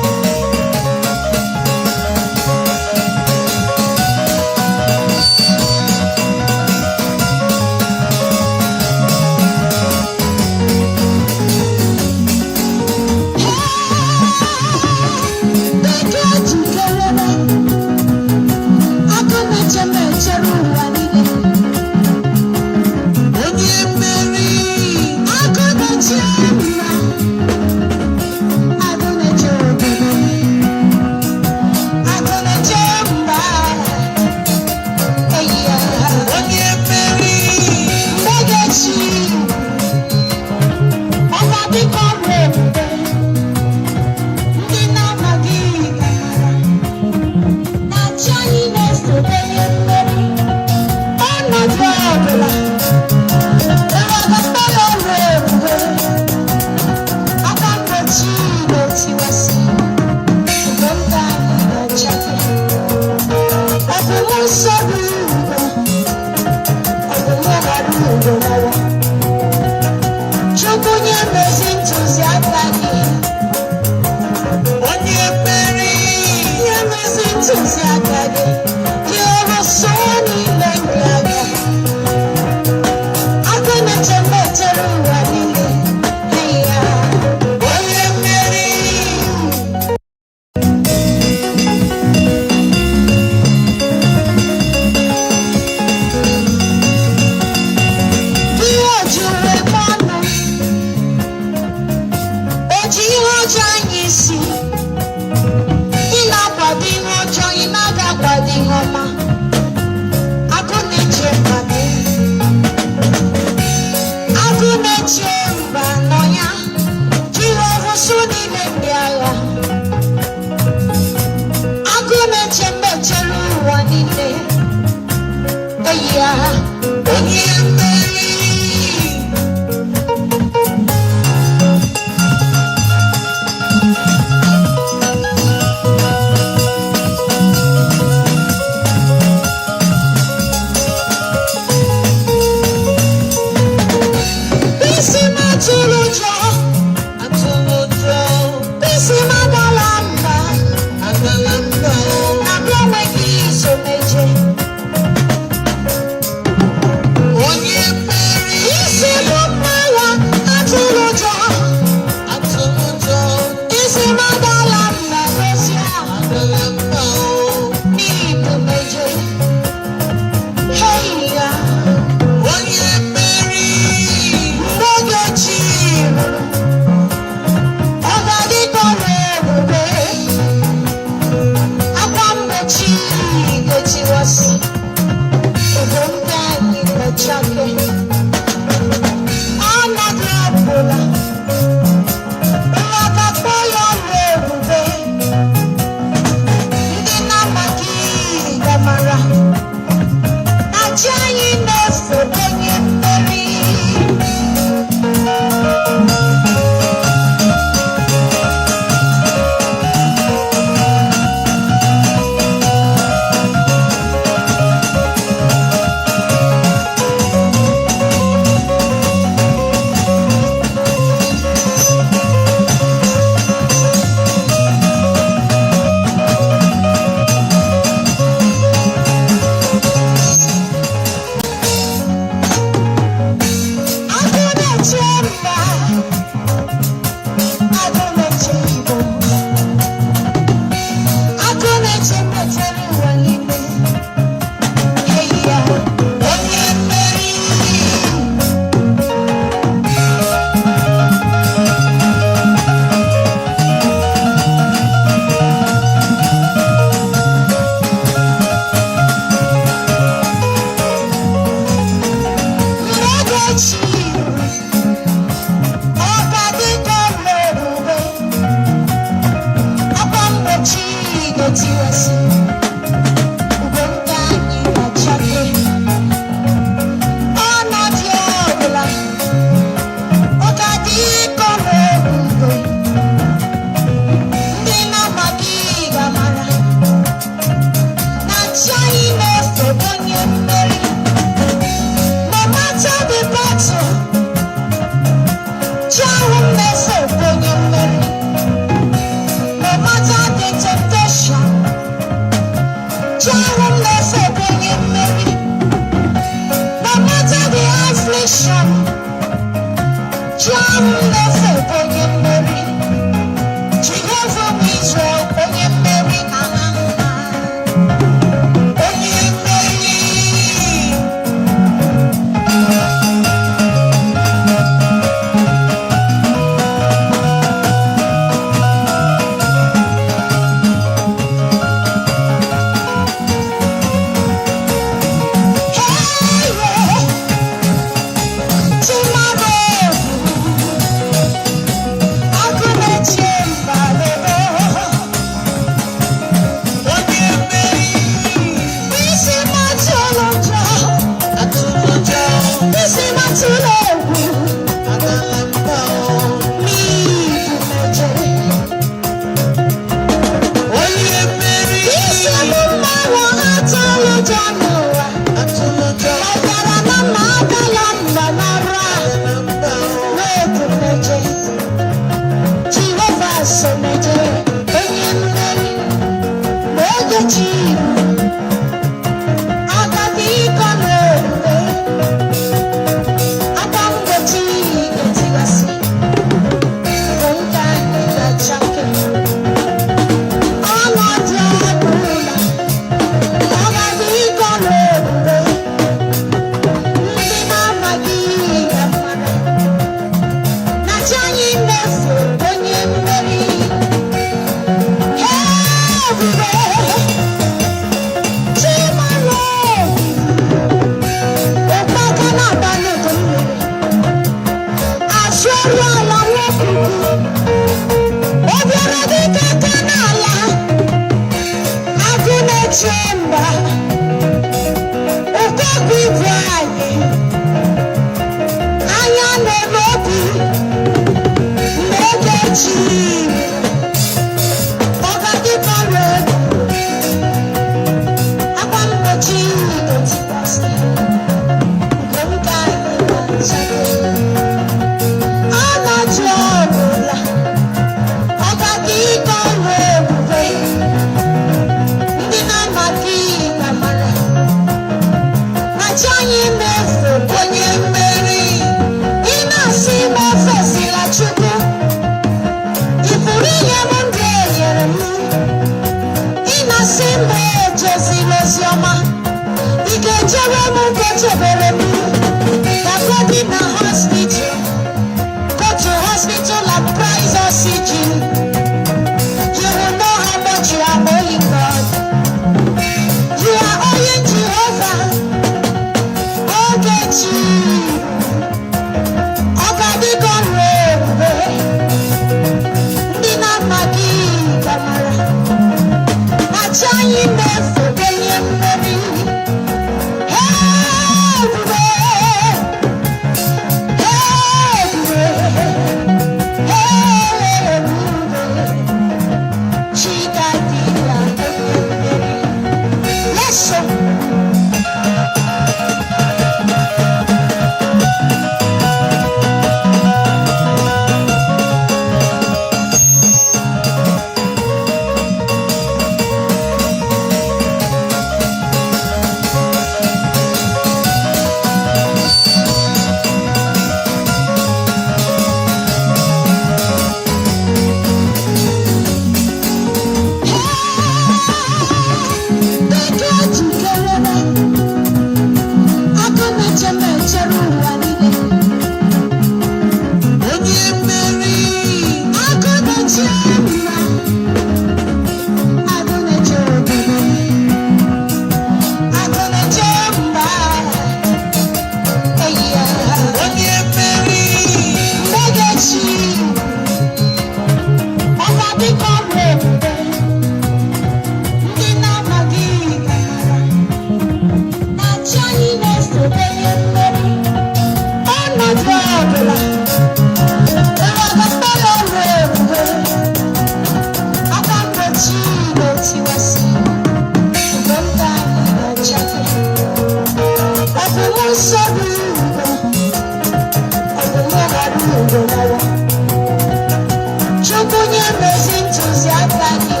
Chukunye mezi ntụziaka gị